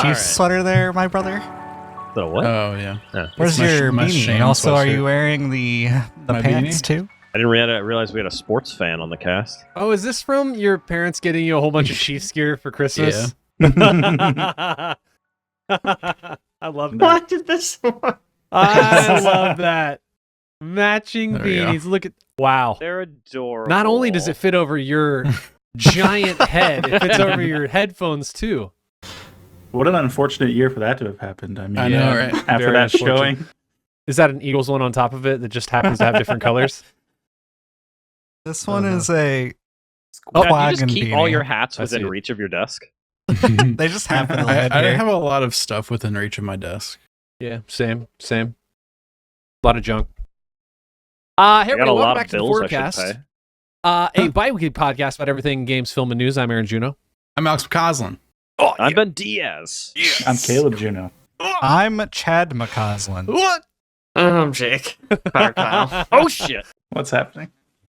Chiefs sweater there, my brother? The what? Oh, yeah. Where's your beanie? And also, are you wearing the pants, too? I didn't realize we had a sports fan on the cast. Oh, is this from your parents getting you a whole bunch of Chiefs gear for Christmas? Yeah. I love that. Why did this one? I love that. Matching beanies. Look at wow. They're adorable. Not only does it fit over your giant head, it fits over your headphones too. What an unfortunate year for that to have happened. I mean, I know, right? After Very that showing. Is that an Eagles one on top of it that just happens to have different colors? This one is a God, you wagon just keep beanie. all your hats I see within it. reach of your desk. They just happen to land I here. have a lot of stuff within reach of my desk. Yeah, same. A lot of junk. Hey, everybody, welcome back to the forecast. A bi-weekly podcast about everything games, film, and news. I'm Aaron Juno. I'm Alex McCausland. Oh, I'm Ben Diaz. Yes. I'm Caleb Juno. I'm Chad McCausland. What? I'm Jake. Fire Kyle. Oh, shit. What's happening?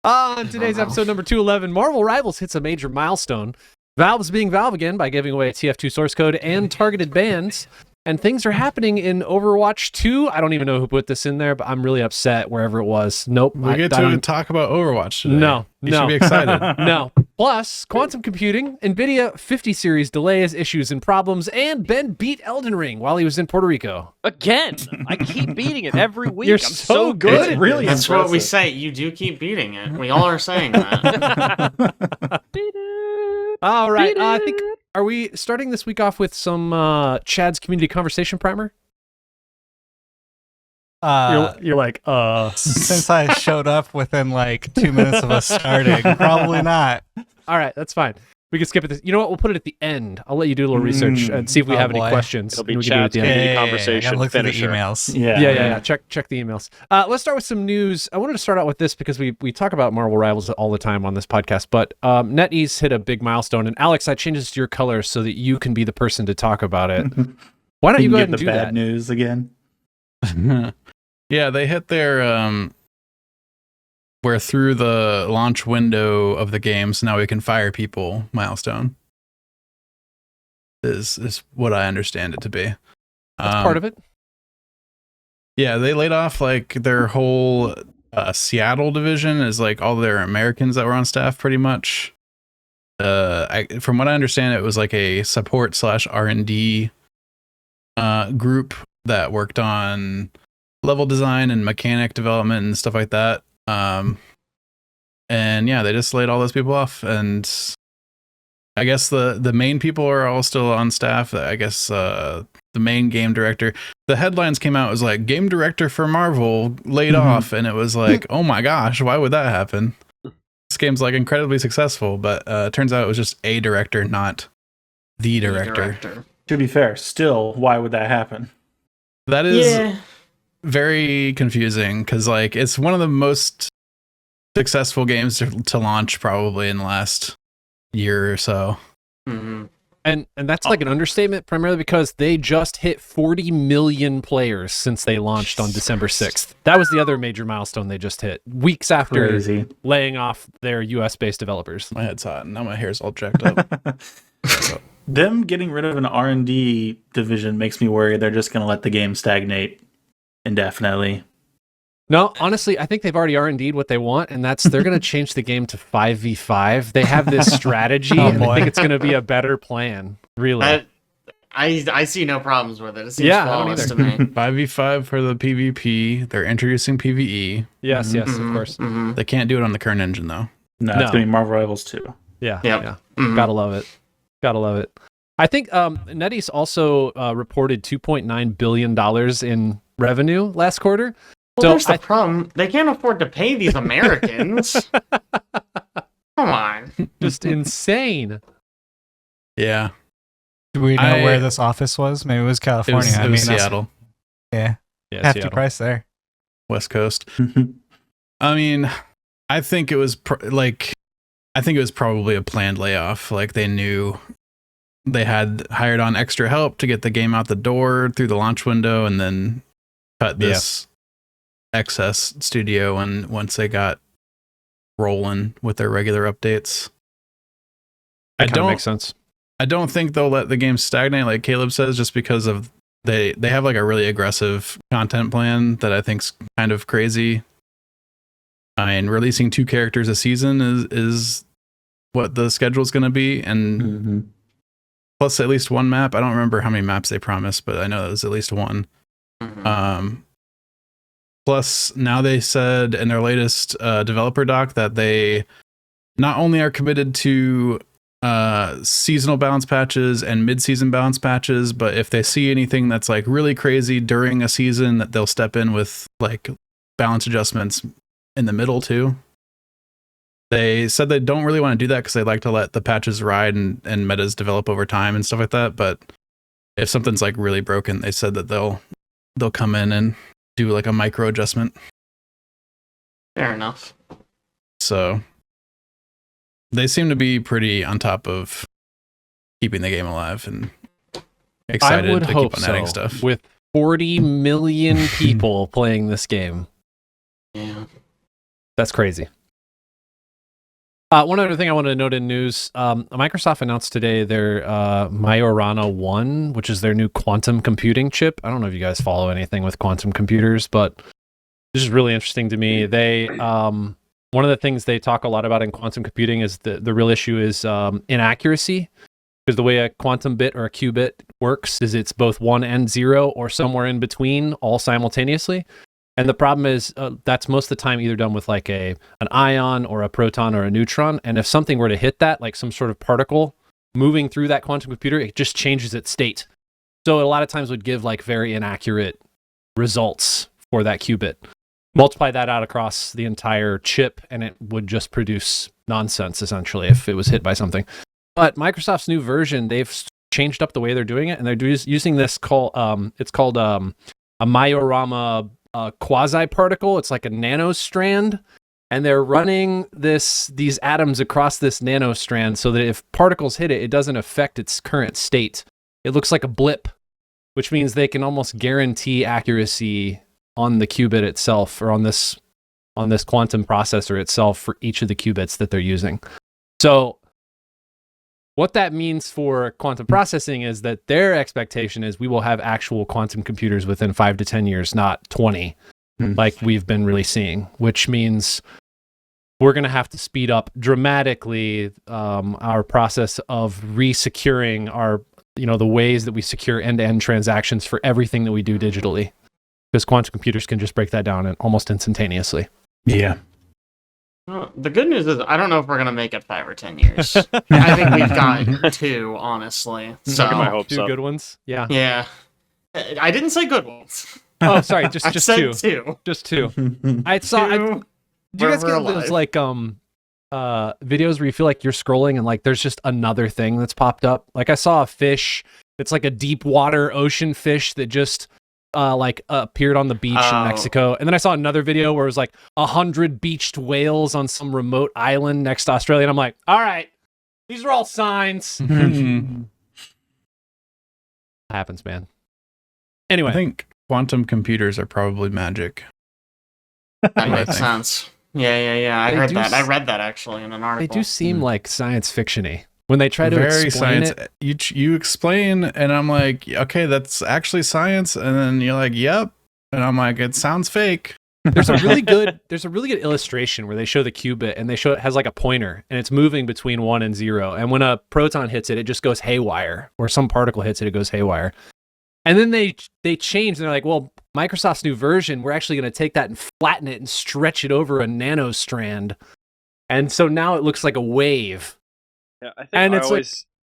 On today's episode number 211, Marvel Rivals hits a major milestone. Valve's being Valve again by giving away TF2 Source Code and targeted bans. And things are happening in Overwatch 2. I don't even know who put this in there, but I'm really upset wherever it was. Nope. We get to talk about Overwatch today. No. You should be excited. No. Plus, quantum computing, NVIDIA 50 series delays, issues, and problems, and Ben beat Elden Ring while he was in Puerto Rico. Again. I keep beating it every week. You're I'm so good. good. It's really That's what we impressive. say. You do keep beating it. We all are saying that. All right. I think, are we starting this week off with some Chad's Community Conversation Primer? You're like, Since I showed up within like 2 minutes of us starting, probably not. All right, that's fine. We can skip it. You know what? We'll put it at the end. I'll let you do a little research and see if we have any questions. It'll be and we can do it at Chad's the end. Community I gotta Conversation look through the finisher. emails. Yeah. Check the emails. Let's start with some news. I wanted to start out with this because we talk about Marvel Rivals all the time on this podcast, but NetEase hit a big milestone. And Alex, I changed this to your color so that you can be the person to talk about it. Why don't you go ahead and the do bad that? news again? Yeah, they hit their we're through the launch window of the game, so now we can fire people milestone. Is what I understand it to be. That's part of it. Yeah, they laid off like their whole Seattle division is like all their Americans that were on staff pretty much. From what I understand, it was like a support / R&D group that worked on level design and mechanic development and stuff like that. And yeah, they just laid all those people off, and I guess the main people are all still on staff. I guess the main game director, the headlines came out, it was like game director for Marvel laid off, and it was like, oh my gosh, why would that happen? This game's like incredibly successful, but turns out it was just a director, not the director. To be fair, still, why would that happen? That is very confusing because like it's one of the most successful games to launch probably in the last year or so. Mm-hmm. And that's like an understatement, primarily because they just hit 40 million players since they launched on December 6th. That was the other major milestone they just hit, weeks after laying off their US-based developers. My head's hot, and now my hair's all jacked up. Them getting rid of an R&D division makes me worry they're just going to let the game stagnate indefinitely. No, honestly, I think they've already R&D'd what they want, and that's they're going to change the game to 5v5. They have this strategy, and I think it's going to be a better plan, really. I see no problems with it. It seems Yeah, flawless to me. 5v5 for the PvP. They're introducing PvE. Yes, of course. Mm-hmm. They can't do it on the current engine, though. No, it's going to be Marvel Rivals 2. Yeah. Mm-hmm. Gotta love it. I think NetEase also reported $2.9 billion in revenue last quarter. Well, there's the problem. They can't afford to pay these Americans. Come on. Just insane. Yeah. Do we know where this office was? Maybe it was California. It was Seattle. Yeah. Hefty Seattle. price there. West Coast. I mean, I think it was probably a planned layoff. Like they knew they had hired on extra help to get the game out the door through the launch window, and then cut this excess studio. And once they got rolling with their regular updates, That kind of makes sense. I don't think they'll let the game stagnate like Caleb says, just because of they have like a really aggressive content plan that I think's kind of crazy. I mean, releasing 2 characters a season is what the schedule's going to be, and plus at least one map. I don't remember how many maps they promised, but I know there's at least one. Plus, now they said in their latest developer doc that they not only are committed to seasonal balance patches and mid-season balance patches, but if they see anything that's like really crazy during a season, that they'll step in with like balance adjustments in the middle too. They said they don't really want to do that because they like to let the patches ride and metas develop over time and stuff like that. But if something's like really broken, they said that they'll come in and do like a micro adjustment. Fair enough. So they seem to be pretty on top of keeping the game alive and excited to keep on adding stuff. With 40 million people playing this game. Yeah. That's crazy. One other thing I wanted to note in news, Microsoft announced today their Majorana 1, which is their new quantum computing chip. I don't know if you guys follow anything with quantum computers, but this is really interesting to me. They one of the things they talk a lot about in quantum computing is the real issue is inaccuracy, because the way a quantum bit or a qubit works is it's both 1 and 0 or somewhere in between all simultaneously. And the problem is that's most of the time either done with like an ion or a proton or a neutron. And if something were to hit that, like some sort of particle moving through that quantum computer, it just changes its state. So it a lot of times would give like very inaccurate results for that qubit. Multiply that out across the entire chip and it would just produce nonsense essentially if it was hit by something. But Microsoft's new version, they've changed up the way they're doing it, and they're using this it's called a Majorana quasi-particle. It's like a nanostrand, and they're running these atoms across this nanostrand so that if particles hit it, it doesn't affect its current state. It looks like a blip, which means they can almost guarantee accuracy on the qubit itself, or on this quantum processor itself for each of the qubits that they're using. So what that means for quantum processing is that their expectation is we will have actual quantum computers within 5 to 10 years, not 20, like we've been really seeing, which means we're going to have to speed up dramatically our process of resecuring our, the ways that we secure end-to-end transactions for everything that we do digitally, because quantum computers can just break that down almost instantaneously. Yeah. Well, the good news is I don't know if we're going to make it 5 or 10 years. I think we've got 2, honestly. So Get my hopes 2 up. good ones? Yeah. Yeah. I didn't say good ones. Oh, sorry, just I said 2. 2. Just 2. I saw. Two. Do you guys We're get those alive. like videos where you feel like you're scrolling and like there's just another thing that's popped up? Like I saw a fish. It's like a deep water ocean fish that just appeared on the beach in Mexico. And then I saw another video where it was like 100 beached whales on some remote island next to Australia. And I'm like, all right, these are all signs. Happens, man. Anyway. I think quantum computers are probably magic. That makes sense. Yeah. I They heard do that. I read that actually in an article. They do seem like science fiction-y. When they try to Very explain science. it. You explain, and I'm like, okay, that's actually science. And then you're like, yep. And I'm like, it sounds fake. There's a really good illustration where they show the qubit and they show it has like a pointer and it's moving between 1 and 0. And when a proton hits it, it just goes haywire, or some particle hits it, it goes haywire. And then they change and they're like, well, Microsoft's new version, we're actually going to take that and flatten it and stretch it over a nanostrand. And so now it looks like a wave. Yeah, I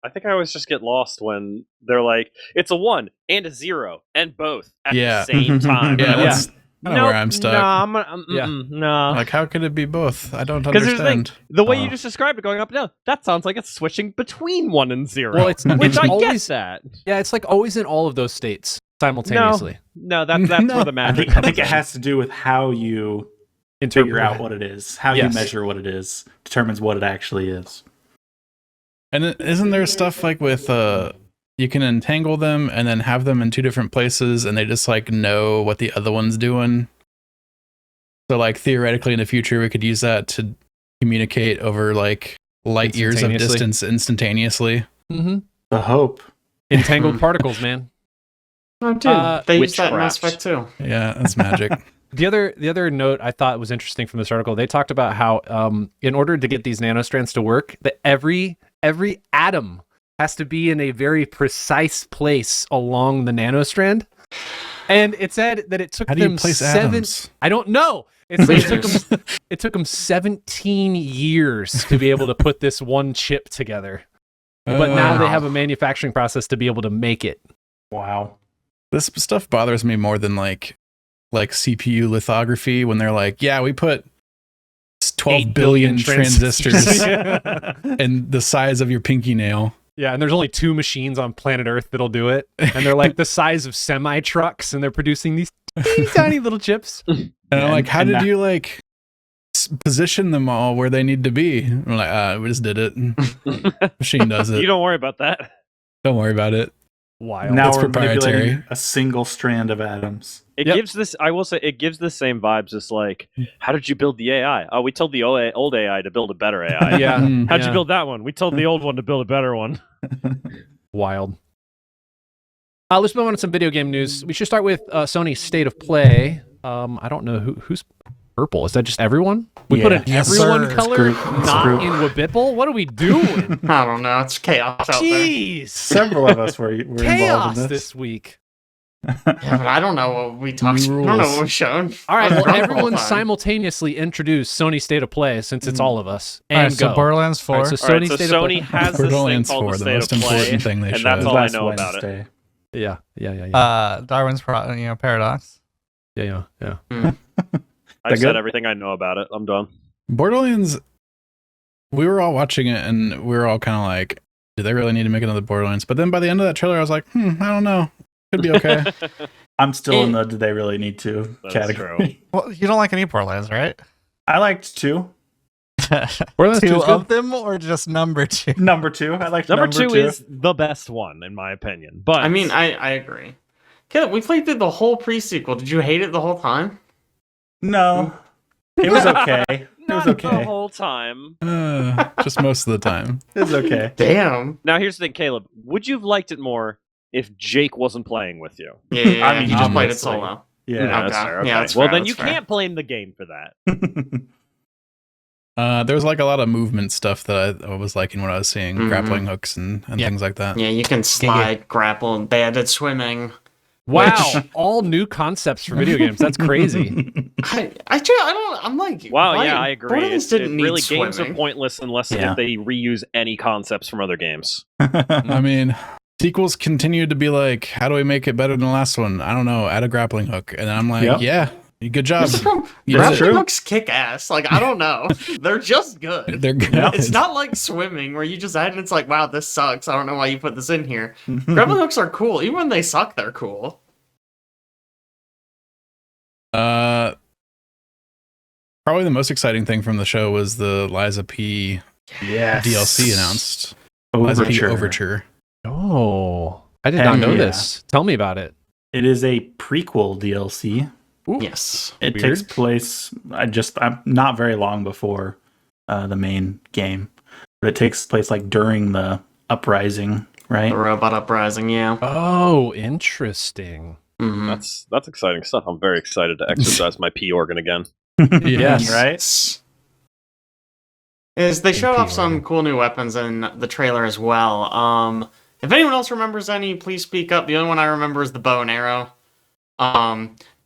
think I always just get lost when they're like, it's a 1 and a 0 and both at the same time. Yeah, And I'm that's like, kinda where I'm stuck. No, I'm gonna, no. Like, how could it be both? I don't Because here's the thing, understand. the way you just described it going up and down, that sounds like it's switching between 1 and 0. Well, it's which I always get that. Yeah, it's like always in all of those states simultaneously. No, that's where the I magic think it comes in. has to do with how you figure out what it is. How you measure what it is determines what it actually is. And isn't there stuff like with you can entangle them and then have them in 2 different places and they just like know what the other one's doing? So like theoretically in the future we could use that to communicate over like light years of distance instantaneously. Mm-hmm. The hope. Entangled particles, man. Oh, dude, they use that in Mass witchcraft. Effect too. Yeah, that's magic. The other note I thought was interesting from this article, they talked about how in order to get these nanostrands to work, that every atom has to be in a very precise place along the nanostrand. And it said that it took How do you them place atoms? I don't know. It took them 17 years to be able to put this one chip together. But now they have a manufacturing process to be able to make it. Wow. This stuff bothers me more than like CPU lithography when they're like, yeah, we put 12 billion transistors and the size of your pinky nail. Yeah, and there's only 2 machines on planet Earth that'll do it. And they're like the size of semi-trucks, and they're producing these tiny little chips. And I'm like, how did you like position them all where they need to be? I'm like, we just did it. Machine does it. You don't worry about that. Don't worry about it. Wild. Now It's we're proprietary. manipulating a single strand of atoms. It gives this. I will say, it gives the same vibes as like, how did you build the AI? Oh, we told the old AI to build a better AI. Yeah. How'd you build that one? We told the old one to build a better one. Wild. Let's move on to some video game news. We should start with Sony's State of Play. I don't know who's purple. Is that just everyone? We put an Yes, everyone sir. color, It's group. not Group. in WHYBPL? What are we doing? I don't know. It's chaos out there. Jeez. Several of us were involved Chaos in this week. Yeah, but I don't know what we talked. I don't know what we've shown. All right, I was well, drunk the whole everyone time. simultaneously introduce Sony State of Play since it's all of us. All And right, so go. Borderlands 4. All right, so All right, Sony so State of Play. Sony has this thing Borderlands called 4, the the State most of Play, important thing they and showed. that's all I last know about it. Wednesday. Yeah. Darwin's Paradox. Yeah. I've said good? everything I know about it. I'm done. Borderlands, we were all watching it and we were all kind of like, do they really need to make another Borderlands? But then by the end of that trailer, I was like, I don't know. Could be okay. I'm still in the "do they really need to" That's category. Well, you don't like any Borderlands, right? I liked 2. Borderlands 2 2 is of good. them, or just number 2? Number 2. I liked Number number 2 is the best one, in my opinion. But I mean, I agree. Caleb, we played through the whole pre-sequel. Did you hate it the whole time? No. It was okay. It was not the okay. whole time. Just most of the time. It was okay. Damn. Now, here's the thing, Caleb. Would you have liked it more if Jake wasn't playing with you? Yeah, I mean, you just played it obviously. solo. Yeah. that's Okay. fair. Okay. Yeah, that's well, fair, then that's you fair. can't blame the game for that. There was like a lot of movement stuff that I was liking what I was seeing, Mhm. grappling hooks and Yeah. things like that. Yeah, you can slide, grapple. They added swimming. Wow, all new concepts for video games. That's crazy. I'm like, Wow, why- yeah, I agree. Borderlands It didn't need really, games are swimming. pointless unless Yeah. if they reuse any concepts from other games. I mean, sequels continue to be like, how do we make it better than the last one? I don't know, add a grappling hook. And I'm like, Yep. yeah, good job. You Grappling did it. hooks kick ass. Like, I don't know. They're just good. They're good. It's not like swimming where you just add and it's like, wow, this sucks. I don't know why you put this in here. Grappling hooks are cool. Even when they suck, they're cool. Probably the most exciting thing from the show was the Liza P Yes. DLC announced. Liza P Overture. Overture. Oh, I did not And know yeah. this. Tell me about it. It is a prequel DLC. Yes. It Weird. takes place I'm not very long before the main game, but it takes place like during the uprising, right? The robot uprising, yeah. Oh, interesting. Mhm. That's exciting stuff. I'm very excited to exercise my P organ again. Yes. Right? Is they showed off P some organ. cool new weapons in the trailer as well. If anyone else remembers any, please speak up. The only one I remember is the bow and arrow.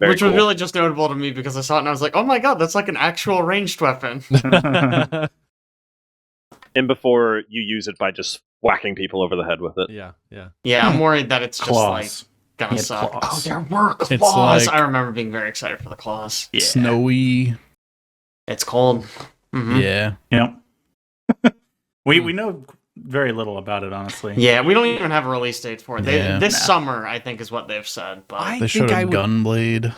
Very Which was cool. really just notable to me because I saw it and I was like, oh my god, that's like an actual ranged weapon. And before you use it by just whacking people over the head with it. Yeah. Yeah, I'm worried that it's just like Claws. gonna He had suck. claws. Oh, there were claws. It's like- I remember being very excited for the claws. Yeah. Snowy. It's cold. Mhm. Yeah. Yep. We know very little about it, honestly. Yeah, we don't even have a release date for it. Yeah. This Nah. summer, I think, is what they've said. But I They think showed I a would. Gunblade.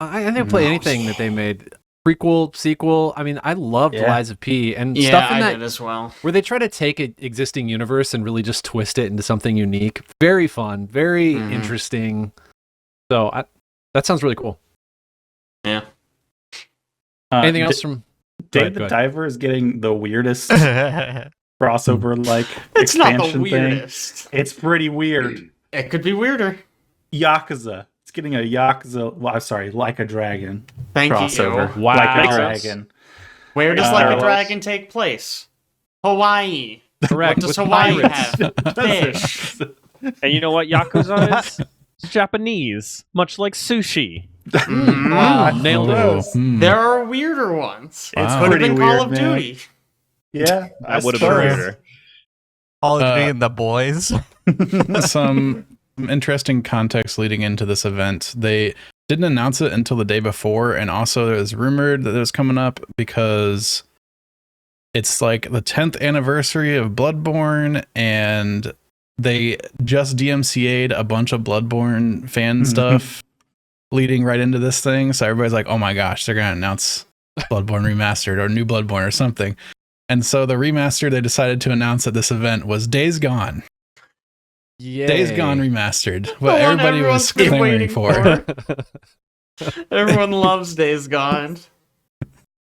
I think play No. anything that they made. Prequel, sequel. I mean, I loved Yeah. Liza P. And yeah, stuff in I that did as well. where they try to take an existing universe and really just twist it into something unique. Very fun, very Mhm. interesting. So that sounds really cool. Yeah. Anything else from? Dave Go ahead, the go ahead. Diver is getting the weirdest crossover like It's not the expansion thing. weirdest. It's pretty weird. It could be weirder. Yakuza. It's getting a Yakuza. Well, I'm sorry, Like a Dragon Thank crossover. you. Wow. Like a Makes sense. Dragon. Where does Like a Parallels. Dragon take place? Hawaii. Correct. What does with Hawaii pirates. have? Fish. And you know what Yakuza is? It's Japanese, much like sushi. Mhm. Wow, nailed it. Gross. There are weirder ones. Wow. It's Could have pretty been weird, Call of man. Duty. Yeah, I That would have been suppose. weirder. Call of Duty Uh, and the boys. Some interesting context leading into this event. They didn't announce it until the day before, and also it was rumored that it was coming up because it's like the 10th anniversary of Bloodborne, and they just DMCA'd a bunch of Bloodborne fan stuff leading right into this thing. So everybody's like, oh my gosh, they're going to announce Bloodborne Remastered or New Bloodborne or something. And so the remaster they decided to announce at this event was Days Gone. Yay. Days Gone Remastered. What The one everybody was everyone's been clamoring waiting for. Everyone loves Days Gone.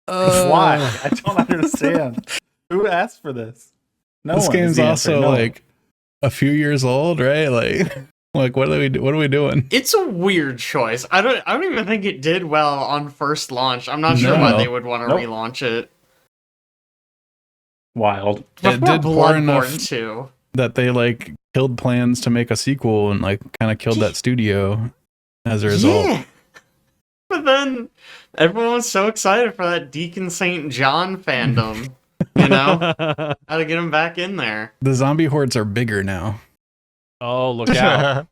Why? I don't understand. Who asked for this? No This one is game's the answer. also No one. like a few years old, right? Like what are we doing? It's a weird choice. I don't even think it did well on first launch. I'm not sure why No. they would want to Nope. relaunch it. Wild. It Before did poor enough Bloodborne 2. that they like killed plans to make a sequel and like kind of killed that studio as a result. Yeah. But then everyone was so excited for that Deacon St. John fandom. You know? How to get him back in there. The zombie hordes are bigger now. Oh, look out.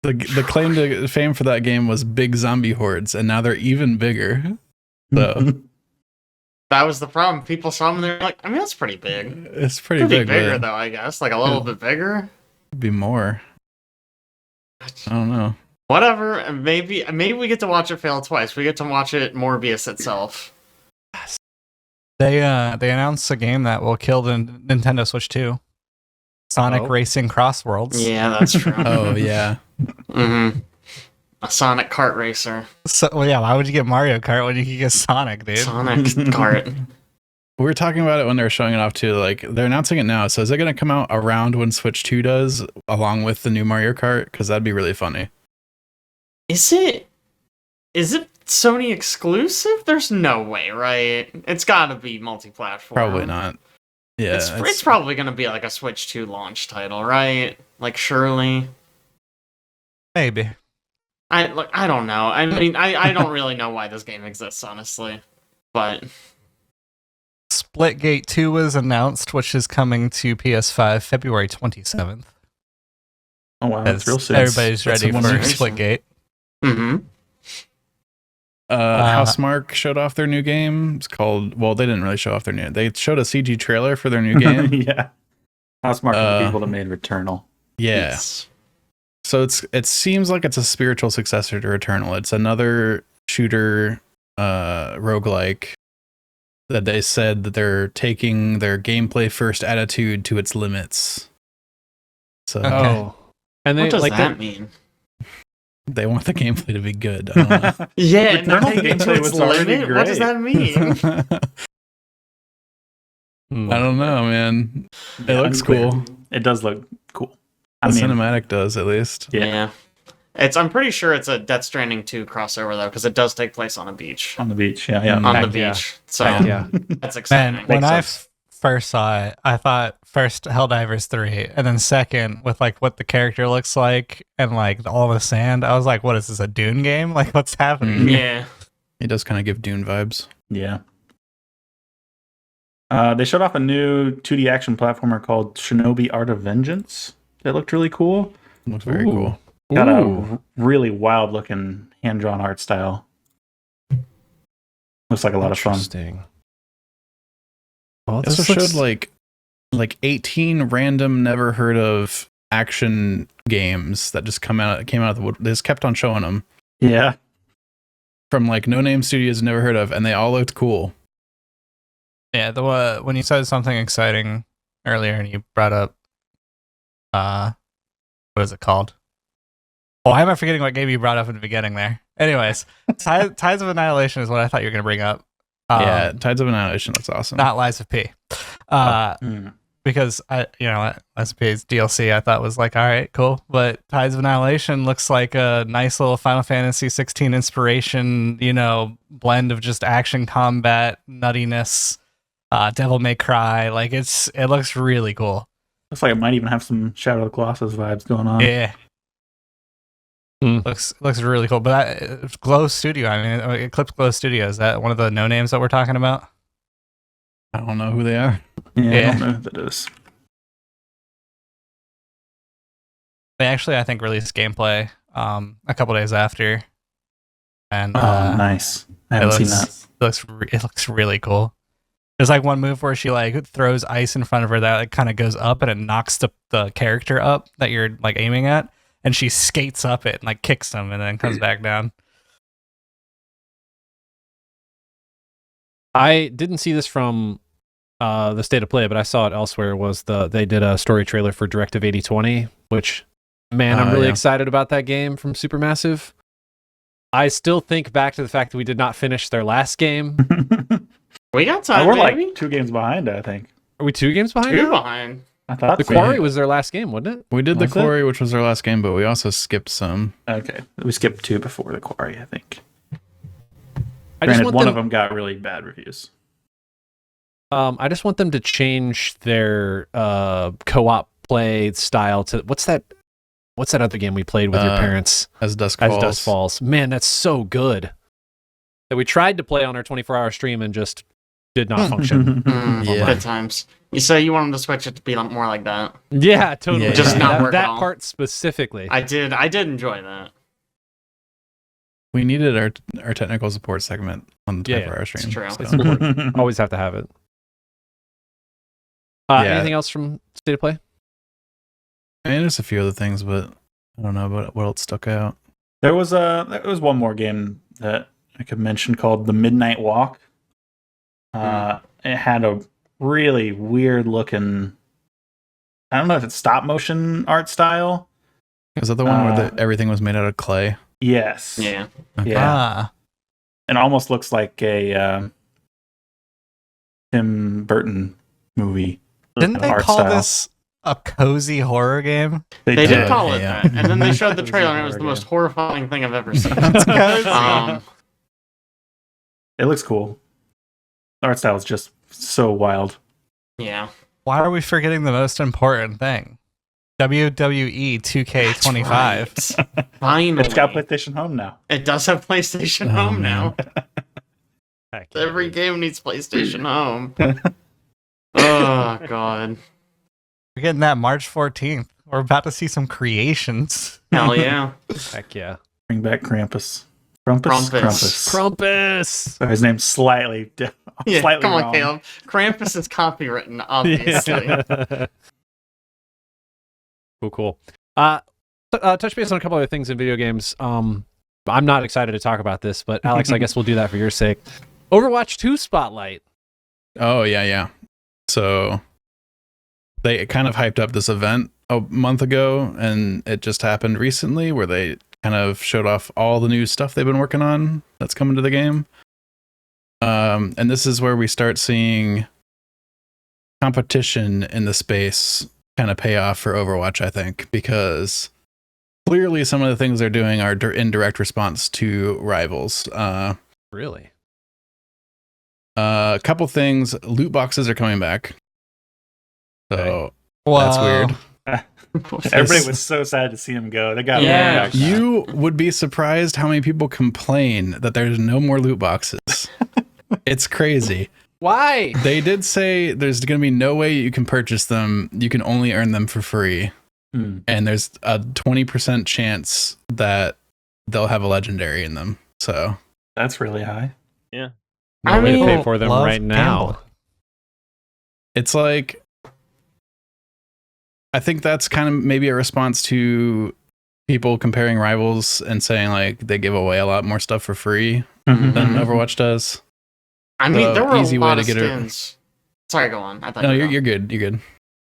The claim to fame for that game was big zombie hordes, and now they're even bigger. So That was the problem. People saw him and they're like, I mean, that's pretty big. it's pretty Could be big, bigger, but though, I guess. Like a little bit bigger. could be more. I don't know. Whatever. and Maybe we get to watch it fail twice. We get to watch it Morbius itself. They announced a game that will kill the Nintendo Switch 2. Sonic Oh. Racing Cross Worlds. Yeah, that's true. Oh yeah. Mm-hmm. A Sonic kart racer. So, well, yeah, why would you get Mario Kart when you could get Sonic, dude? Sonic kart. We were talking about it when they were showing it off too. Like they're announcing it now. So is it going to come out around when Switch 2 does, along with the new Mario Kart? Because that'd be really funny. Is it Sony exclusive? There's no way, right? It's got to be multi-platform. Probably not. Yeah, It's probably going to be like a Switch 2 launch title, right? Like surely. Maybe. I don't know. I mean, I don't really know why this game exists, honestly. But Splitgate 2 was announced, which is coming to PS5 February 27th. Oh wow, that's real soon. Everybody's That's ready a for wonder. Splitgate. mm-hmm. Housemarque showed off their new game. It's called. Well, they didn't really show off their new. They showed a CG trailer for their new game. Yeah. Housemarque are the people that made Returnal. Yeah. Yes. So it seems like it's a spiritual successor to Returnal. It's another shooter roguelike that they said that they're taking their gameplay first attitude to its limits. So Okay. Oh. And they What does like that mean? they want the gameplay to be good. I don't know. Yeah, Returnal not taking it to gameplay its was already limit? What does great. that mean? I don't know, man. It looks Unclear. cool. It does look cool. The I mean, cinematic does, at least. yeah, I'm pretty sure it's a Death Stranding 2 crossover though, because it does take place on a beach. on the beach. Yeah, yeah. On On Heck the beach. yeah. So Yeah. that's Man, exciting. when Makes I sense. first saw it, I thought first Helldivers 3, and then second with like what the character looks like and like all the sand. I was like, what is this, a Dune game? Like, what's happening? Yeah. It does kind of give Dune vibes. Yeah. They showed off a new 2D action platformer called Shinobi Art of Vengeance. That looked really cool. Looks very Ooh. cool. Got Ooh. a really wild looking hand drawn art style. Looks like a lot of fun. Interesting. Well, It also this looks- showed like 18 random, never heard of action games that just came out of the wood. They just kept on showing them Yeah. from like no name studios never heard of, and they all looked cool. Yeah, when you said something exciting earlier and you brought up, what is it called? Why am I forgetting what game you brought up in the beginning there? Anyways, Tides of Annihilation is what I thought you were going to bring up. Yeah, Tides of Annihilation looks awesome. Not Lies of P. Because SPA's DLC I thought was like, all right, cool. But Tides of Annihilation looks like a nice little Final Fantasy 16 inspiration, blend of just action, combat, nuttiness, Devil May Cry. Like it looks really cool. Looks like it might even have some Shadow of the Colossus vibes going on. Yeah. Looks really cool. But Glow Studio, Eclipse Glow Studio, is that one of the no names that we're talking about? I don't know who they are. Yeah, I don't know who that is. They actually, I think, released gameplay a couple days after. And nice. I haven't seen that. It looks really cool. There's like one move where she like throws ice in front of her that like kind of goes up and it knocks the character up that you're like aiming at, and she skates up it and like kicks them and then comes back down. I didn't see this from the state of play, but I saw it elsewhere. They did a story trailer for Directive 8020, which, man, I'm really excited about that game from Supermassive. I still think back to the fact that we did not finish their last game. We got time, we're baby. like 2 games behind, I think. Are we 2 games behind? 2 behind. I thought the Quarry was their last game, wasn't it? We did the Quarry, which was our last game, but we also skipped some. Okay, we skipped 2 before the Quarry, I think. I just Granted, want one of them got really bad reviews. I just want them to change their co-op play style to what's that other game we played with your parents? As Dusk Falls. Man, that's so good. That we tried to play on our 24-hour stream and just did not function. Good times. You say you want them to switch it to be more like that. Yeah, totally. Yeah, just not work that at all. part specifically. I did enjoy that. We needed our technical support segment on the 24-hour stream. It's true. So. It's important. Always have to have it. Anything else from State of Play? I mean, there's a few other things, but I don't know what else stuck out. There was one more game that I could mention called The Midnight Walk. It had a really weird looking, I don't know if it's stop motion art style. Is that the one where everything was made out of clay? Yes. Yeah. Okay. Yeah. It almost looks like a Tim Burton movie. Didn't they call this a cozy horror game? They did call it that. And then they showed the trailer and it was the most horrifying thing I've ever seen. It's it looks cool. The art style is just so wild. Yeah. Why are we forgetting the most important thing? WWE 2K25. Right. Finally. It's got PlayStation Home now. It does have PlayStation Home now. Every game needs PlayStation Home. Oh, God. We're getting that March 14th. We're about to see some creations. Hell yeah. Heck yeah. Bring back Krampus. Krampus. So his name's slightly come on, wrong. Caleb. Krampus is copywritten, obviously. Cool. Touch base on a couple other things in video games. I'm not excited to talk about this, but Alex, I guess we'll do that for your sake. Overwatch 2 Spotlight. Oh, yeah. So they kind of hyped up this event a month ago, and it just happened recently where they kind of showed off all the new stuff they've been working on that's coming to the game. And this is where we start seeing competition in the space kind of pay off for Overwatch, I think, because clearly some of the things they're doing are in direct response to rivals. Really? A couple things. Loot boxes are coming back. So Wow. that's weird. Everybody was so sad to see him go. They got Yeah. back. You would be surprised how many people complain that there's no more loot boxes. It's crazy. Why? They did say there's going to be no way you can purchase them. You can only earn them for free. And there's a 20% chance that they'll have a legendary in them. So That's really high. Yeah. No way to People pay for them love right now. gambling. it's like, I think that's kind of maybe a response to people comparing rivals and saying like they give away a lot more stuff for free than Overwatch does. I mean, there were easy a way lot to of get it. skins. Sorry, go on. I thought No, you were you're good. You're good.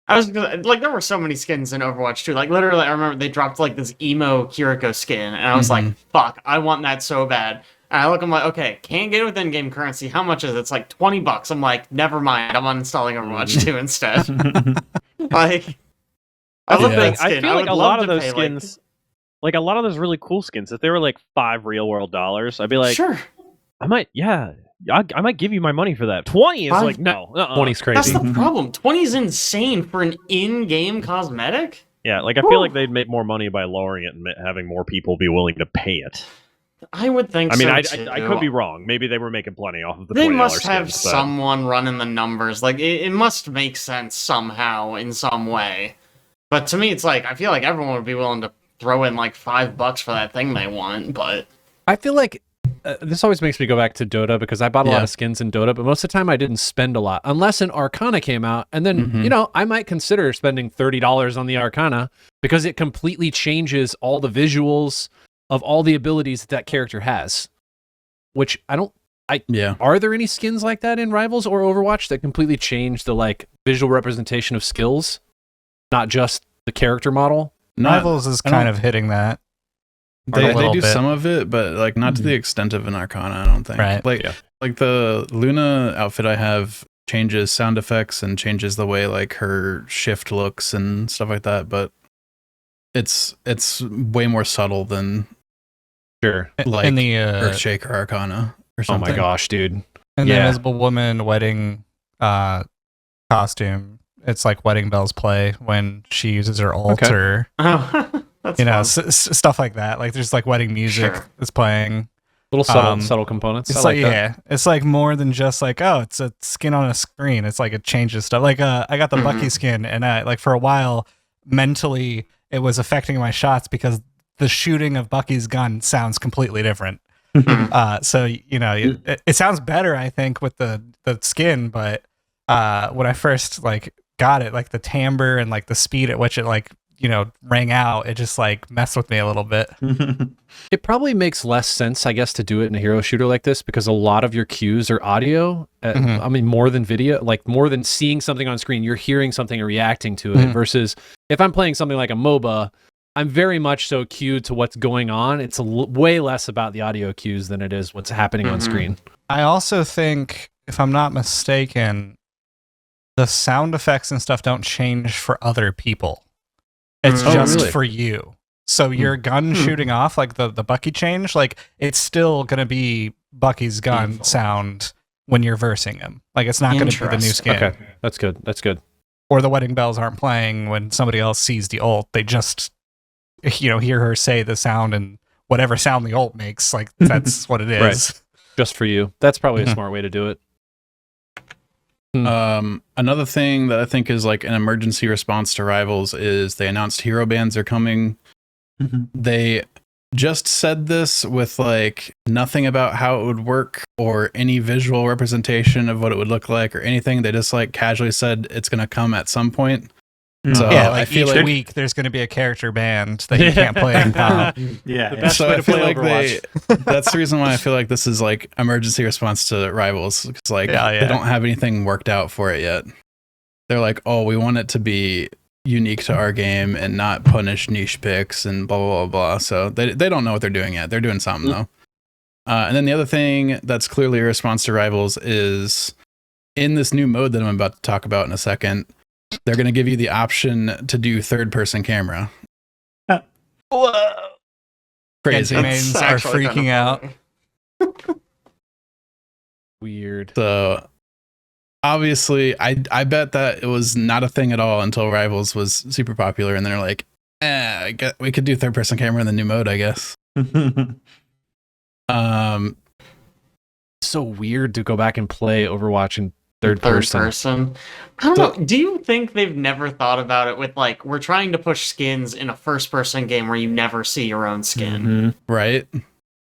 I was like, there were so many skins in Overwatch too. Like literally, I remember they dropped like this emo Kiriko skin, and I was like, "Fuck, I want that so bad." And I look, I'm like, okay, can't get it with in-game currency. How much is it? It's like $20. I'm like, never mind. I'm uninstalling Overwatch 2 instead. Like, I love that skin. I feel like a lot of those pay, skins, like a lot of those really cool skins, if they were like $5 real world dollars, I'd be like, sure. I might give you my money for that. 20 is like, no. 20's crazy. That's the problem. 20 is insane for an in-game cosmetic. Yeah, like I feel like they'd make more money by lowering it and having more people be willing to pay it. I would think. I mean, so I could be wrong. Maybe they were making plenty off of the. They $20 must have skins, someone running the numbers. Like it must make sense somehow in some way. But to me, it's like I feel like everyone would be willing to throw in like $5 for that thing they want. But I feel like this always makes me go back to Dota because I bought a lot of skins in Dota, but most of the time I didn't spend a lot unless an Arcana came out. And then, you know, I might consider spending $30 on the Arcana because it completely changes all the visuals of all the abilities that character has, which are there any skins like that in Rivals or Overwatch that completely change the like visual representation of skills, not just the character model? Rivals is kind of hitting that. They do some of it, but like not to the extent of an Arcana, I don't think. Right. Like the Luna outfit I have changes sound effects and changes the way like her shift looks and stuff like that, but it's way more subtle than like in the Earthshaker Arcana or something. Oh my gosh, dude. And the Invisible Woman wedding costume, it's like Wedding Bells play when she uses her ult or that's you know, stuff like that. Like there's like wedding music that's playing. Little subtle components. It's like it's like more than just like, oh, it's a skin on a screen. It's like it changes stuff. Like I got the Bucky skin, and like for a while mentally it was affecting my shots because the shooting of Bucky's gun sounds completely different. So you know, it sounds better, I think, with the skin. But when I first like got it, like the timbre and like the speed at which it like, you know, rang out, it just like messed with me a little bit. It probably makes less sense, I guess, to do it in a hero shooter like this because a lot of your cues are audio. I mean, more than video, like more than seeing something on screen, you're hearing something and reacting to it. Versus if I'm playing something like a MOBA, I'm very much so cued to what's going on. It's way less about the audio cues than it is what's happening on screen. I also think, if I'm not mistaken, the sound effects and stuff don't change for other people. It's just for you. So your gun shooting off, like the Bucky change, like it's still going to be Bucky's gun sound when you're versing him. Like it's not going to be the new skin. Okay, that's good. That's good. Or the wedding bells aren't playing when somebody else sees the ult. They just, you know, hear her say the sound and whatever sound the ult makes, like that's what it is. Right. Just for you. That's probably a smart way to do it. Another thing that I think is like an emergency response to Rivals is they announced hero bands are coming. They just said this with like nothing about how it would work or any visual representation of what it would look like or anything. They just like casually said it's going to come at some point. So yeah, like I feel each like week there's going to be a character band that you can't play in comp. So I feel like that's the reason why I feel like this is like emergency response to Rivals. It's like they don't have anything worked out for it yet. They're like, oh, we want it to be unique to our game and not punish niche picks and blah blah blah blah. So they don't know what they're doing yet. They're doing something though. And then the other thing that's clearly a response to Rivals is in this new mode that I'm about to talk about in a second. They're going to give you the option to do third-person camera. Whoa! Crazy mains are freaking out. Weird. So, obviously, I bet that it was not a thing at all until Rivals was super popular, and they're like, we could do third-person camera in the new mode, I guess. So weird to go back and play Overwatch in third person. I don't know. Do you think they've never thought about it with like, we're trying to push skins in a first person game where you never see your own skin? Right.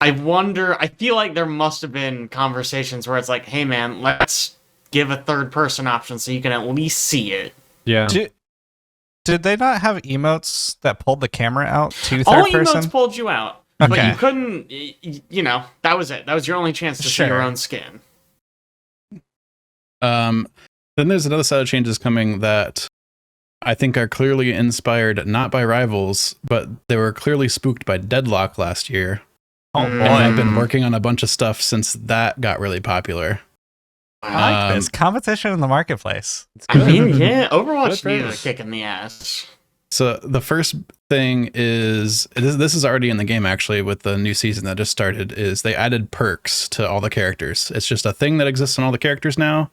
I wonder, I feel like there must have been conversations where it's like, hey man, let's give a third person option so you can at least see it. Yeah. Did they not have emotes that pulled the camera out to third All person? emotes pulled you out. Okay. But you couldn't, you know, that was it. That was your only chance to see your own skin. Then there's another set of changes coming that I think are clearly inspired not by Rivals, but they were clearly spooked by Deadlock last year. Oh boy. And I've been working on a bunch of stuff since that got really popular. I like this competition in the marketplace. I mean, yeah, Overwatch Good needs for a kick in the ass. So the first thing is this is already in the game actually with the new season that just started, is they added perks to all the characters. It's just a thing that exists in all the characters now.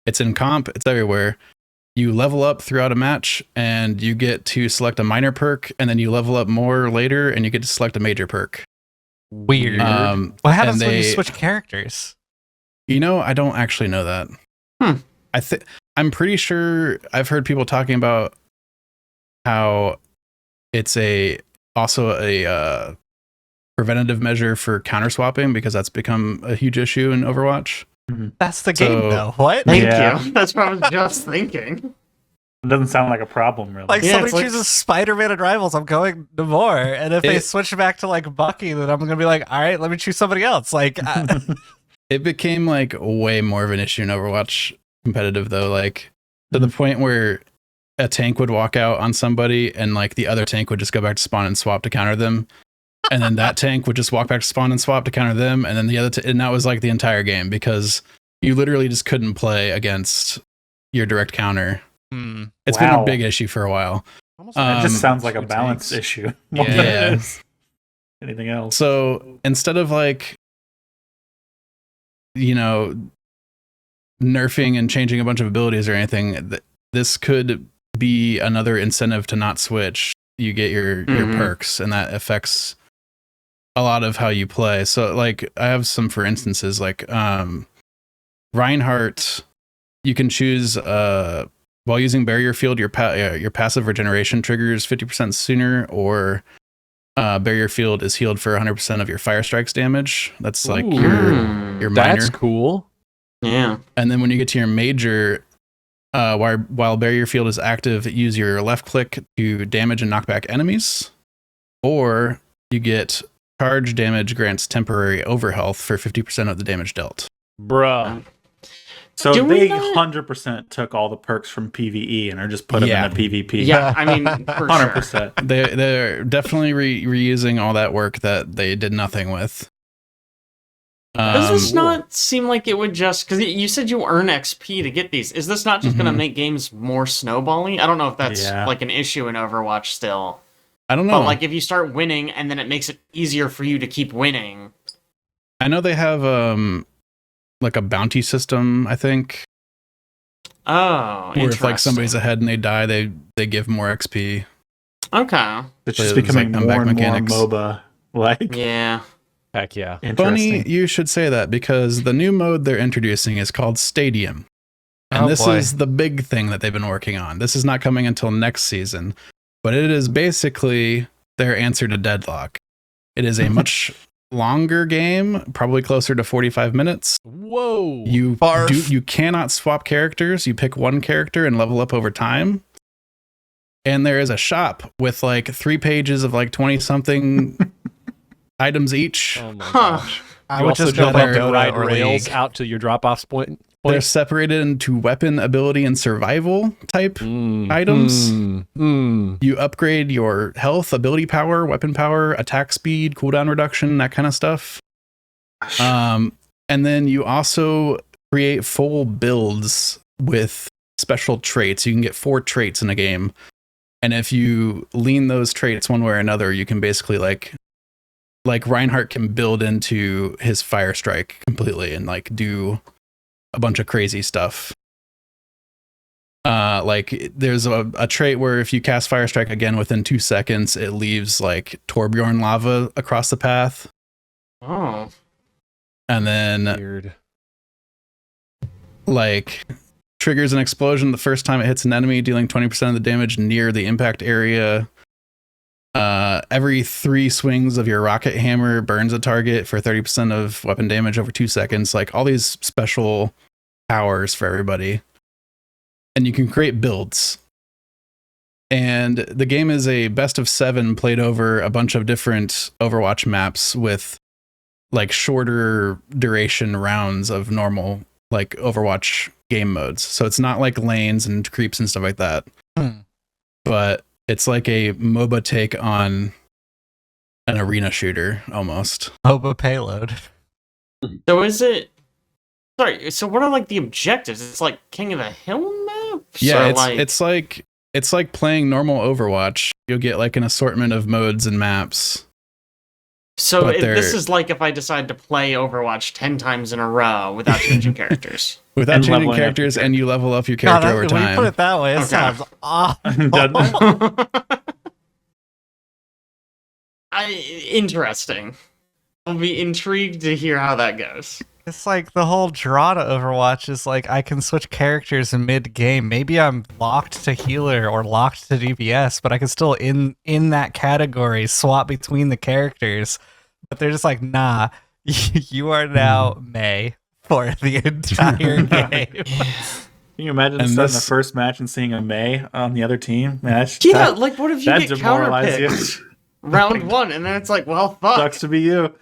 It's in comp, it's everywhere. You level up throughout a match and you get to select a minor perk, and then you level up more later and you get to select a major perk. Weird. What happens when you switch characters? You know, I don't actually know that. I'm pretty sure I've heard people talking about how it's also a preventative measure for counter swapping, because that's become a huge issue in Overwatch. That's the game, though. What? Thank you. That's what I was just thinking. It doesn't sound like a problem, really. Like, somebody chooses Spider-Man and Rivals, I'm going to more. And if they switch back to like Bucky, then I'm gonna be like, all right, let me choose somebody else. Like, it became like way more of an issue in Overwatch competitive, though. Like to the point where a tank would walk out on somebody and like the other tank would just go back to spawn and swap to counter them. And then that tank would just walk back to spawn and swap to counter them. And then the other, and that was like the entire game, because you literally just couldn't play against your direct counter. It's been a big issue for a while. It just sounds like a balance issue. Yeah. Anything else? So instead of like, you know, nerfing and changing a bunch of abilities or anything, this could be another incentive to not switch. You get your perks, and that affects a lot of how you play. So like I have some for instances, like Reinhardt, you can choose while using barrier field, your passive regeneration triggers 50% sooner, or barrier field is healed for 100% of your fire strikes damage. That's like your minor. That's cool. Yeah. And then when you get to your major, while barrier field is active, use your left click to damage and knock back enemies, or you get charge damage grants temporary overhealth for 50% of the damage dealt. Bruh. So they 100% took all the perks from PvE and are just put them in the PvP. Yeah, I mean, for 100%. Sure. They're definitely reusing all that work that they did nothing with. Does this not seem like it would just, because you said you earn XP to get these, is this not just going to make games more snowballing? I don't know if that's like an issue in Overwatch still. I don't know. But like if you start winning and then it makes it easier for you to keep winning. I know they have like a bounty system, I think. Oh, where if like somebody's ahead and they die, they give more XP. Okay. It's just becoming like more and mechanics. More MOBA. Like, yeah. Heck yeah. Funny you should say that, because the new mode they're introducing is called Stadium. And this is the big thing that they've been working on. This is not coming until next season, but it is basically their answer to Deadlock. It is a much longer game, probably closer to 45 minutes. Whoa. You cannot swap characters. You pick one character and level up over time. And there is a shop with like 3 pages of like 20 something items each. Oh my gosh. I would just go ride rails out to your drop-off point. They're separated into weapon, ability, and survival type items. You upgrade your health, ability power, weapon power, attack speed, cooldown reduction, that kind of stuff. And then you also create full builds with special traits. You can get 4 traits in a game. And if you lean those traits one way or another, you can basically like Reinhardt can build into his fire strike completely and like do a bunch of crazy stuff. Like there's a trait where if you cast fire strike again within 2 seconds, it leaves like Torbjorn lava across the path. Oh. And then weird. Like triggers an explosion the first time it hits an enemy, dealing 20% of the damage near the impact area. Every 3 swings of your rocket hammer burns a target for 30% of weapon damage over 2 seconds. Like all these special powers for everybody. And you can create builds. And the game is a best of 7 played over a bunch of different Overwatch maps with like shorter duration rounds of normal like Overwatch game modes. So it's not like lanes and creeps and stuff like that. But it's like a MOBA take on an arena shooter almost. MOBA payload. So is it? Sorry. So what are like the objectives? It's like King of the Hill maps. Yeah, or it's like playing normal Overwatch. You'll get like an assortment of modes and maps. So this is like if I decide to play Overwatch 10 times in a row without changing characters. Without changing characters, and you level up your character over time. When you put it that way, it sounds awful. Interesting. I'll be intrigued to hear how that goes. It's like the whole draw to Overwatch is like I can switch characters in mid-game. Maybe I'm locked to healer or locked to DPS, but I can still in that category swap between the characters. But they're just like, nah, you are now Mei for the entire game. Can you imagine starting the first match and seeing a Mei on the other team? Like what if you get counterpicked round 1 and then it's like, well, fuck. Sucks to be you.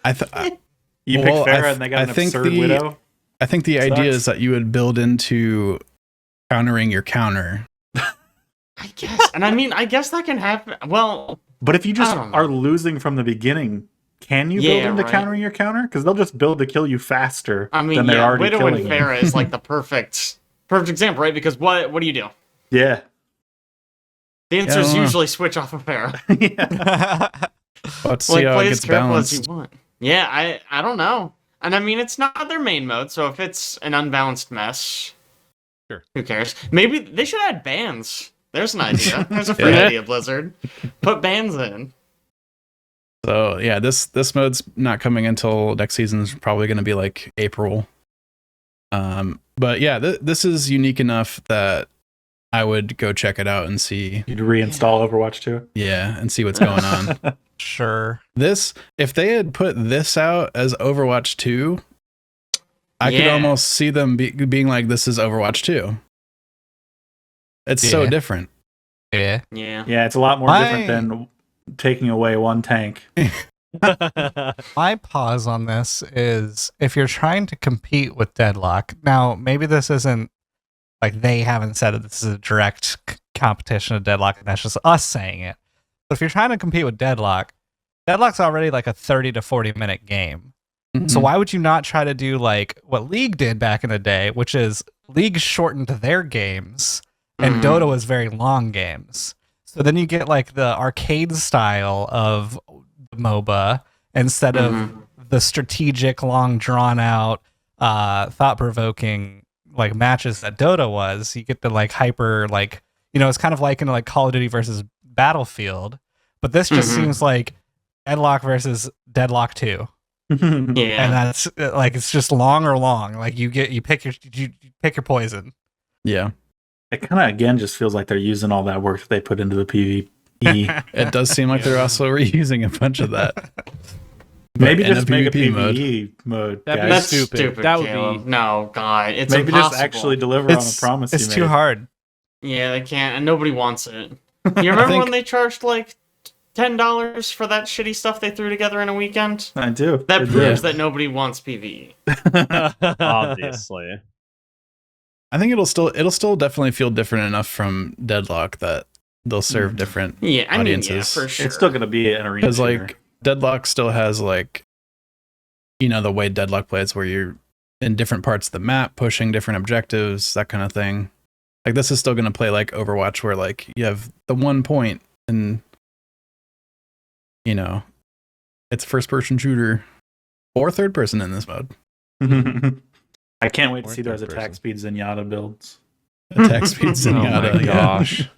You pick Pharah and they got an absurd Widow. I think the idea is that you would build into countering your counter. I guess. And I guess that can happen. Well, but if you just are losing from the beginning, can you build into countering your counter? Because they'll just build to kill you faster than they're already Widow killing and Pharah is like the perfect example, right? Because what do you do? Yeah. The answer is usually switch off of Pharah. Let's see how it gets balanced. As you want. Yeah, I don't know. And it's not their main mode, so if it's an unbalanced mess, sure, who cares? Maybe they should add bans. There's an idea. There's a free idea, Blizzard. Put bans in. So yeah, this mode's not coming until next season. Is probably going to be like April. But yeah, this is unique enough that I would go check it out and see. You'd reinstall Overwatch 2? Yeah, and see what's going on. Sure. If they had put this out as Overwatch 2, I could almost see them being like, this is Overwatch 2. It's so different. Yeah. Yeah, it's a lot more different than taking away one tank. My pause on this is if you're trying to compete with Deadlock, now maybe this isn't like they haven't said that this is a direct competition of Deadlock and that's just us saying it. But if you're trying to compete with Deadlock's already like a 30 to 40 minute game. Mm-hmm. So why would you not try to do like what League did back in the day, which is League shortened their games and Dota was very long games. So then you get like the arcade style of MOBA instead of the strategic, long drawn out, thought provoking like matches that Dota was. You get the like hyper, like, it's kind of like in like Call of Duty versus Battlefield, but this just seems like Deadlock versus Deadlock 2. And that's like it's just long. Like you pick your poison. Yeah. It kind of again just feels like they're using all that work that they put into the PvE. It does seem like they're also reusing a bunch of that. Maybe just make a PvE mode. That's stupid. That would be no god. It's maybe impossible. Just actually deliver on a promise. It's too hard. Yeah, they can't, and nobody wants it. You remember when they charged like $10 for that shitty stuff they threw together in a weekend? I do. That proves that nobody wants PvE. Obviously. I think it'll still definitely feel different enough from Deadlock that they'll serve different audiences. For sure. It's still going to be an arena. Because like Deadlock still has like, the way Deadlock plays where you're in different parts of the map, pushing different objectives, that kind of thing. Like this is still going to play like Overwatch where like you have the one point and, it's first person shooter or third person in this mode. I can't wait to see those attack speed Zenyatta builds. Attack speed Zenyatta. Oh my gosh.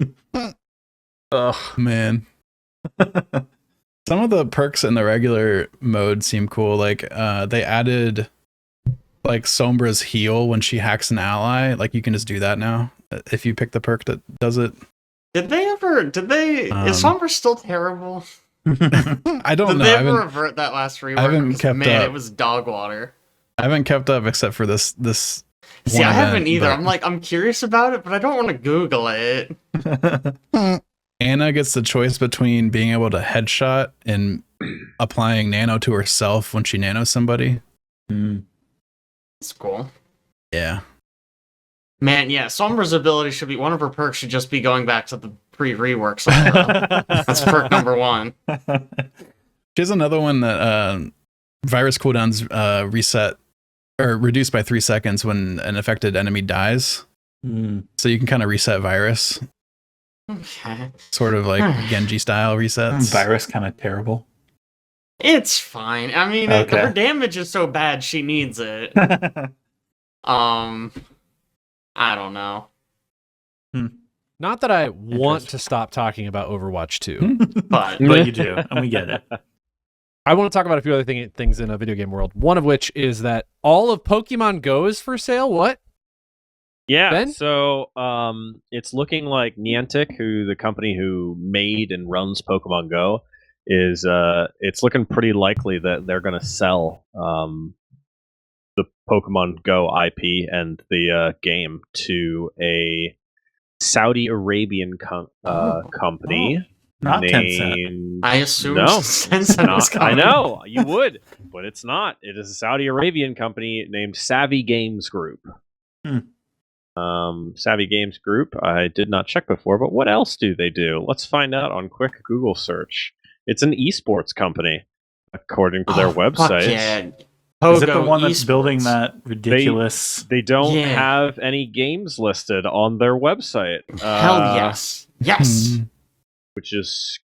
Oh man. Some of the perks in the regular mode seem cool. Like they added like Sombra's heal when she hacks an ally. Like you can just do that now if you pick the perk that does it. Is Sombra still terrible? I don't know. Did they ever revert that last rework? I haven't kept up. It was dog water. I haven't kept up except for this. See, I haven't either. I'm curious about it, but I don't want to Google it. Anna gets the choice between being able to headshot and applying nano to herself when she nanos somebody. That's cool. Yeah. Man, yeah, Sombra's ability should be, one of her perks should just be going back to the pre-rework. That's perk number 1. Here's another one that virus cooldowns reset or reduced by 3 seconds when an affected enemy dies. So you can kind of reset virus. Okay. Sort of like Genji style resets. Virus kind of terrible. It's fine. I mean, her damage is so bad she needs it. I don't know. Not that I want to stop talking about Overwatch 2, but you do, and we get it. I want to talk about a few other things in a video game world. One of which is that all of Pokemon Go is for sale. What? Yeah, Ben? so it's looking like Niantic, who the company who made and runs Pokemon Go, is it's looking pretty likely that they're going to sell the Pokemon Go IP and the game to a Saudi Arabian company. Not Tencent. I assume no, Tencent was I know you would, but it's not. It is a Saudi Arabian company named Savvy Games Group. Savvy Games Group. I did not check before, but what else do they do? Let's find out on quick Google search. It's an esports company, according to their website. Yeah. Is it the one that's building that ridiculous? They don't have any games listed on their website. Hell yes. Yes. Which is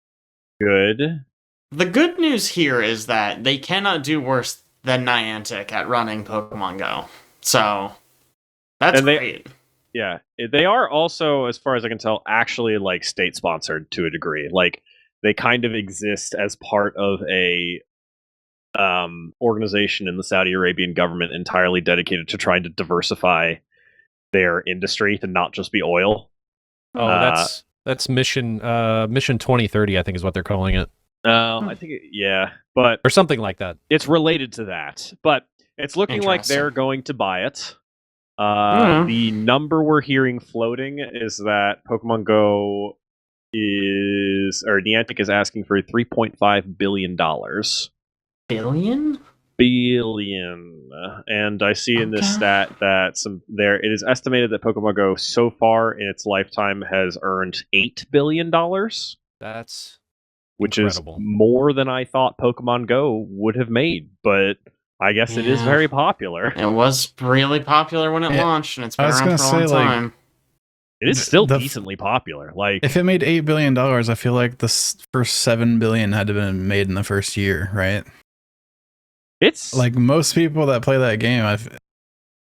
good. The good news here is that they cannot do worse than Niantic at running Pokemon Go. So that's great. Yeah. They are also, as far as I can tell, actually like state sponsored to a degree. Like they kind of exist as part of a organization in the Saudi Arabian government entirely dedicated to trying to diversify their industry to not just be oil. Oh, that's Mission 2030, I think is what they're calling it. I think but or something like that. It's related to that, but it's looking like they're going to buy it. The number we're hearing floating is that Pokemon Go Niantic is asking for $3.5 billion. Billion? Billion. And I see in this stat that it is estimated that Pokemon Go so far in its lifetime has earned $8 billion. That's which incredible. Is more than I thought Pokemon Go would have made, but I guess it is very popular. It was really popular when it launched, and it's been around for a long time. It is still decently popular. Like, if it made $8 billion, I feel like the first $7 billion had to have been made in the first year, right? It's like most people that play that game,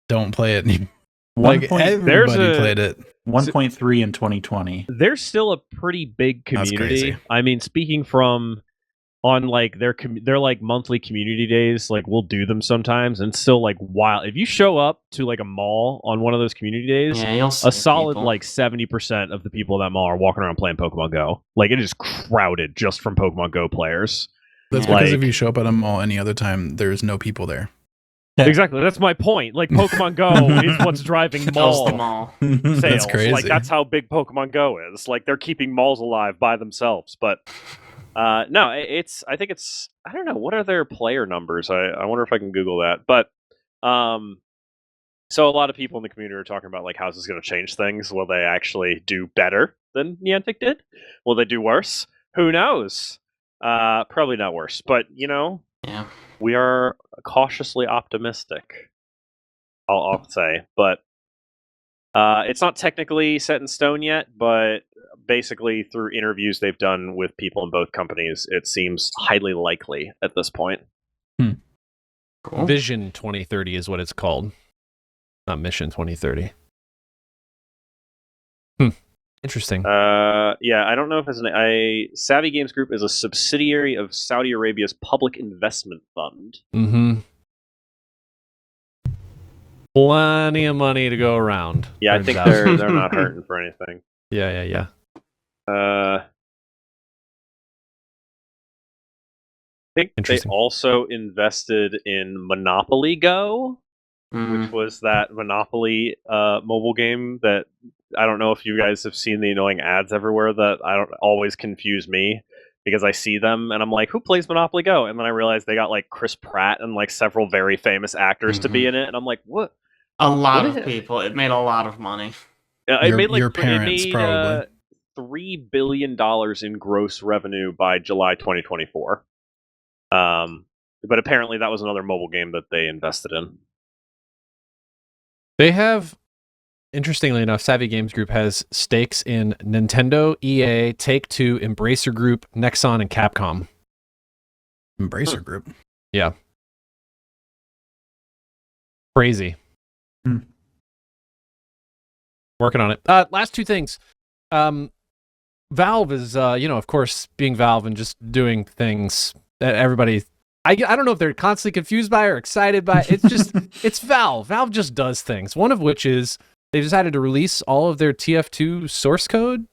don't play it anymore. Like everybody played it. 1.3 in 2020. There's still a pretty big community. I mean, speaking from on like their like monthly community days, like we'll do them sometimes, and still like wild. If you show up to like a mall on one of those community days, you'll see a solid people. like 70% of the people in that mall are walking around playing Pokemon Go. Like it is crowded just from Pokemon Go players. That's because if you show up at a mall any other time, there's no people there. Yeah. Exactly. That's my point. Like Pokemon Go is what's driving mall sales. That's crazy. Like that's how big Pokemon Go is. Like they're keeping malls alive by themselves. But no, I think it's I don't know, what are their player numbers? I wonder if I can Google that. But so a lot of people in the community are talking about like how's this going to change things? Will they actually do better than Niantic did? Will they do worse? Who knows? Probably not worse, but we are cautiously optimistic. I'll say, but it's not technically set in stone yet. But basically, through interviews they've done with people in both companies, it seems highly likely at this point. Cool. Vision 2030 is what it's called, not Mission 2030. Interesting. Yeah, I don't know if it's Savvy Games Group is a subsidiary of Saudi Arabia's Public Investment Fund. Mm-hmm. Plenty of money to go around. Yeah, I think they're not hurting for anything. Yeah. I think they also invested in Monopoly Go, which was that Monopoly mobile game that I don't know if you guys have seen the annoying ads everywhere that always confuse me because I see them and I'm like, who plays Monopoly Go? And then I realize they got like Chris Pratt and like several very famous actors to be in it, and I'm like, what? A lot of people. It made a lot of money. It made like your parents probably $3 billion in gross revenue by July 2024. But apparently that was another mobile game that they invested in. They have, interestingly enough, Savvy Games Group has stakes in Nintendo, EA, Take-Two, Embracer Group, Nexon, and Capcom. Embracer Group. Yeah. Crazy. Working on it. Last two things. Valve is, of course, being Valve and just doing things that everybody... I don't know if they're constantly confused by or excited by. It's just, it's Valve. Valve just does things. One of which is they decided to release all of their TF2 source code.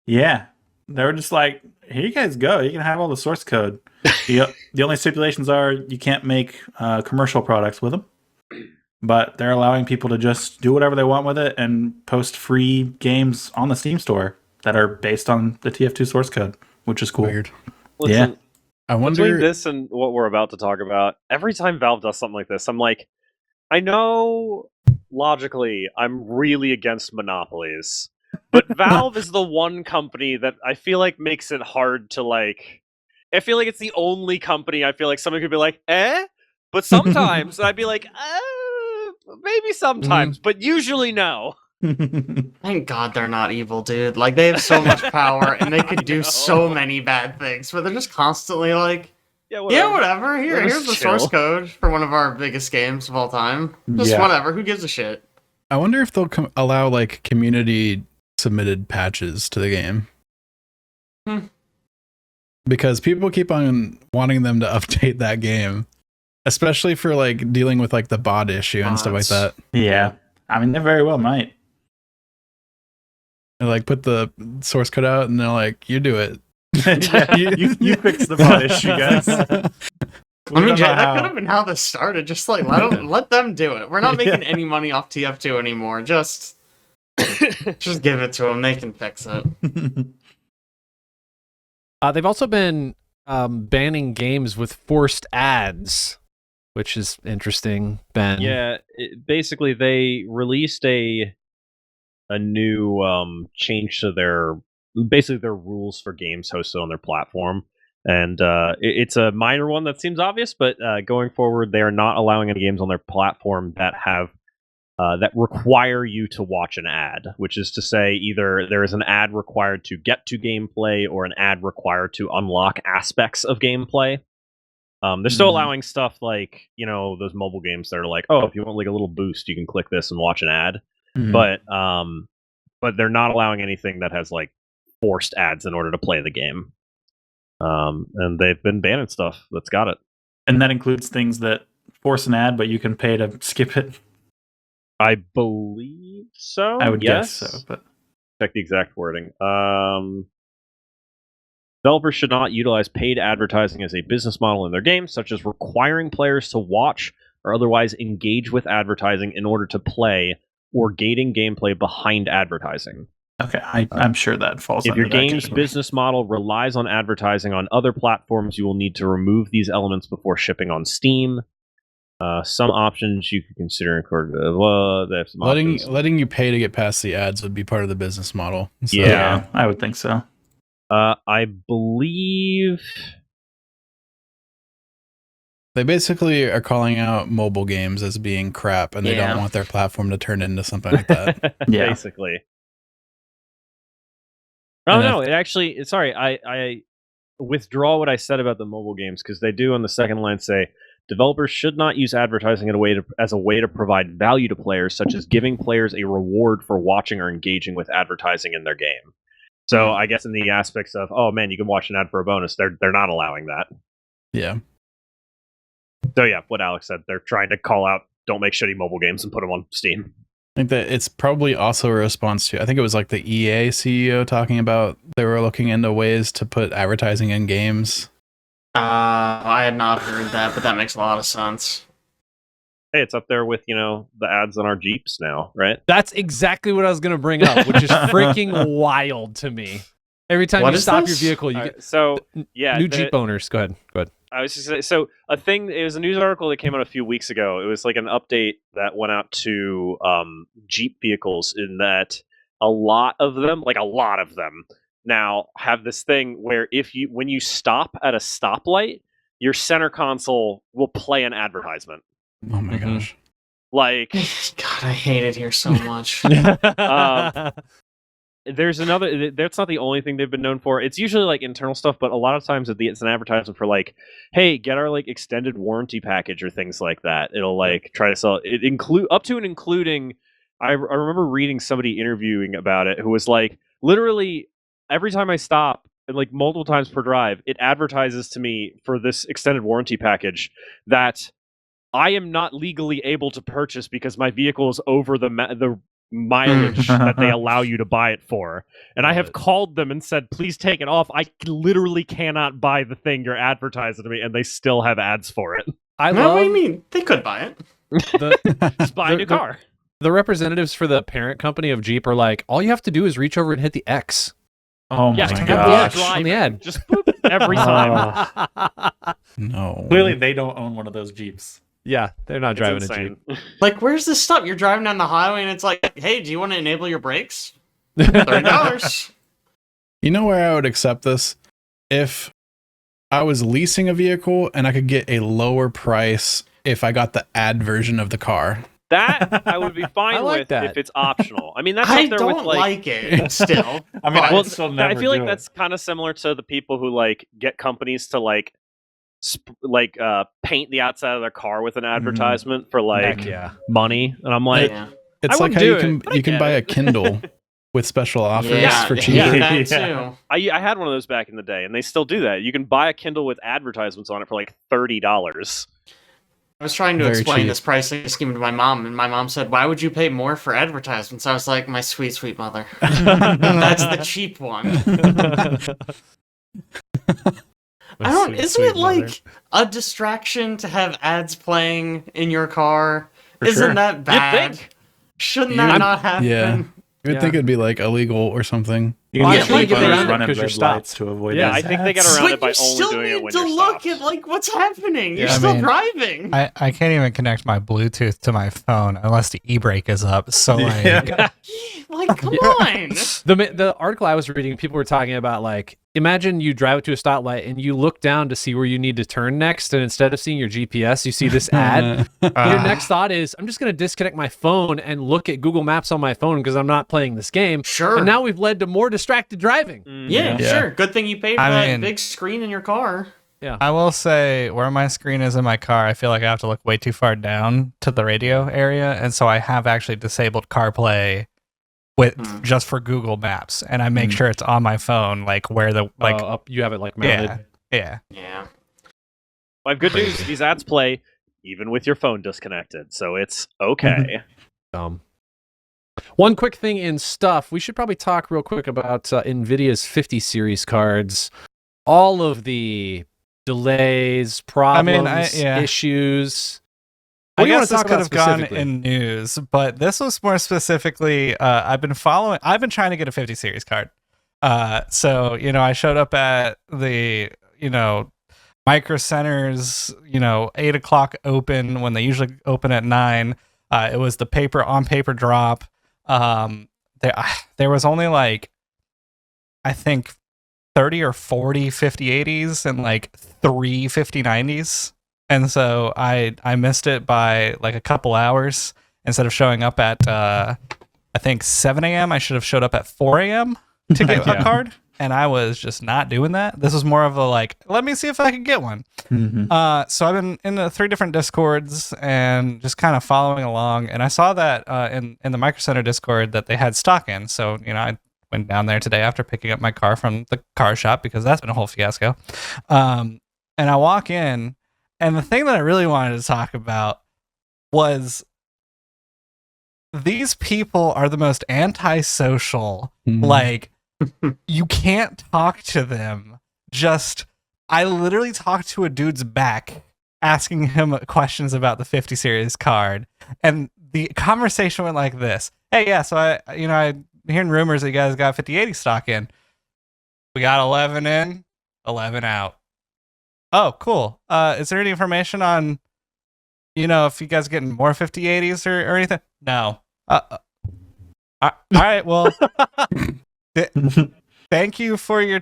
Yeah. They were just like, here you guys go. You can have all the source code. The only stipulations are you can't make commercial products with them. But they're allowing people to just do whatever they want with it and post free games on the Steam store that are based on the TF2 source code, which is cool. Weird. Listen, Yeah. I wonder between this and what we're about to talk about, every time Valve does something like this, I'm like, I know logically I'm really against monopolies, but Valve is the one company that I feel like makes it hard to like. I feel like it's the only company I feel like someone could be like, but sometimes I'd be like, maybe sometimes, but usually no. Thank God they're not evil, dude. Like, they have so much power, and they could do so many bad things, but they're just constantly like, yeah, whatever. Here's the source code for one of our biggest games of all time. Just whatever. Who gives a shit? I wonder if they'll allow like community submitted patches to the game. Because people keep on wanting them to update that game, especially for like dealing with like the bot issue and stuff like that. Yeah. I mean, they very well might. They like put the source code out and they're like, you do it. Yeah, you fix the bot issue, guys. I mean, that could have been how this started. Just like let them do it. We're not making any money off TF2 anymore. Just give it to them. They can fix it. They've also been banning games with forced ads, which is interesting, Ben. Yeah, basically they released a new change to their rules for games hosted on their platform, and it's a minor one that seems obvious, but going forward they are not allowing any games on their platform that have that require you to watch an ad, which is to say either there is an ad required to get to gameplay or an ad required to unlock aspects of gameplay. They're still allowing stuff like, those mobile games that are like, oh, if you want like a little boost, you can click this and watch an ad. But they're not allowing anything that has like forced ads in order to play the game. And they've been banning stuff that's got it. And that includes things that force an ad, but you can pay to skip it. I believe so. I would guess so, but check the exact wording. Developers should not utilize paid advertising as a business model in their games, such as requiring players to watch or otherwise engage with advertising in order to play, or gating gameplay behind advertising. Okay, I'm sure that falls if under your that game's category. business model relies on advertising on other platforms, you will need to remove these elements before shipping on Steam. Some options you could consider letting you pay to get past the ads would be part of the business model. So. Yeah, I would think so. I believe they basically are calling out mobile games as being crap, and they don't want their platform to turn into something like that. Basically. Oh no! It actually. Sorry, I withdraw what I said about the mobile games, because they do on the second line say developers should not use advertising as a way to provide value to players, such as giving players a reward for watching or engaging with advertising in their game. So I guess in the aspects of, oh man, you can watch an ad for a bonus, they're not allowing that. Yeah. So yeah, what Alex said, they're trying to call out, don't make shitty mobile games and put them on Steam. I think that it's probably also a response to, I think it was like the EA CEO talking about they were looking into ways to put advertising in games. I had not heard that, but that makes a lot of sense. Hey, it's up there with, the ads on our Jeeps now, right? That's exactly what I was going to bring up, which is freaking wild to me. Every time you stop your vehicle, you get... So, yeah. New Jeep owners. Go ahead. I was just saying, so it was a news article that came out a few weeks ago. It was like an update that went out to Jeep vehicles, in that a lot of them now have this thing where when you stop at a stoplight, your center console will play an advertisement. Oh my gosh. Like, God, I hate it here so much. There's another. That's not the only thing they've been known for. It's usually like internal stuff, but a lot of times it's an advertisement for like, hey, get our like extended warranty package or things like that. It'll like try to sell it up to and including. I remember reading somebody interviewing about it who was like, literally every time I stop and like multiple times per drive, it advertises to me for this extended warranty package that I am not legally able to purchase because my vehicle is over the mileage that they allow you to buy it for. And I have called them and said, please take it off. I literally cannot buy the thing you're advertising to me, and they still have ads for it. What do you mean? They could buy it. Just buy a new car. The representatives for the parent company of Jeep are like, all you have to do is reach over and hit the X. Oh my gosh. gosh. On the ad. Just boop, every time. No. Clearly, they don't own one of those Jeeps. Yeah, they're not driving a insane. Jeep. Like, where's this stuff? You're driving down the highway and it's like, hey, do you want to enable your brakes? $30. You know where I would accept this? If I was leasing a vehicle and I could get a lower price if I got the ad version of the car. That I would be fine I like with that. if it's optional. I mean, that's I up there don't with like it still. I mean, well, I'd still never I feel like do it. that's kind of similar to the people who like get companies to like paint the outside of their car with an advertisement for like Heck yeah. money, and I'm like, Yeah. It's I like how wouldn't do you it, can but I buy get a it. Kindle with special offers Yeah, for yeah, cheaper. that Yeah. too. I had one of those back in the day, and they still do that. You can buy a Kindle with advertisements on it for like $30. I was trying to Very explain cheap. this pricing scheme to my mom, and my mom said, why would you pay more for advertisements? I was like, my sweet, sweet mother. That's the cheap one. Isn't it like a distraction to have ads playing in your car? For Isn't sure. that bad? think. Shouldn't that not happen? Yeah. You would Yeah. think it'd be like illegal or something. You can Well, get I think people they to run it run at because you're red stopped. lights to avoid Yeah, those I think they get ads. around But it by you only still doing it need when to you're look stopped. at like what's happening. You're Yeah, I still mean, driving. I can't even connect my Bluetooth to my phone unless the e-brake is up. So like, Yeah. Like, come on. The article I was reading, people were talking about like, imagine you drive to a stoplight and you look down to see where you need to turn next, and instead of seeing your GPS, you see this ad. Your next thought is, I'm just going to disconnect my phone and look at Google Maps on my phone because I'm not playing this game. Sure. And now we've led to more distracted driving. Yeah, Yeah. sure. Good thing you paid for I that mean- big screen in your car. I will say where my screen is in my car, I feel like I have to look way too far down to the radio area, and so I have actually disabled CarPlay with just for Google Maps, and I make sure it's on my phone, like where the like Up, you have it like mounted. yeah. Yeah. I have good news. These ads play even with your phone disconnected, so it's okay. One quick thing in stuff, we should probably talk real quick about NVIDIA's 50 series cards. All of the delays, problems, issues. I guess this could have gone in news, but this was more specifically, I've been trying to get a 50 series card. So, I showed up at the, Micro Center's, 8 o'clock open when they usually open at 9. It was the on paper drop. There was only like, I think 30 or 40 5080s and like 3 5090s. And so I missed it by like a couple hours. Instead of showing up at, I think 7 a.m., I should have showed up at 4 a.m. to get a card. And I was just not doing that. This was more of a like, let me see if I can get one. So I've been in the 3 different Discords and just kind of following along. And I saw that in the Micro Center Discord that they had stock in. So, I went down there today after picking up my car from the car shop because that's been a whole fiasco. And I walk in, and the thing that I really wanted to talk about was these people are the most antisocial. Like, you can't talk to them. I literally talked to a dude's back asking him questions about the 50 series card. And the conversation went like this. Hey, yeah, so I'm hearing rumors that you guys got 5080 stock in. We got 11 in, 11 out. Oh, cool. Is there any information on, if you guys are getting more 5080s or anything? No. All right, well, thank you for your...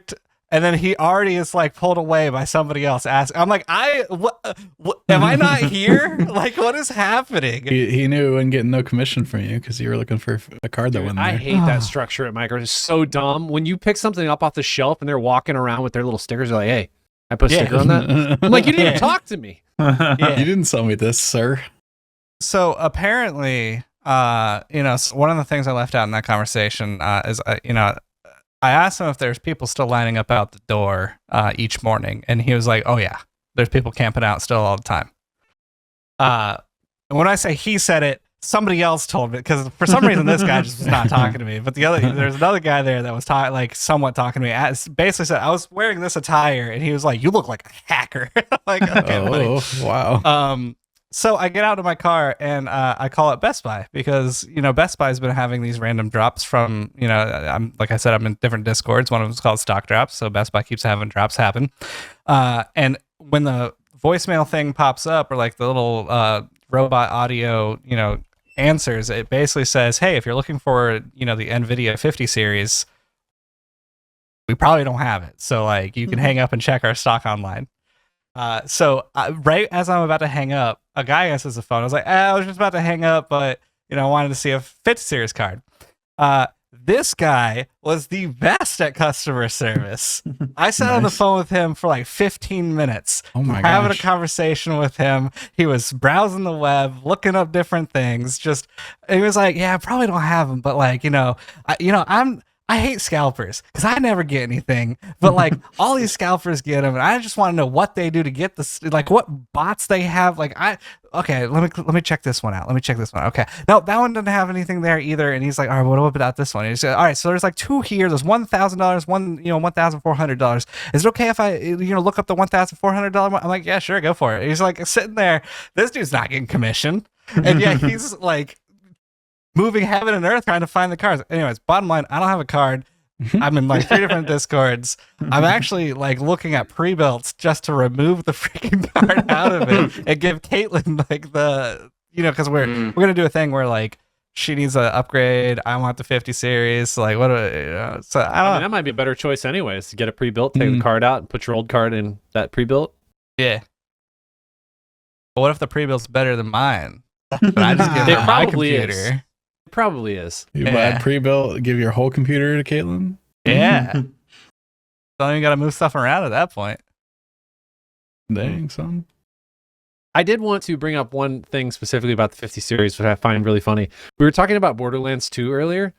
And then he already is like pulled away by somebody else asking. I'm like, what am I not here? Like, what is happening? He knew he wasn't getting no commission from you because you were looking for a card that went there. I hate that structure at Micro. It's so dumb. When you pick something up off the shelf and they're walking around with their little stickers, they're like, hey, I put a sticker on that. I'm like, you didn't even talk to me. You didn't sell me this, sir. So apparently, one of the things I left out in that conversation is, I asked him if there's people still lining up out the door each morning, and he was like, "Oh yeah, there's people camping out still all the time." And when I say he said it, somebody else told me, because for some reason this guy just was not talking to me. But there's another guy there that was somewhat talking to me. Basically said I was wearing this attire, and he was like, "You look like a hacker." Like, okay, buddy. Wow. So I get out of my car and I call it Best Buy because, Best Buy's been having these random drops from, I'm in different Discords. One of them is called Stock Drops. So Best Buy keeps having drops happen. And when the voicemail thing pops up, or like the little robot audio, answers, it basically says, hey, if you're looking for, the nVidia 50 series, we probably don't have it. So like you can hang up and check our stock online. So right as I'm about to hang up, a guy answers the phone. I was like, I was just about to hang up, but I wanted to see a 50 series card. This guy was the best at customer service. I sat on the phone with him for like 15 minutes, having a conversation with him. He was browsing the web, looking up different things. He was like, yeah, I probably don't have them, but like, I hate scalpers because I never get anything, but like all these scalpers get them, and I just want to know what they do to get this, like what bots they have. Like let me check this one out. Let me check this one. Okay, no, that one doesn't have anything there either. And he's like, all right, what about this one? And he's like, all right, so there's like two here. There's $1,000, one $1,400. Is it okay if I look up the $1,400 one? I'm like, yeah, sure, go for it. He's like sitting there. This dude's not getting commission, and yeah, he's like moving heaven and earth trying to find the cards. Anyways, bottom line, I don't have a card. I'm in like 3 different Discords. I'm actually like looking at pre-builts just to remove the freaking card out of it and give Caitlin like the, because we're gonna do a thing where like she needs an upgrade. I want the 50 series. Like what? So I don't know. That might be a better choice, anyways. To get a pre-built, take the card out, and put your old card in that pre-built. Yeah. But what if the pre-built's better than mine? But I just give it my computer. Probably is. You buy pre-built, give your whole computer to Caitlin? Yeah. Don't even got to move stuff around at that point. Dang, son. I did want to bring up one thing specifically about the 50 series, which I find really funny. We were talking about Borderlands 2 earlier,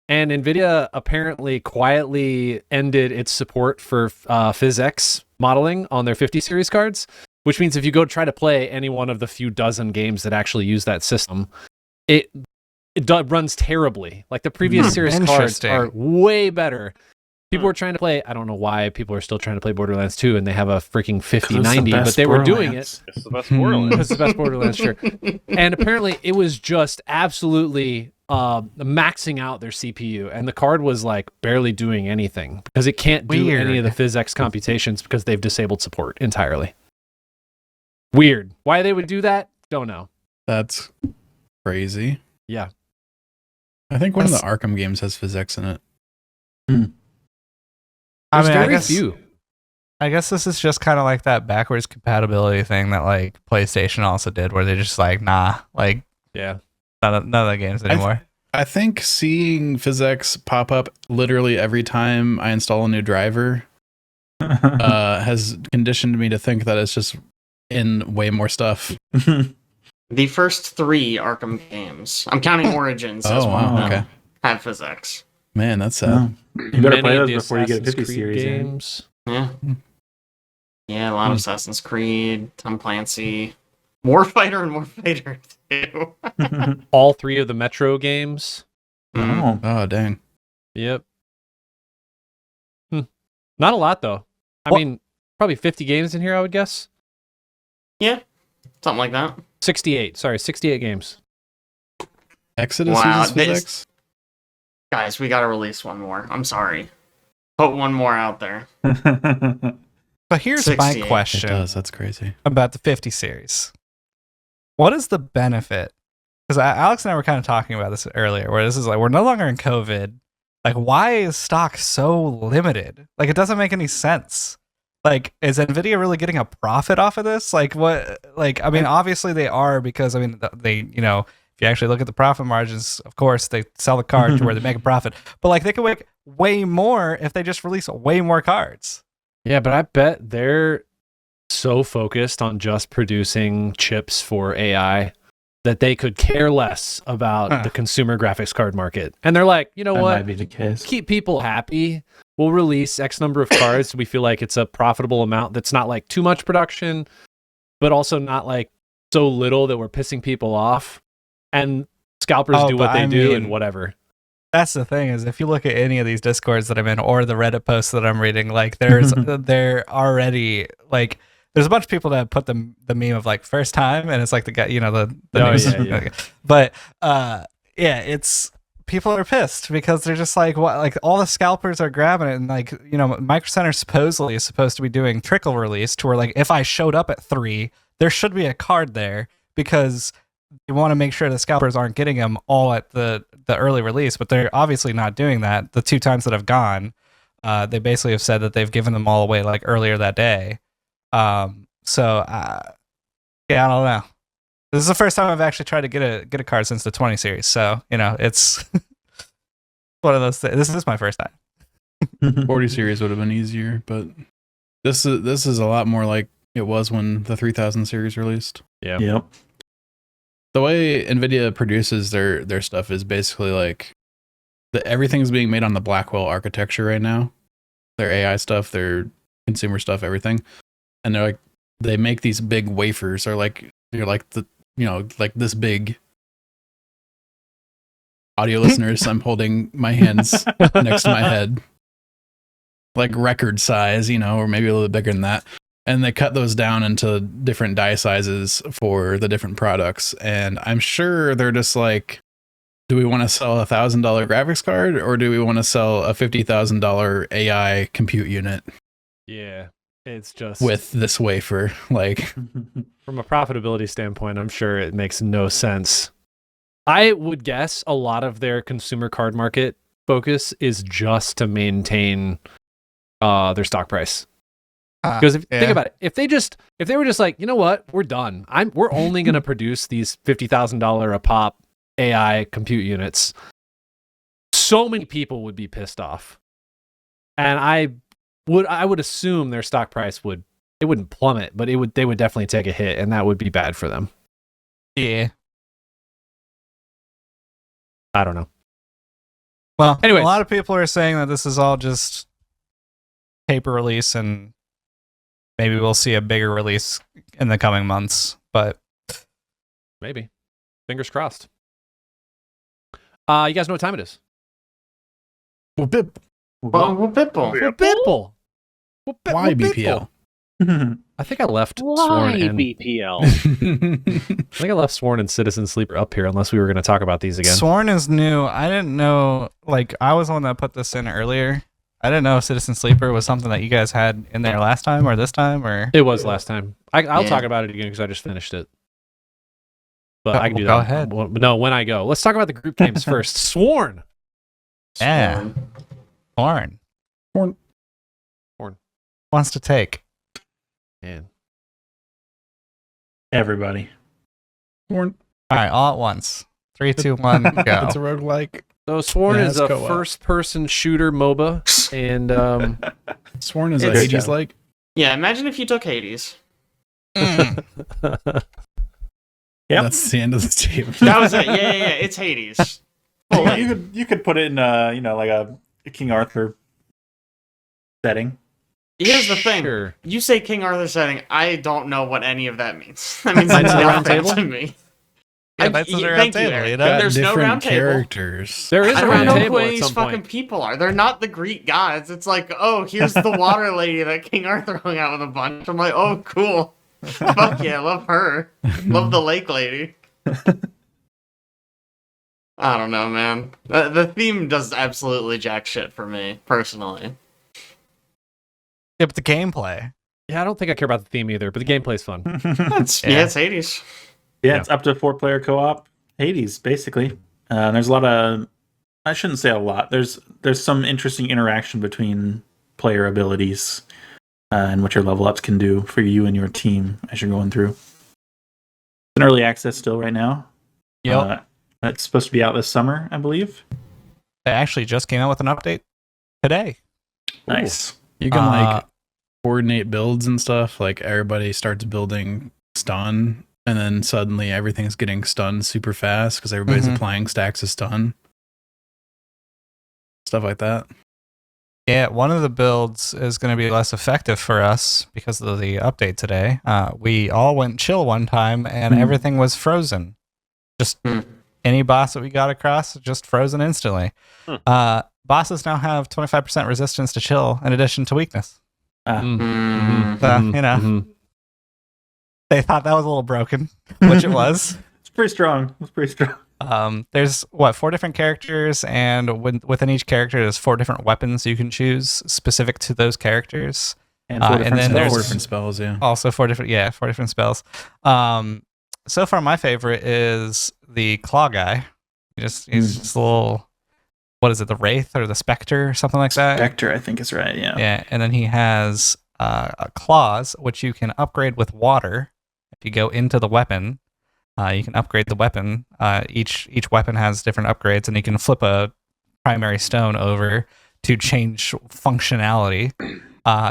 and nVidia apparently quietly ended its support for PhysX modeling on their 50 series cards, which means if you go try to play any one of the few dozen games that actually use that system, it runs terribly. Like the previous series cards are way better. People were trying to play, I don't know why people are still trying to play Borderlands 2 and they have a freaking 5090, but they were doing it. It's the best Borderlands. It's the best Borderlands, sure. And apparently it was just absolutely maxing out their CPU, and the card was like barely doing anything because it can't do any of the PhysX computations because they've disabled support entirely. Weird. Why they would do that? Don't know. That's crazy. Yeah. I think one of the Arkham games has PhysX in it. I guess this is just kind of like that backwards compatibility thing that like PlayStation also did, where they're just like, nah, like, yeah, none of the games anymore. I think seeing PhysX pop up literally every time I install a new driver has conditioned me to think that it's just in way more stuff. The first 3 Arkham games, I'm counting Origins as one of them, have PhysX. Man, that's sad. You better play those before you get 50 series games. Yeah. Yeah, a lot of Assassin's Creed, Tom Clancy, Warfighter and Warfighter 2. All 3 of the Metro games. Oh, dang. Yep. Not a lot, though. I mean, probably 50 games in here, I would guess. Yeah, something like that. 68 games. Exodus uses PhysX? Guys, we gotta release one more. I'm sorry. Put one more out there. But here's 68. My question. It does. That's crazy. About the 50 series. What is the benefit? Because Alex and I were kind of talking about this earlier, where this is like, we're no longer in COVID. Like, why is stock so limited? Like, it doesn't make any sense. Like, is nVidia really getting a profit off of this? Like, what? Like, I mean, obviously they are, because I mean, they, you know, if you actually look at the profit margins, of course they sell the card to where they make a profit. But like, they could make way more if they just release way more cards. Yeah, but I bet they're so focused on just producing chips for AI that they could care less about the consumer graphics card market. And they're like, you know That what? might be the case. Keep people happy. We'll release X number of cards so we feel like it's a profitable amount that's not like too much production, but also not like so little that we're pissing people off. And scalpers do what they do and whatever. That's the thing, is if you look at any of these Discords that I'm in or the Reddit posts that I'm reading, like they're already like, there's a bunch of people that put the meme of like first time, and it's like the guy, you know, the news. Yeah. But yeah, it's, people are pissed because they're just like, what, like all the scalpers are grabbing it, and like, you know, Micro Center supposedly is supposed to be doing trickle release to where like if I showed up at 3, there should be a card there, because you want to make sure the scalpers aren't getting them all at the early release, but they're obviously not doing that. The 2 times that have gone, they basically have said that they've given them all away like earlier that day. So yeah, I don't know. This is the first time I've actually tried to get a card since the 20 series. So, you know, it's one of those things. This is my first time. 40 series would have been easier, but this is a lot more like it was when the 3000 series released. Yeah. Yep. The way nVidia produces their stuff is basically like everything's being made on the Blackwell architecture right now. Their AI stuff, their consumer stuff, everything. And they're like, they make these big wafers, or like, you're like the, you know, like this big. Audio listeners, I'm holding my hands next to my head, like record size, you know, or maybe a little bit bigger than that. And they cut those down into different die sizes for the different products. And I'm sure they're just like, do we want to sell $1,000 graphics card, or do we want to sell a $50,000 AI compute unit? Yeah. It's just with this wafer, like from a profitability standpoint, I'm sure it makes no sense. I would guess a lot of their consumer card market focus is just to maintain their stock price. Because if think about it, if they were just like, you know what, we're done. We're only going to produce these $50,000 a pop AI compute units. So many people would be pissed off, and I would assume their stock price wouldn't plummet, but they would definitely take a hit, and that would be bad for them. Yeah. I don't know. Well, anyways, a lot of people are saying that this is all just paper release, and maybe we'll see a bigger release in the coming months, but maybe. Fingers crossed. You guys know what time it is? WHYBPL. WHYBPL. I think I left Sworn and WHYBPL. I think I left Sworn and Citizen Sleeper up here, unless we were going to talk about these again. Sworn is new. I didn't know. Like, I was the one that put this in earlier. I didn't know Citizen Sleeper was something that you guys had in there last time or this time, or it was last time. I'll talk about it again because I just finished it. But I can do that. Go ahead. No, when I go. Let's talk about the group games first. Sworn. Yeah. Sworn wants to take. Man. Everybody. Sworn. All right, all at once. 3, 2, 1, go. It's a roguelike. So Sworn is a co-op. first-person shooter MOBA, and Sworn is a It's- Hades like. Yeah, imagine if you took Hades. Yep. That's the end of the team. That was it. Yeah, it's Hades. You could put it in like a King Arthur setting. Here's the thing. Sure. You say King Arthur setting, I don't know what any of that means. That means Knights of the Round nothing Table? to me. Yeah, Knights of the Round Thank you, Table, Eric. you know? There's no different round table. characters. There is I a don't round know table who at these some fucking point. people are. They're not the Greek gods. It's like, oh, here's the water lady that King Arthur hung out with a bunch. I'm like, oh, cool. Fuck yeah, love her. Love the lake lady. I don't know, man. The theme does absolutely jack shit for me, personally. Yeah, but the gameplay. Yeah, I don't think I care about the theme either, but the gameplay's fun. It's Hades. Yeah, it's up to 4-player co-op Hades, basically. There's a lot of I shouldn't say a lot. There's some interesting interaction between player abilities and what your level ups can do for you and your team as you're going through. It's in early access still right now. Yep. It's supposed to be out this summer, I believe. They actually just came out with an update today. Nice. You can like coordinate builds and stuff. Like everybody starts building stun, and then suddenly everything's getting stunned super fast because everybody's applying stacks of stun. Stuff like that. Yeah, one of the builds is going to be less effective for us because of the update today. We all went chill one time, and everything was frozen. Just any boss that we got across, just frozen instantly. Bosses now have 25% resistance to chill in addition to weakness. They thought that was a little broken, which it was. It's pretty strong. There's 4 different characters, and within each character there's 4 different weapons you can choose specific to those characters. And 4 different spells, yeah. Also 4 different spells. So far my favorite is the claw guy. He's just a little, what is it, the Wraith or the Spectre or something like that? Spectre, I think is right, yeah. Yeah, and then he has claws, which you can upgrade with water. If you go into the weapon, you can upgrade the weapon. Each weapon has different upgrades, and you can flip a primary stone over to change functionality.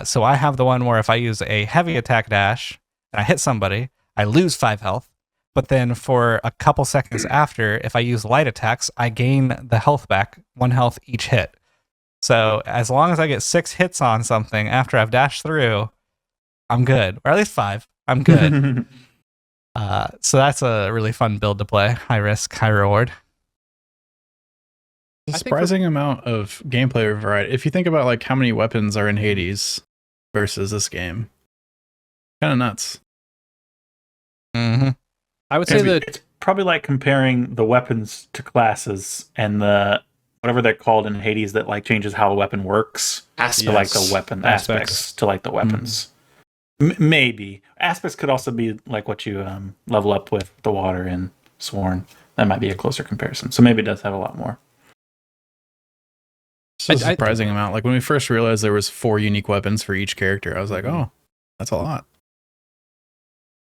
So I have the one where if I use a heavy attack dash and I hit somebody, I lose 5 health. But then for a couple seconds after, if I use light attacks, I gain the health back, 1 health each hit. So as long as I get 6 hits on something after I've dashed through, I'm good. Or at least 5. I'm good. So that's a really fun build to play. High risk, high reward. A surprising amount of gameplay variety. If you think about like how many weapons are in Hades versus this game, kind of nuts. I would say that it's probably like comparing the weapons to classes and the whatever they're called in Hades that like changes how a weapon works to like the weapon aspects to like the weapons. Maybe aspects could also be like what you level up with the water and Sworn. That might be a closer comparison. So maybe it does have a lot more. So surprising amount. Like when we first realized there was 4 unique weapons for each character, I was like, oh, that's a lot.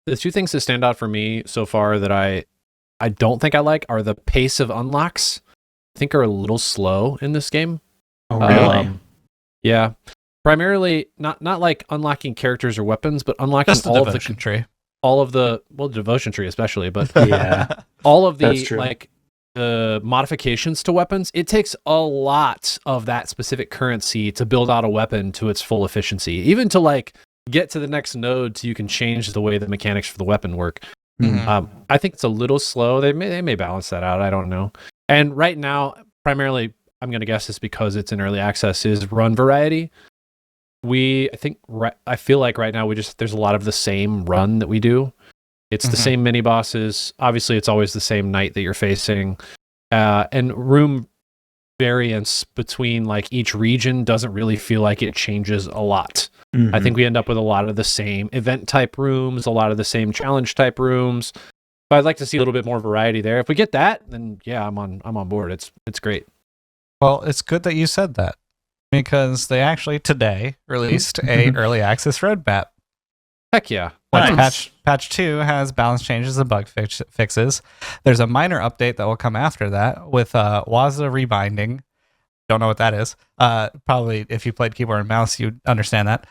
The 2 things that stand out for me so far that I don't think I like are the pace of unlocks. I think are a little slow in this game. Oh, really? Yeah. Primarily not like unlocking characters or weapons, but unlocking all of the tree. All of the devotion tree especially, but yeah. All of the like the modifications to weapons. It takes a lot of that specific currency to build out a weapon to its full efficiency. Even to like get to the next node so you can change the way the mechanics for the weapon work. I think it's a little slow. They may balance that out. I don't know. And right now, primarily, I'm going to guess it's because it's in early access, is run variety. I feel like right now there's a lot of the same run that we do. It's the same mini bosses. Obviously, it's always the same knight that you're facing. And room variance between like each region doesn't really feel like it changes a lot. I think we end up with a lot of the same event type rooms, a lot of the same challenge type rooms. But I'd like to see a little bit more variety there. If we get that, then yeah, I'm on board. It's great. Well, it's good that you said that because they actually today released a early access roadmap. Heck yeah. Nice. Patch 2 has balance changes and bug fixes. There's a minor update that will come after that with Waza rebinding. Don't know what that is. Probably if you played keyboard and mouse, you'd understand that.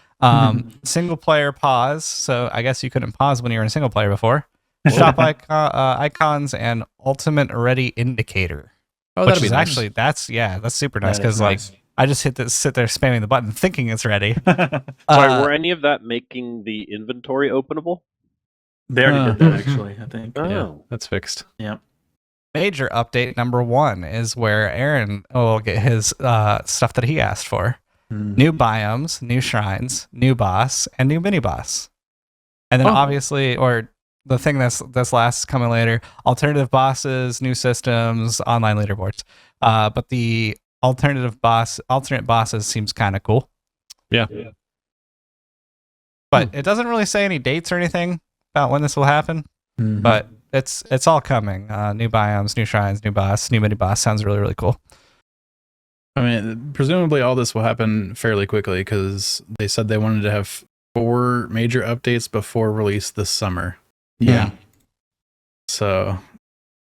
Single player pause. So I guess you couldn't pause when you were in single player before. Shop icons and ultimate ready indicator. Oh, that'd be nice. Actually, that's super nice because like I just sit there spamming the button thinking it's ready. Sorry, were any of that making the inventory openable? They already did that actually, I think. Oh, yeah, that's fixed. Yeah. Major update number 1 is where Aaron will get his stuff that he asked for. New biomes, new shrines, new boss, and new mini boss. And then obviously, or the thing that's last coming later, alternative bosses, new systems, online leaderboards. But the alternate bosses seems kind of cool. Yeah. But it doesn't really say any dates or anything about when this will happen. But it's all coming. New biomes, new shrines, new boss, new mini boss. Sounds really, really cool. I mean, presumably all this will happen fairly quickly because they said they wanted to have 4 major updates before release this summer. Yeah. So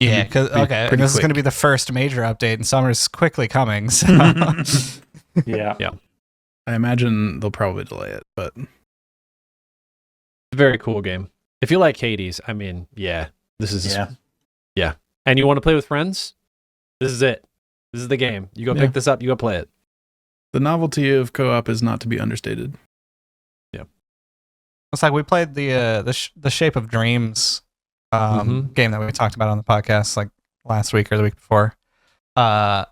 Yeah, because pretty this is quick. going to be the first major update, and summer's quickly coming. So. Yeah. I imagine they'll probably delay it, but Very cool game. If you like Hades, I mean, yeah, this is Yeah. And you want to play with friends? This is it. This is the game. You go pick this up. You go play it. the novelty of co-op is not to be understated. It's like we played the Shape of Dreams game that we talked about on the podcast like last week or the week before, or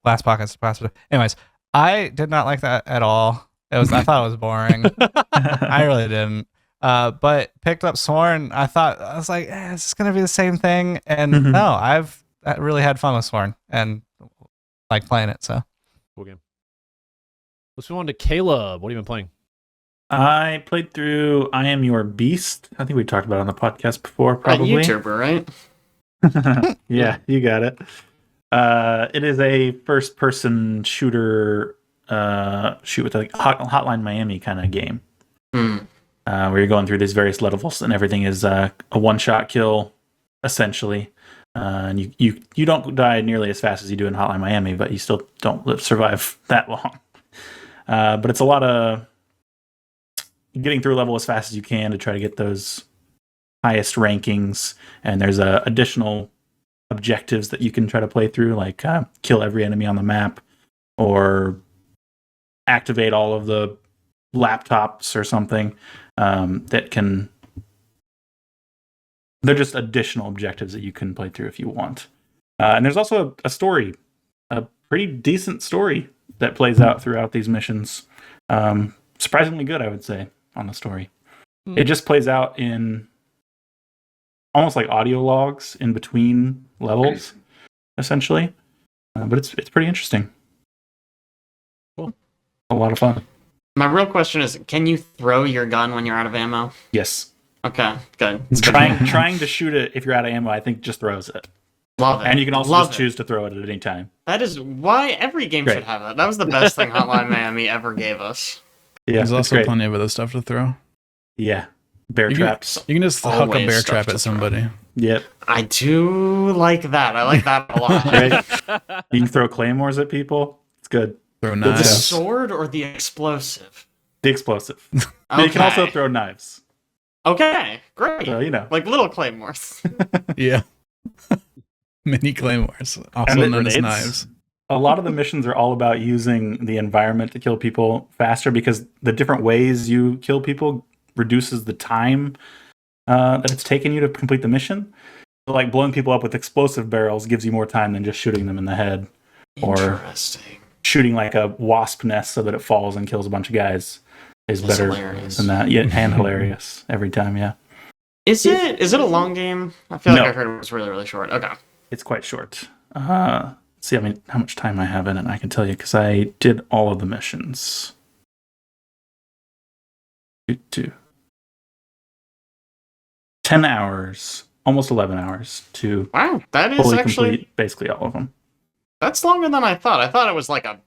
last podcast. Anyways, I did not like that at all. I thought it was boring. I really didn't. But picked up Sworn. I was like, is this gonna be the same thing? And no, I really had fun with Sworn and like playing it. So Cool game. Let's move on to Caleb. What have you been playing? I played through I Am Your Beast. I think we talked about it on the podcast before, probably. A YouTuber, right? Yeah, you got it. It is a first-person shooter, shoot with like Hotline Miami kind of game, where you're going through these various levels and everything is a one-shot kill, essentially. And you don't die nearly as fast as you do in Hotline Miami, but you still don't survive that long. But it's a lot of getting through a level as fast as you can to try to get those highest rankings, and there's additional objectives that you can try to play through, like kill every enemy on the map or activate all of the laptops or something. They're just additional objectives that you can play through if you want. And there's also a story, a pretty decent story that plays out throughout these missions. Surprisingly good, I would say, on the story. It just plays out in almost like audio logs in between levels, essentially. But it's pretty interesting. Cool. A lot of fun. My real question is, can you throw your gun when you're out of ammo? Yes. Okay, good. Trying to shoot it if you're out of ammo, I think just throws it. Love it. And you can also Love just choose to throw it at any time. That is why every game Great. should have that. That was the best thing Hotline Miami ever gave us. Yeah, There's it's also great. plenty of other stuff to throw. Yeah. Bear You traps. You can just huck a Always bear stuff trap to at somebody. Yep. I do like that. I like that a lot. Right? You can throw claymores at people. It's good. Throw The knives. sword or the explosive? The explosive. But you can also throw knives. Okay, great. So, you know. Like little claymores. Yeah. Mini claymores, also And known as it's- knives. A lot of the missions are all about using the environment to kill people faster because the different ways you kill people reduces the time that it's taken you to complete the mission. So, like blowing people up with explosive barrels gives you more time than just shooting them in the head, or Interesting. shooting like a wasp nest so that it falls and kills a bunch of guys is That's better hilarious. than that. Yeah, and hilarious every time. Yeah, Is it a long game? I feel like No. I heard it was really, really short. Okay. it's quite short. See, I mean, how much time I have in it, I can tell you because I did all of the missions. 10 hours, almost 11 hours to Wow, that is fully actually complete basically all of them. that's longer than I thought. I thought it was like a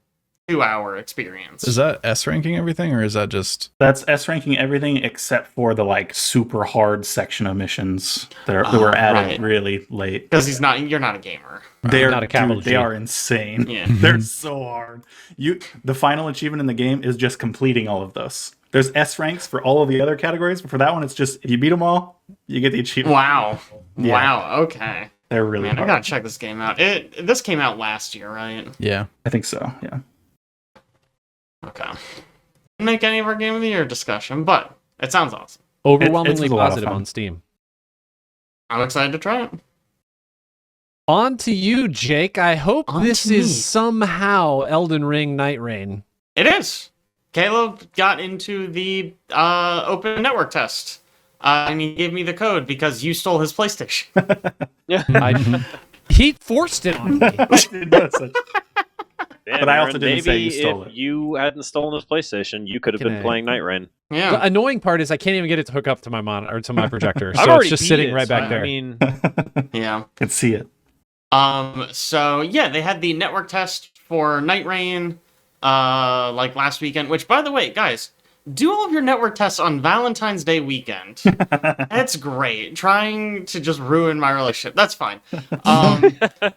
2-hour experience. Is that S ranking everything, or is that just? That's S ranking everything except for the like super hard section of missions that were added right. really late. Because you're not a gamer. They're Not a capital dude, they G. are insane. Yeah. They're so hard. The final achievement in the game is just completing all of those. There's S ranks for all of the other categories, but for that one, it's just if you beat them all, you get the achievement. Wow. Yeah. Wow. Okay. They're really Man, I hard. gotta check this game out. This came out last year, right? Yeah. I think so. Yeah. Okay. Didn't make any of our game of the year discussion, but it sounds awesome. Overwhelmingly it's a lot of positive fun. on Steam. I'm excited to try it. On to you, Jake. I hope On this to me. is somehow Elden Ring Night Rain. It is. Caleb got into the open network test, and he gave me the code because you stole his PlayStation. He forced it on me. Yeah, But I also Aaron, didn't say maybe you stole if it. you hadn't stolen his PlayStation, you could have been playing Night Rain. Yeah. The annoying part is I can't even get it to hook up to my monitor or to my projector, I've so already it's just beat sitting it, right back so, there. I mean, Yeah. Can see it. So yeah, they had the network test for Night Rain, like last weekend. Which, by the way, guys, do all of your network tests on Valentine's Day weekend. That's great. Trying to just ruin my relationship. That's fine. So I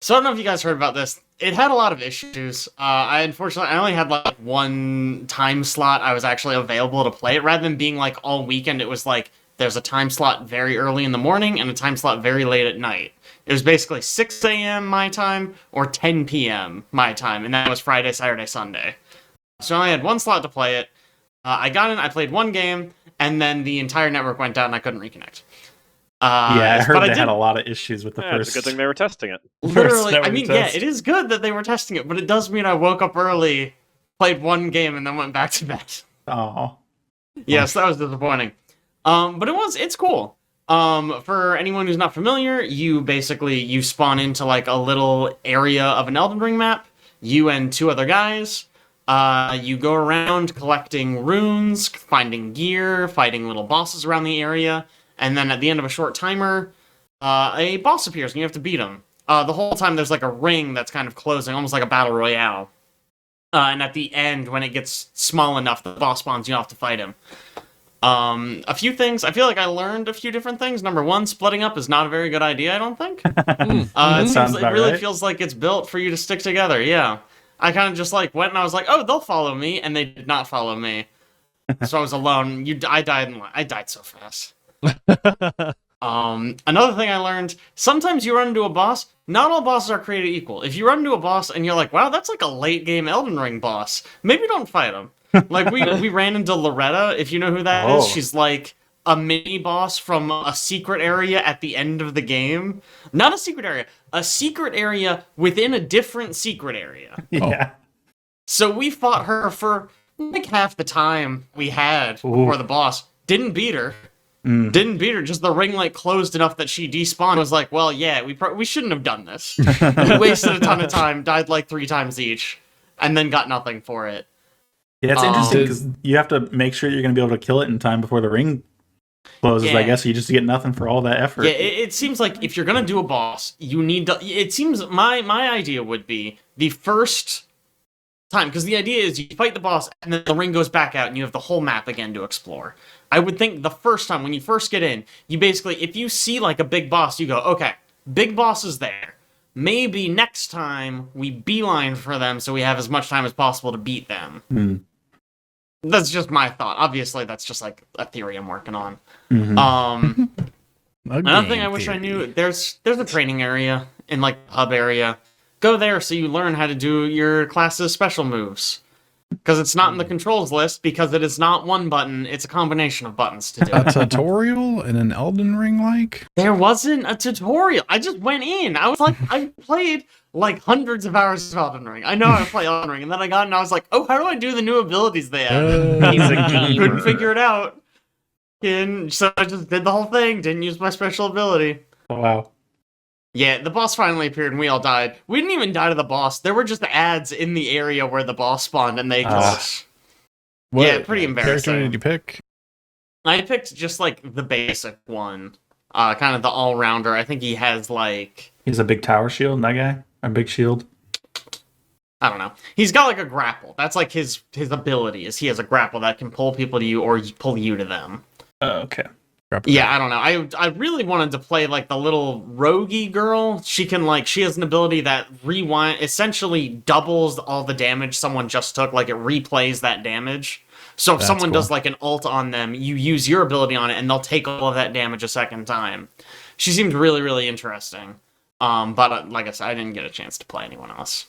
don't know if you guys heard about this. It had a lot of issues. I only had like one time slot I was actually available to play it. Rather than being like all weekend, it was like there's a time slot very early in the morning and a time slot very late at night. It was basically 6 a.m. my time or 10 p.m. my time, and that was Friday, Saturday, Sunday. So I only had one slot to play it. I got in, I played one game, and then the entire network went down and I couldn't reconnect. I heard they had a lot of issues with the first. It's a good thing they were testing it. Literally, I mean, yeah, it is good that they were testing it, but it does mean I woke up early, played one game, and then went back to bed. Oh. Yes, that was disappointing. But it's cool. For anyone who's not familiar, you spawn into like a little area of an Elden Ring map. You and 2 other guys. You go around collecting runes, finding gear, fighting little bosses around the area. And then at the end of a short timer, a boss appears and you have to beat him. The whole time there's like a ring that's kind of closing, almost like a battle royale. And at the end, when it gets small enough, the boss spawns, you have to fight him. A few things, I feel like I learned a few different things. Number one, splitting up is not a very good idea, I don't think. It really feels like it's built for you to stick together, yeah. I kind of just like went and I was like, oh, they'll follow me, and they did not follow me. So I was alone. I died so fast. Another thing I learned, sometimes you run into a boss, not all bosses are created equal. If you run into a boss and you're like, wow, that's like a late game Elden Ring boss, maybe don't fight him. Like we ran into Loretta, if you know who that is. She's like a mini boss from a secret area at the end of the game. Not a secret area within a different secret area. Yeah. So we fought her for like half the time we had for the boss. Didn't beat her. Just the ring like closed enough that she despawned. Was like, well, yeah, we shouldn't have done this. We wasted a ton of time, died like 3 times each, and then got nothing for it. Yeah, it's interesting because you have to make sure you're going to be able to kill it in time before the ring closes, I guess. You just get nothing for all that effort. Yeah, it seems like if you're going to do a boss, you need to... It seems my idea would be the first time, because the idea is you fight the boss and then the ring goes back out and you have the whole map again to explore. I would think the first time, when you first get in, you basically, if you see like a big boss, you go, okay, big boss is there. Maybe next time we beeline for them so we have as much time as possible to beat them. That's just my thought. Obviously, that's just like a theory I'm working on. Another thing I wish I knew, there's a training area in like the hub area. Go there so you learn how to do your class's special moves. Because it's not in the controls list, because it is not one button, it's a combination of buttons to do. A tutorial in an Elden Ring like? There wasn't a tutorial. I just went in. I was like, I played like hundreds of hours of Elden Ring. I know how to play Elden Ring. And then I got in and I was like, oh, how do I do the new abilities they have? He's a gamer. Couldn't figure it out. And so I just did the whole thing, didn't use my special ability. Oh, wow. Yeah, the boss finally appeared and we all died. We didn't even die to the boss. There were just ads in the area where the boss spawned and they killed us. Yeah, pretty embarrassing. Character did you pick? I picked just like the basic one. Kind of the all-rounder. I think he has like... He's a big tower shield, that guy? A big shield? I don't know. He's got like a grapple. That's like his ability, is he has a grapple that can pull people to you or pull you to them. Okay. Yeah, I don't know. I really wanted to play like the little roguey girl. She has an ability that essentially doubles all the damage someone just took. Like it replays that damage. So if someone does like an ult on them, you use your ability on it and they'll take all of that damage a second time. She seemed really, really interesting. But like I said, I didn't get a chance to play anyone else.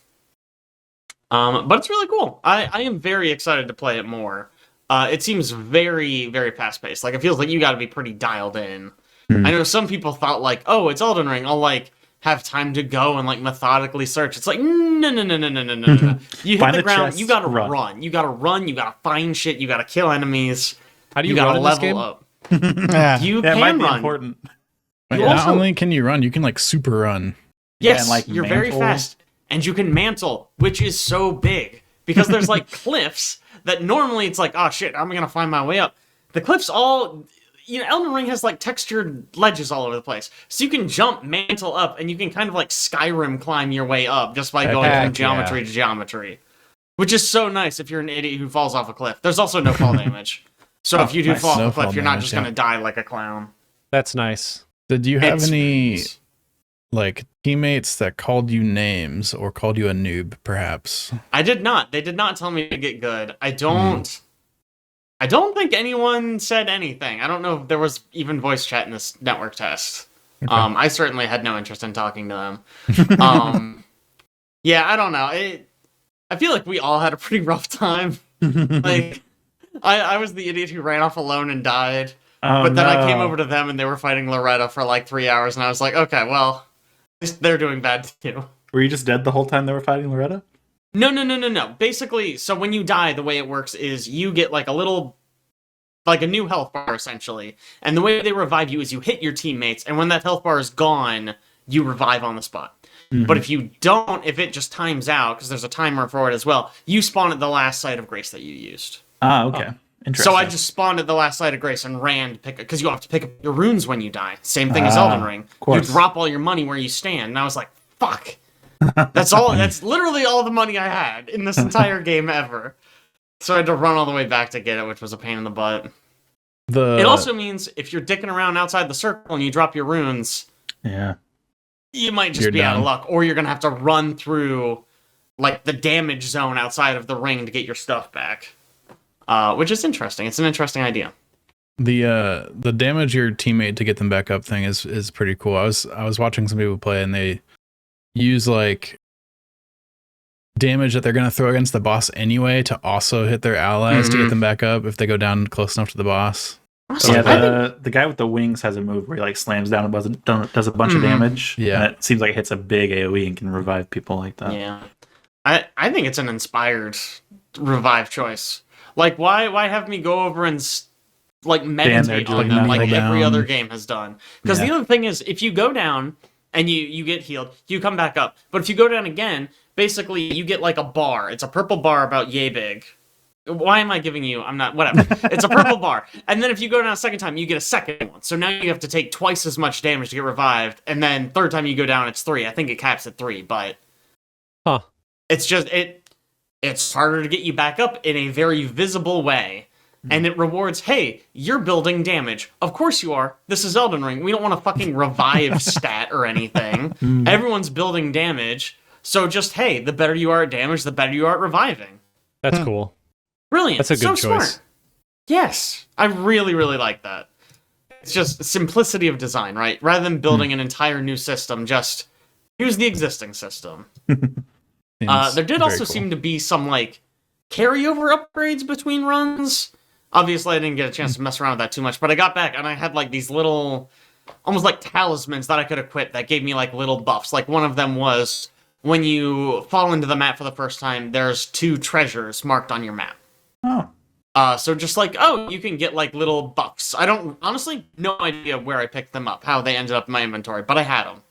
But it's really cool. I am very excited to play it more. It seems very, very fast-paced. Like, it feels like you gotta be pretty dialed in. I know some people thought, like, oh, it's Elden Ring, I'll, like, have time to go and, like, methodically search. It's like, no. You hit the ground, you gotta run. You gotta run, you gotta find shit, you gotta kill enemies. How do you run in this game? Up. You can might be run. Important. Not only can you run, you can, like, super run. Yes, and, like, you're very fast. And you can mantle, which is so big. Because there's, like, cliffs that normally it's like, oh shit, I'm gonna find my way up. The cliffs all, Elden Ring has like textured ledges all over the place, so you can jump mantle up, and you can kind of like Skyrim climb your way up just by going from geometry to geometry, which is so nice if you're an idiot who falls off a cliff. There's also no fall damage, so if you do fall off a cliff, you're not just gonna die like a clown. That's nice. Did you have any like teammates that called you names or called you a noob, perhaps? I did not. They did not tell me to get good. I don't think anyone said anything. I don't know if there was even voice chat in this network test. Okay. I certainly had no interest in talking to them. Yeah, I don't know. I feel like we all had a pretty rough time. Like, I was the idiot who ran off alone and died. But then I came over to them and they were fighting Loretta for like 3 hours, and I was like, okay, well, they're doing bad too. Were you just dead the whole time they were fighting Loretta? No. Basically, so when you die, the way it works is you get like a new health bar, essentially. And the way they revive you is you hit your teammates, and when that health bar is gone, you revive on the spot. Mm-hmm. But if you don't, if it just times out, because there's a timer for it as well, you spawn at the last site of grace that you used. Ah, okay. So I just spawned at the last site of grace and ran to pick, because you have to pick up your runes when you die. Same thing as Elden Ring. You drop all your money where you stand. And I was like, fuck. That's literally all the money I had in this entire game ever. So I had to run all the way back to get it, which was a pain in the butt. It also means if you're dicking around outside the circle and you drop your runes, you might just be out of luck. Or you're going to have to run through like the damage zone outside of the ring to get your stuff back. Which is interesting. It's an interesting idea. The damage your teammate to get them back up thing is pretty cool. I was watching some people play, and they use like damage that they're gonna throw against the boss anyway to also hit their allies to get them back up if they go down close enough to the boss. Yeah, the guy with the wings has a move where he like slams down and does a bunch of damage. Yeah, and it seems like it hits a big AoE and can revive people like that. Yeah, I think it's an inspired revive choice. Like, why have me go over and like meditate on them like every other game has done? Because the other thing is, if you go down and you get healed, you come back up. But if you go down again, basically you get like a bar. It's a purple bar about yay big. Why am I giving you? I'm not. Whatever. It's a purple bar. And then if you go down a second time, you get a second one. So now you have to take twice as much damage to get revived. And then third time you go down, it's 3. I think it caps at 3, but it's just It's harder to get you back up in a very visible way. And it rewards, hey, you're building damage. Of course you are. This is Elden Ring. We don't want a fucking revive stat or anything. Everyone's building damage. So just, hey, the better you are at damage, the better you are at reviving. That's cool. Brilliant. That's a good choice. Smart. Yes. I really, really like that. It's just simplicity of design, right? Rather than building an entire new system, just use the existing system. There did also seem to be some like carryover upgrades between runs. Obviously, I didn't get a chance to mess around with that too much, but I got back and I had like these little, almost like talismans that I could equip that gave me like little buffs. Like one of them was when you fall into the map for the first time, there's 2 treasures marked on your map. So just like, you can get like little buffs. I don't honestly no idea where I picked them up, how they ended up in my inventory, but I had them.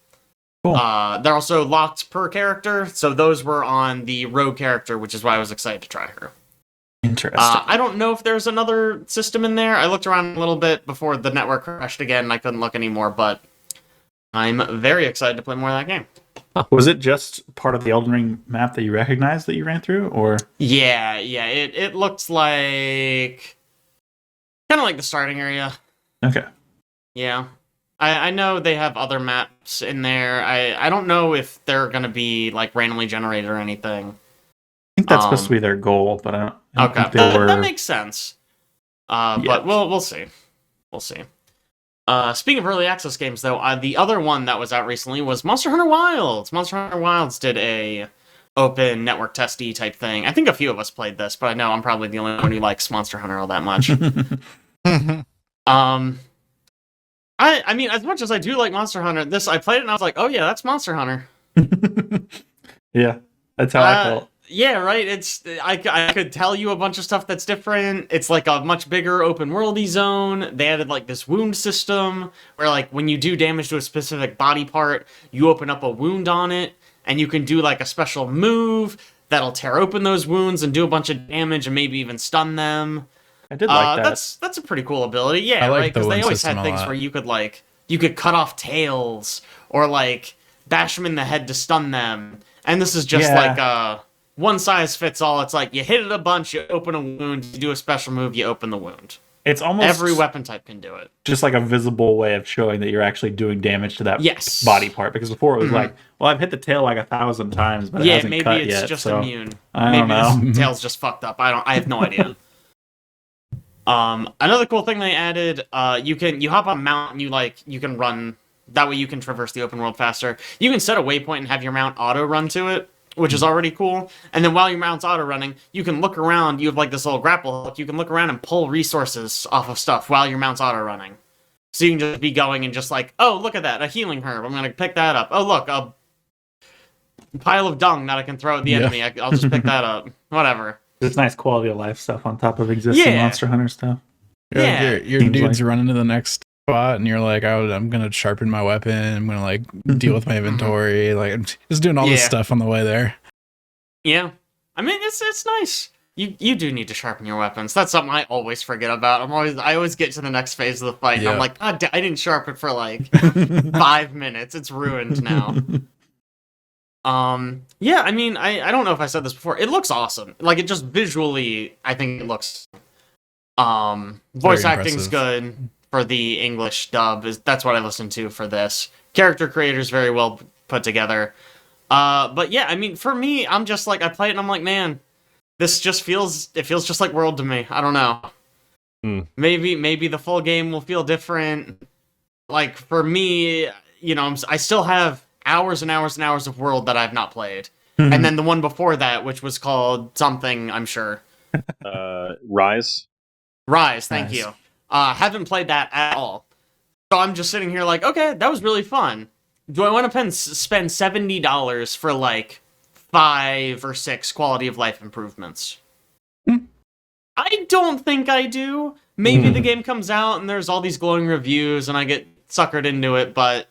Cool. They're also locked per character, so those were on the rogue character, which is why I was excited to try her. Interesting. I don't know if there's another system in there. I looked around a little bit before the network crashed again, and I couldn't look anymore, but I'm very excited to play more of that game. Was it just part of the Elden Ring map that you recognized that you ran through, or? Yeah, it looks like kind of like the starting area. Okay. Yeah. I know they have other maps in there. I don't know if they're going to be like randomly generated or anything. I think that's supposed to be their goal, but I don't think they were. That makes sense. But we'll see. We'll see. Speaking of early access games, though, the other one that was out recently was Monster Hunter Wilds. Monster Hunter Wilds did a open network testy type thing. I think a few of us played this, but I know I'm probably the only one who likes Monster Hunter all that much. I mean, as much as I do like Monster Hunter, I played it and I was like, oh yeah, that's Monster Hunter. Yeah, that's how I felt. Yeah, right. I could tell you a bunch of stuff that's different. It's like a much bigger open worldy zone. They added like this wound system where like when you do damage to a specific body part, you open up a wound on it, and you can do like a special move that'll tear open those wounds and do a bunch of damage and maybe even stun them. I did like that. That's a pretty cool ability. Yeah, right? Because they always had things where you could cut off tails or like bash them in the head to stun them. And this is just like one size fits all. It's like you hit it a bunch, you open a wound, you do a special move, you open the wound. It's almost every weapon type can do it. Just like a visible way of showing that you're actually doing damage to that body part. Because before it was like, well, I've hit the tail like 1,000 times, but it hasn't cut yet. Maybe it's just immune. I don't know. Maybe this tail's just fucked up. I have no idea. Another cool thing they added, you hop on a mount and you can run. That way you can traverse the open world faster. You can set a waypoint and have your mount auto run to it, which is already cool. And then while your mount's auto running, you can look around. You have like this little grapple hook. You can look around and pull resources off of stuff while your mount's auto running. So you can just be going and just like, oh, look at that, a healing herb. I'm gonna pick that up. Oh, look, a pile of dung that I can throw at the enemy. I'll just pick that up. Whatever. It's nice quality of life stuff on top of existing Monster Hunter stuff. Your dude's running to the next spot, and you're like, oh, I'm gonna sharpen my weapon. I'm gonna like deal with my inventory. Like, I'm just doing all this stuff on the way there. Yeah, I mean, it's nice. You do need to sharpen your weapons. That's something I always forget about. I always get to the next phase of the fight, and I'm like, I didn't sharpen for like 5 minutes. It's ruined now. Yeah, I mean, I don't know if I said this before. It looks awesome. Like, it just visually, I think it looks. Voice acting's good for the English dub. That's what I listened to for this. Character creator's very well put together. But yeah, I mean, for me, I'm just like, I play it and I'm like, man, this just feels just like World to me. I don't know. Maybe the full game will feel different. Like, for me, you know, I still have hours and hours and hours of World that I've not played. And then the one before that, which was called something, I'm sure. Rise, thank you. Haven't played that at all. So I'm just sitting here like, okay, that was really fun. Do I want to spend $70 for like 5 or 6 quality of life improvements? I don't think I do. Maybe the game comes out and there's all these glowing reviews and I get suckered into it, but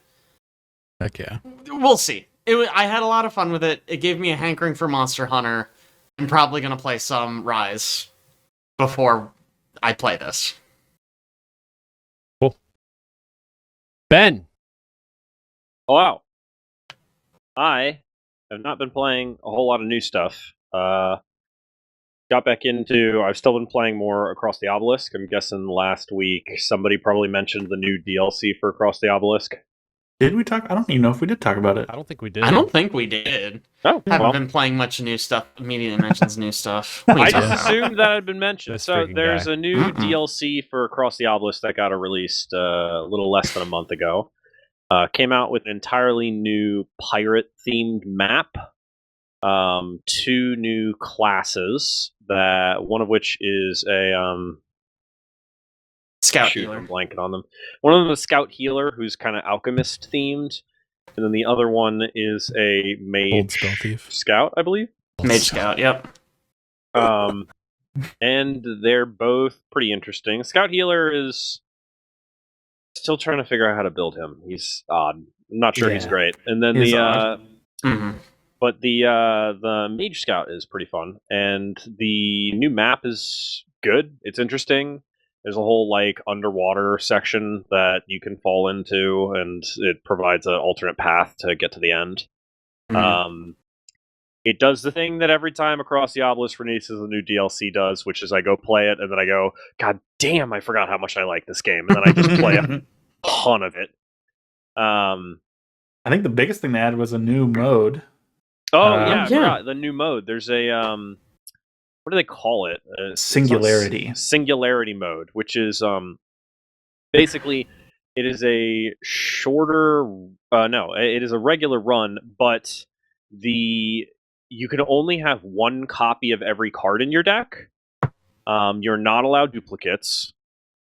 heck yeah, we'll see. I had a lot of fun with it. It gave me a hankering for Monster Hunter. I'm probably gonna play some Rise before I play this. Cool. Ben. Oh, wow. I have not been playing a whole lot of new stuff. Got back into. I've still been playing more Across the Obelisk. I'm guessing last week somebody probably mentioned the new DLC for Across the Obelisk. Did we talk? I don't even know if we did talk about it. I don't think we did. I don't think we did. Oh, haven't been playing much new stuff. Immediately mentions new stuff. I just assumed that had been mentioned. So there's a new DLC for Across the Obelisk that got released a little less than a month ago. Came out with an entirely new pirate-themed map. 2 new classes. One of which is a Scout healer. I'm blanking on them. One of them is a scout healer who's kind of alchemist themed, and then the other one is a mage scout, I believe. Mage scout, yep. And they're both pretty interesting. Scout healer is still trying to figure out how to build him. He's odd. I'm not sure he's great. And then but the mage scout is pretty fun, and the new map is good. It's interesting. There's a whole like underwater section that you can fall into, and it provides an alternate path to get to the end. It does the thing that every time Across the Obelisk releases a new DLC does, which is I go play it, and then I go, God damn, I forgot how much I like this game, and then I just play a ton of it. I think the biggest thing they added was a new mode. I forgot the new mode. There's a what do they call it? Singularity. Singularity mode, which is basically it is a shorter. It is a regular run, but you can only have 1 copy of every card in your deck. You're not allowed duplicates,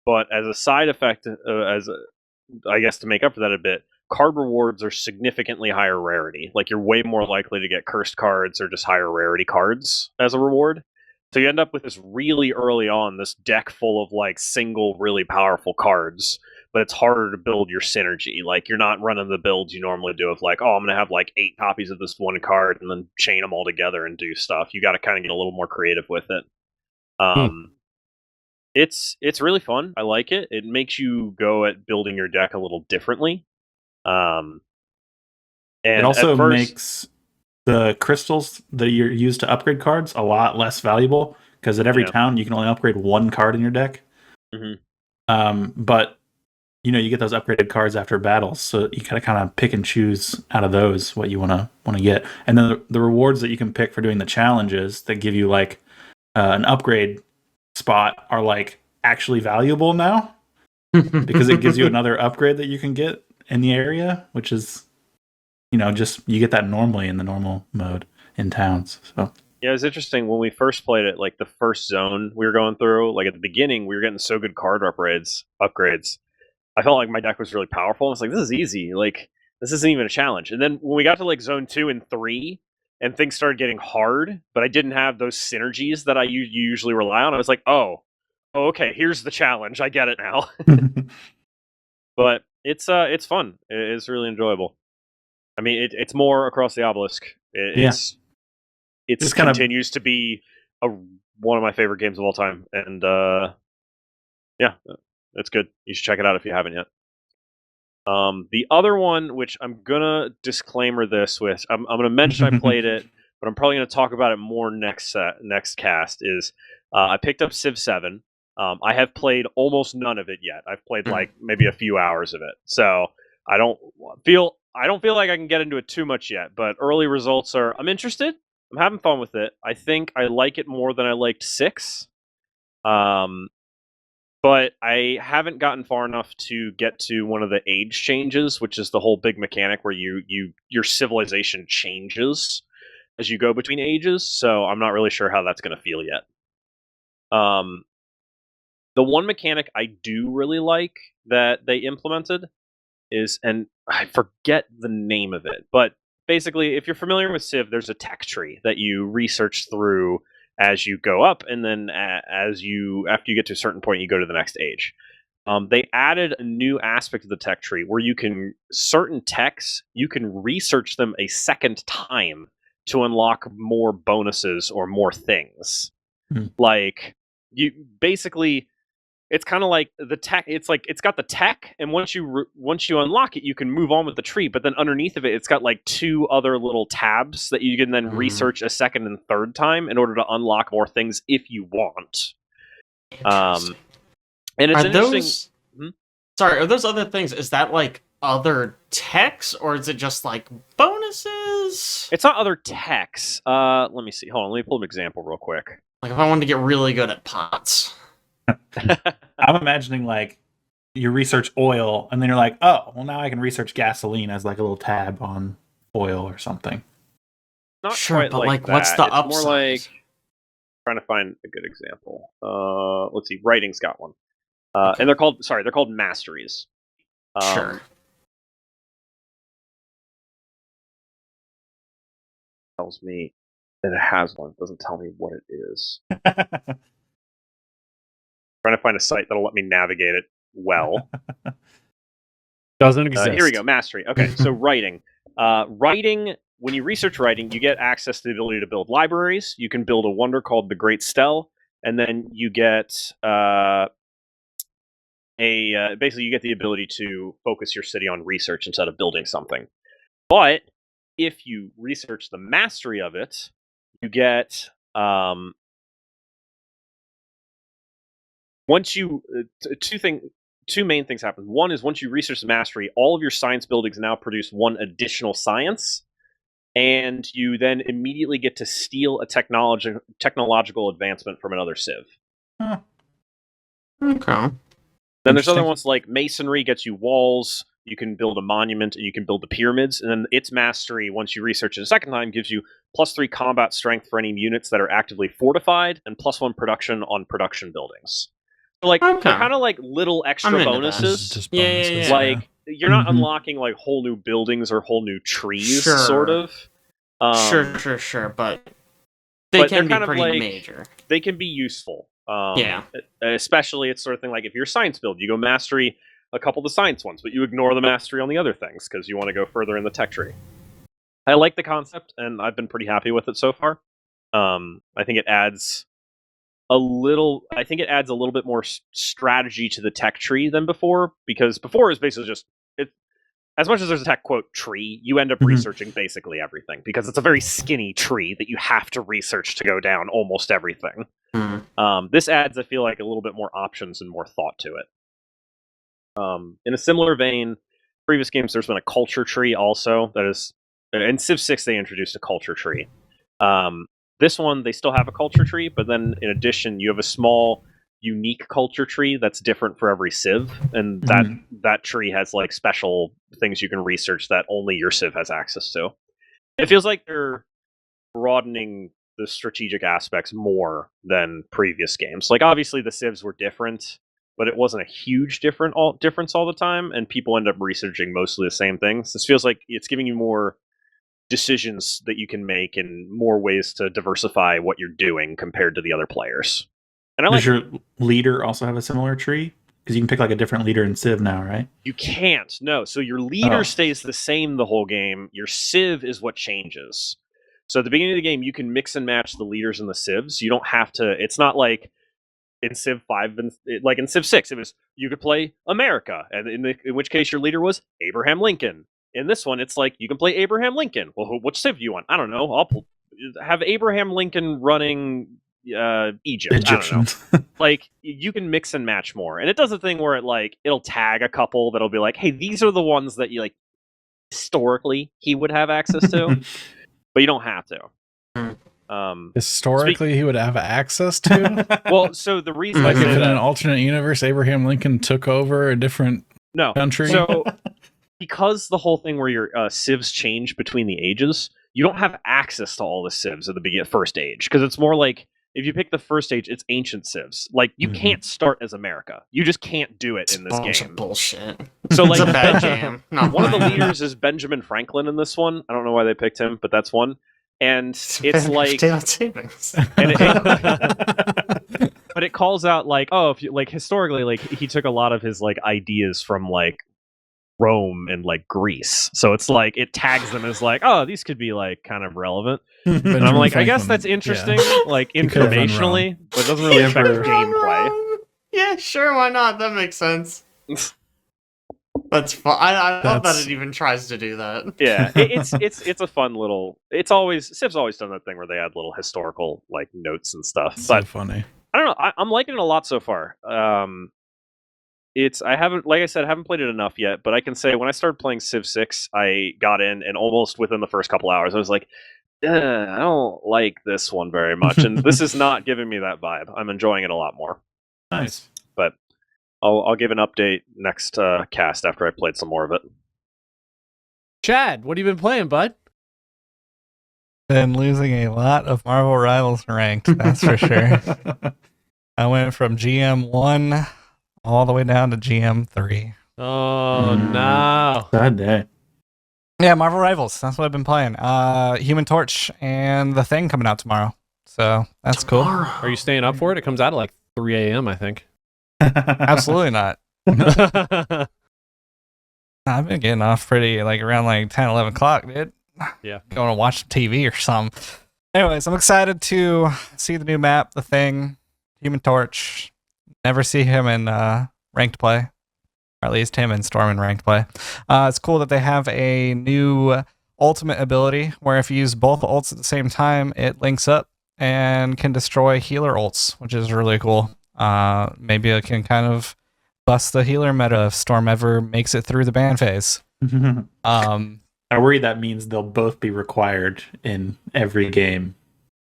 but as a side effect, I guess to make up for that a bit, card rewards are significantly higher rarity. Like, you're way more likely to get cursed cards or just higher rarity cards as a reward. So you end up with this really early on, this deck full of like single really powerful cards, but it's harder to build your synergy. Like, you're not running the builds you normally do of like, oh, I'm going to have like 8 copies of this one card and then chain them all together and do stuff. You got to kind of get a little more creative with it. It's really fun. I like it. It makes you go at building your deck a little differently. And it also at first, makes the crystals that you use to upgrade cards a lot less valuable, because at every town you can only upgrade one card in your deck. But you get those upgraded cards after battles, so you gotta kind of pick and choose out of those what you want to get. And then the rewards that you can pick for doing the challenges that give you like an upgrade spot are like actually valuable now, because it gives you another upgrade that you can get in the area, which is just you get that normally in the normal mode in towns. So yeah, it was interesting when we first played it. Like the first zone we were going through, like at the beginning, we were getting so good card upgrades. I felt like my deck was really powerful. I was like, this is easy. Like this isn't even a challenge. And then when we got to like zone 2 and 3, and things started getting hard, but I didn't have those synergies that I usually rely on. I was like, oh, okay, here's the challenge. I get it now. But it's fun. It's really enjoyable. I mean, it's more across the obelisk. It continues to be one of my favorite games of all time, and yeah, it's good. You should check it out if you haven't yet. The other one, which I'm gonna disclaimer this with, I'm gonna mention I played it, but I'm probably gonna talk about it more next cast. Is I picked up Civ 7. I have played almost none of it yet. I've played like maybe a few hours of it, so I don't feel like I can get into it too much yet. But early results are, I'm interested. I'm having fun with it. I think I like it more than I liked 6. But I haven't gotten far enough to get to one of the age changes, which is the whole big mechanic where your civilization changes as you go between ages. So I'm not really sure how that's going to feel yet. The one mechanic I do really like that they implemented is, and I forget the name of it, but basically, if you're familiar with Civ, there's a tech tree that you research through as you go up, and then after you get to a certain point, you go to the next age. They added a new aspect of the tech tree where certain techs, you can research them a second time to unlock more bonuses or more things. Like, you basically, it's kind of like the tech. It's like it's got the tech, and once you unlock it, you can move on with the tree. But then underneath of it, it's got like 2 other little tabs that you can then research a second and third time in order to unlock more things if you want. And it's interesting. Sorry, are those other things? Is that like other techs, or is it just like bonuses? It's not other techs. Let me see. Hold on. Let me pull an example real quick. Like if I wanted to get really good at pots. I'm imagining like you research oil, and then you're like, oh, well, now I can research gasoline as like a little tab on oil or something. Not sure, quite but like that. What's the it's upside? More like trying to find a good example. Let's see. Writing's got one, and they're called masteries. Sure. Tells me that it has one. It doesn't tell me what it is. Trying to find a site that'll let me navigate it well. Doesn't exist. Here we go. Mastery. Okay, so writing. Writing. When you research writing, you get access to the ability to build libraries. You can build a wonder called the Great Stele, and then you get basically you get the ability to focus your city on research instead of building something. But if you research the mastery of it, you get once you two main things happen. One is once you research the mastery, all of your science buildings now produce one additional science, and you then immediately get to steal a technological advancement from another civ. Okay. Then there's other ones like masonry gets you walls. You can build a monument, and you can build the pyramids. And then its mastery, once you research it a second time, gives you +3 combat strength for any units that are actively fortified, and +1 production on production buildings. So like they're kind of like little extra bonuses. Just bonuses. Yeah. Like you're not unlocking like whole new buildings or whole new trees, sort of. Sure. But they can be pretty major. They can be useful. Yeah. Especially it's sort of thing like if you're science build, you go mastery a couple of the science ones, but you ignore the mastery on the other things because you want to go further in the tech tree. I like the concept, and I've been pretty happy with it so far. I think it adds a little. I think it adds a little bit more strategy to the tech tree than before, because before is basically just it. As much as there's a tech quote tree, you end up researching basically everything because it's a very skinny tree that you have to research to go down almost everything. This adds, I feel like, a little bit more options and more thought to it. In a similar vein, previous games there's been a culture tree also. That is, in Civ 6 they introduced a culture tree. This one, they still have a culture tree, but then in addition, you have a small, unique culture tree that's different for every Civ, and that tree has like special things you can research that only your Civ has access to. It feels like they're broadening the strategic aspects more than previous games. Like, obviously, the Civs were different, but it wasn't a huge difference all the time, and people end up researching mostly the same things. This feels like it's giving you more decisions that you can make and more ways to diversify what you're doing compared to the other players. And Does your leader also have a similar tree? Because you can pick like a different leader in Civ now, right? You can't. No. So your leader stays the same the whole game. Your Civ is what changes. So at the beginning of the game, you can mix and match the leaders in the Civs. You don't have to. It's not like in Civ 5 and like in Civ 6. It was you could play America, and in which case your leader was Abraham Lincoln. In this one, it's like you can play Abraham Lincoln. Well, which Civ do you want? I don't know. I'll have Abraham Lincoln running Egypt. Egyptians. I don't know. Like, you can mix and match more, and it does a thing where it'll tag a couple that'll be like, hey, these are the ones that you like historically he would have access to, but you don't have to. Historically, he would have access to. Well, so the reason, like, if in an alternate universe, Abraham Lincoln took over a different country. So because the whole thing where your civs change between the ages, you don't have access to all the civs at the first age, because it's more like, if you pick the first age, it's ancient civs. Like, you can't start as America. You just can't do it in this game. Bullshit. So, like, it's a bad game. One of the leaders is Benjamin Franklin in this one. I don't know why they picked him, but that's one. And it's like, daylight savings. And but it calls out like, oh, if you like historically, like he took a lot of his like ideas from like Rome and like Greece. So it's like it tags them as like, oh, these could be like kind of relevant. And I'm like, I guess that's interesting, like informationally, but it doesn't really affect gameplay. Yeah, sure, why not? That makes sense. That's fun. I love that it even tries to do that. Yeah, it's a fun little. It's always Civ's always done that thing where they add little historical like notes and stuff. So funny. I don't know. I'm liking it a lot so far. I haven't played it enough yet, but I can say when I started playing Civ 6, I got in, and almost within the first couple hours, I was like, I don't like this one very much, and this is not giving me that vibe. I'm enjoying it a lot more. Nice. But I'll give an update next cast after I played some more of it. Chad, what have you been playing, bud? Been losing a lot of Marvel Rivals ranked, that's for sure. I went from GM1 all the way down to GM3. Oh, no. Bad day. Yeah, Marvel Rivals, that's what I've been playing. Human Torch and The Thing coming out tomorrow. So that's cool. Are you staying up for it? It comes out at like 3 a.m., I think. Absolutely not. I've been getting off pretty like around like 10, 11 o'clock, dude. Yeah. Going to watch TV or something. Anyways, I'm excited to see the new map, The Thing, Human Torch. Never see him in ranked play. Or at least him in Storm in ranked play. It's cool that they have a new ultimate ability where if you use both ults at the same time, it links up and can destroy healer ults, which is really cool. Maybe it can kind of bust the healer meta if Storm ever makes it through the ban phase. I worry that means they'll both be required in every game.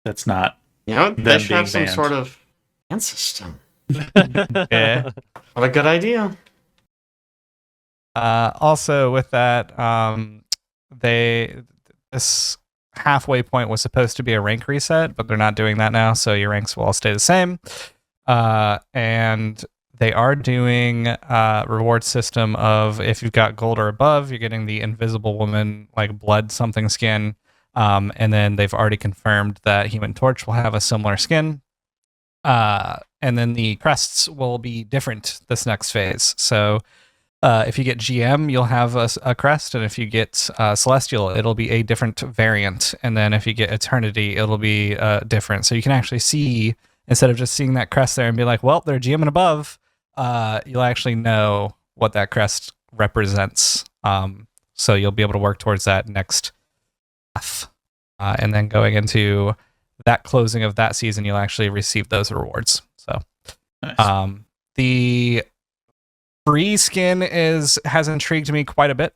That's not. They should have some sort of ban system. Yeah. What a good idea. Also, with that, this halfway point was supposed to be a rank reset, but they're not doing that now, so your ranks will all stay the same. And they are doing a reward system of if you've got gold or above, you're getting the Invisible Woman like blood something skin. And then they've already confirmed that Human Torch will have a similar skin. And then the crests will be different this next phase. So if you get GM, you'll have a crest, and if you get Celestial, it'll be a different variant. And then if you get Eternity, it'll be different. So you can actually see instead of just seeing that crest there and be like, well, they're GMing above, you'll actually know what that crest represents. So you'll be able to work towards that next half. And then going into that closing of that season, you'll actually receive those rewards. So Nice. the free skin has intrigued me quite a bit.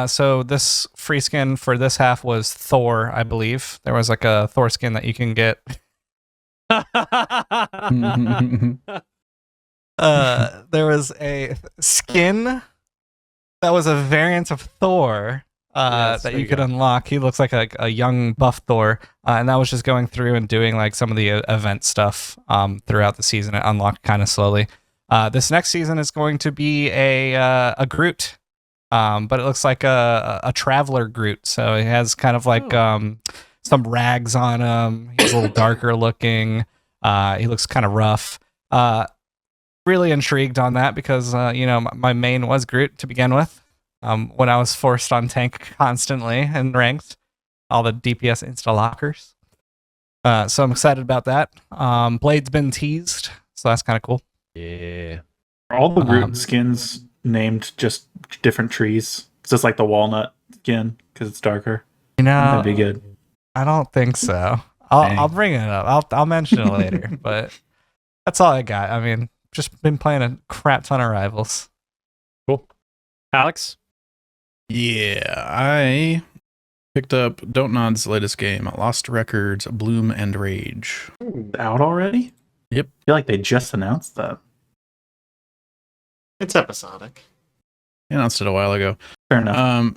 So this free skin for this half was Thor, I believe. There was like a Thor skin that you can get. There was a skin that was a variant of Thor that you could unlock. He looks like a young buff Thor, and that was just going through and doing like some of the event stuff throughout the season. It unlocked kind of slowly. This next season is going to be a Groot, but it looks like a traveler Groot. So he has kind of like some rags on him. He's a little darker looking. He looks kind of rough. Really intrigued on that because my main was Groot to begin with. When I was forced on tank constantly and ranked, all the DPS insta lockers. So I'm excited about that. Blade's been teased, so that's kind of cool. Yeah. Are all the Groot skins named just different trees? Is this like the walnut skin because it's darker? That'd be good. I don't think so. I'll bring it up. I'll mention it later. But that's all I got. I mean, just been playing a crap ton of Rivals. Cool. Alex? Yeah, I picked up Don't Nod's latest game, Lost Records, Bloom and Rage. Out already? Yep. I feel like they just announced that. It's episodic. They announced it a while ago. Fair enough.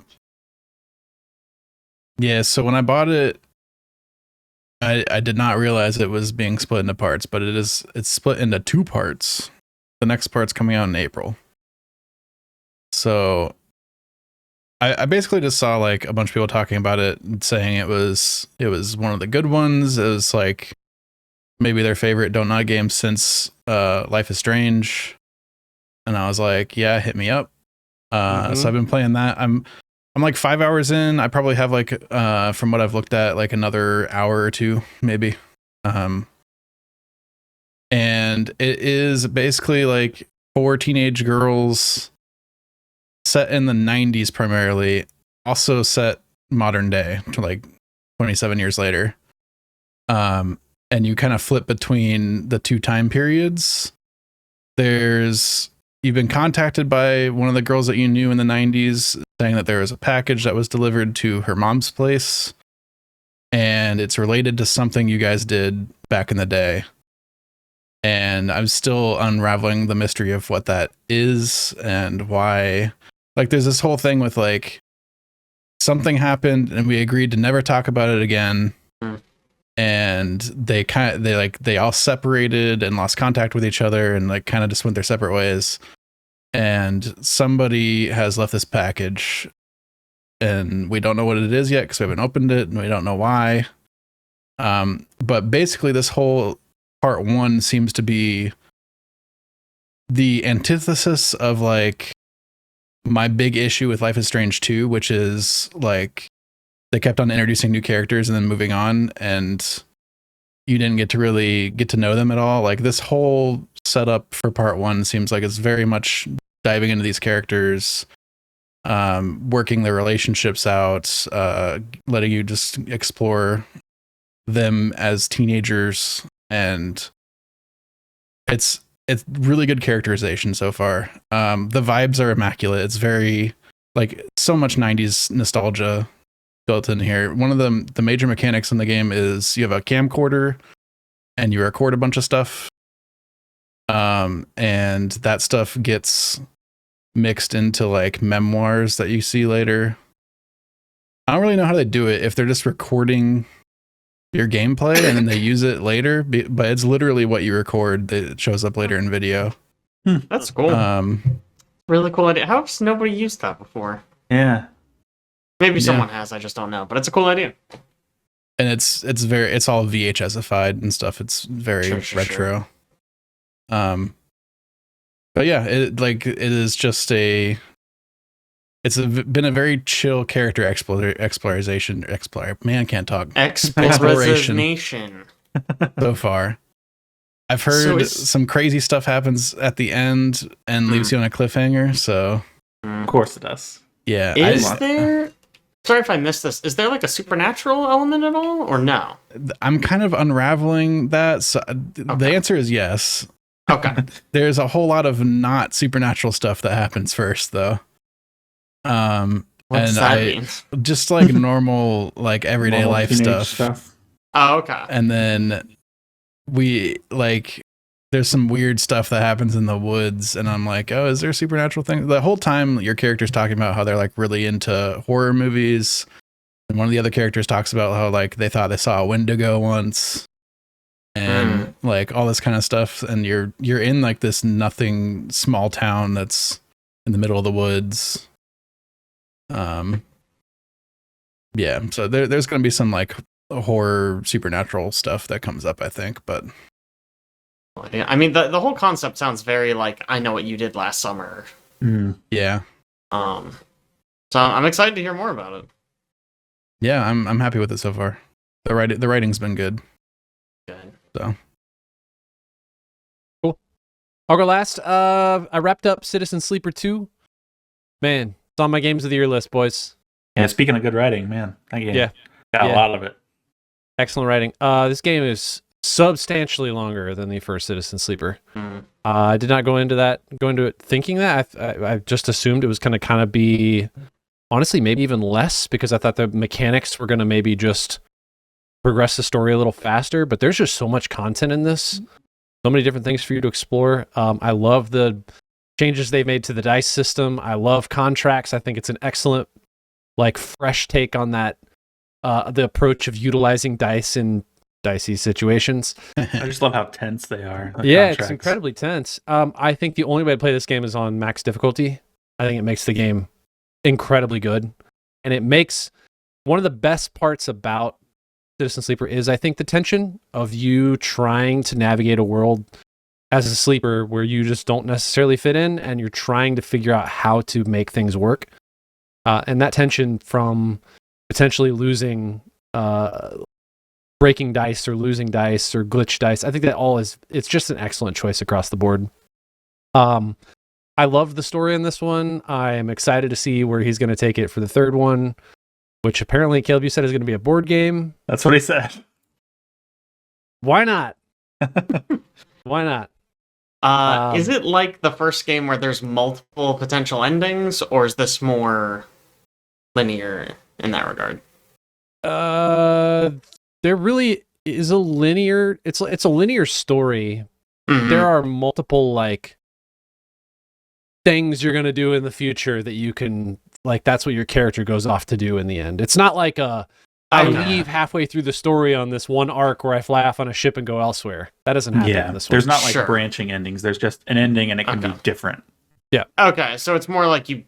Yeah, so when I bought it, I did not realize it was being split into parts, but it's split into 2 parts. The next part's coming out in April. So I basically just saw like a bunch of people talking about it and saying it was one of the good ones. It was like maybe their favorite Don't Nod game since Life is Strange. And I was like, yeah, hit me up. So I've been playing that. I'm like 5 hours in. I probably have like from what I've looked at, like another hour or 2, maybe. And it is basically like 4 teenage girls set in the 90s primarily, also set modern day, to like 27 years later. And you kind of flip between the 2 time periods. You've been contacted by one of the girls that you knew in the 90s saying that there was a package that was delivered to her mom's place, and it's related to something you guys did back in the day. And I'm still unraveling the mystery of what that is and why. Like, there's this whole thing with like something happened and we agreed to never talk about it again. And they all separated and lost contact with each other and like kind of just went their separate ways. And somebody has left this package and we don't know what it is yet because we haven't opened it and we don't know why. But basically this whole part 1 seems to be the antithesis of like my big issue with Life is Strange 2, which is like they kept on introducing new characters and then moving on, and you didn't get to really get to know them at all. Like this whole setup for part 1 seems like it's very much diving into these characters, working their relationships out, letting you just explore them as teenagers, and it's really good characterization so far. The vibes are immaculate. It's very like so much 90s nostalgia built in here. One of the major mechanics in the game is you have a camcorder and you record a bunch of stuff. And that stuff gets mixed into like memoirs that you see later. I don't really know how they do it, if they're just recording your gameplay and then they use it later, but it's literally what you record that shows up later in video. That's cool. Really cool idea. How has nobody used that before? Yeah. Maybe someone has, I just don't know. But it's a cool idea. And it's all VHSified and stuff. It's very retro. Sure. But yeah, it is just been a very chill character exploration. Man, can't talk. Exploration. So far. I've heard some crazy stuff happens at the end and leaves you on a cliffhanger. So, of course it does. Yeah. Is there? Sorry if I missed this. Is there like a supernatural element at all, or no? I'm kind of unraveling that. So the answer is yes. Okay. There's a whole lot of not supernatural stuff that happens first, though. What's that mean? Just like normal, like everyday Normal life teenage stuff. Oh, okay. And then there's some weird stuff that happens in the woods, and I'm like, oh, is there a supernatural thing? The whole time your character's talking about how they're like really into horror movies, and one of the other characters talks about how like they thought they saw a Wendigo once, and like all this kind of stuff. And you're in like this nothing small town that's in the middle of the woods. Yeah, so there's going to be some like horror supernatural stuff that comes up, I think, but I mean, the whole concept sounds very like I Know What You Did Last Summer. Yeah. So I'm excited to hear more about it. Yeah, I'm happy with it so far. The writing's been good. Good. So cool. I'll go last. I wrapped up Citizen Sleeper 2. Man, it's on my games of the year list, boys. Yeah, speaking of good writing, man, that game got a lot of it. Excellent writing. This game is substantially longer than the first Citizen Sleeper. I did not go into it thinking that. I just assumed it was going to kind of be, honestly, maybe even less, because I thought the mechanics were going to maybe just progress the story a little faster. But there's just so much content in this, so many different things for you to explore. I love the changes they've made to the dice system. I love contracts. I think it's an excellent, like, fresh take on that, the approach of utilizing dice in dicey situations. I just love how tense they are. Yeah, it's incredibly tense. I think the only way to play this game is on max difficulty. I think it makes the game incredibly good. And it makes one of the best parts about Citizen Sleeper is, I think, the tension of you trying to navigate a world as a sleeper where you just don't necessarily fit in, and you're trying to figure out how to make things work. And that tension from potentially losing, breaking dice or losing dice or glitch dice, I think that it's just an excellent choice across the board. I love the story in this one. I am excited to see where he's going to take it for the third one, which apparently, Caleb, you said is going to be a board game. That's what he said. Why not? Why not? Is it like the first game where there's multiple potential endings, or is this more linear in that regard? There really is a linear. It's a linear story. There are multiple like things you're gonna do in the future that you can, like, that's what your character goes off to do in the end. It's not like I leave halfway through the story on this one arc where I fly off on a ship and go elsewhere. That doesn't happen in this one. There's not like branching endings. There's just an ending, and it can be different. Yeah. Okay, so it's more like you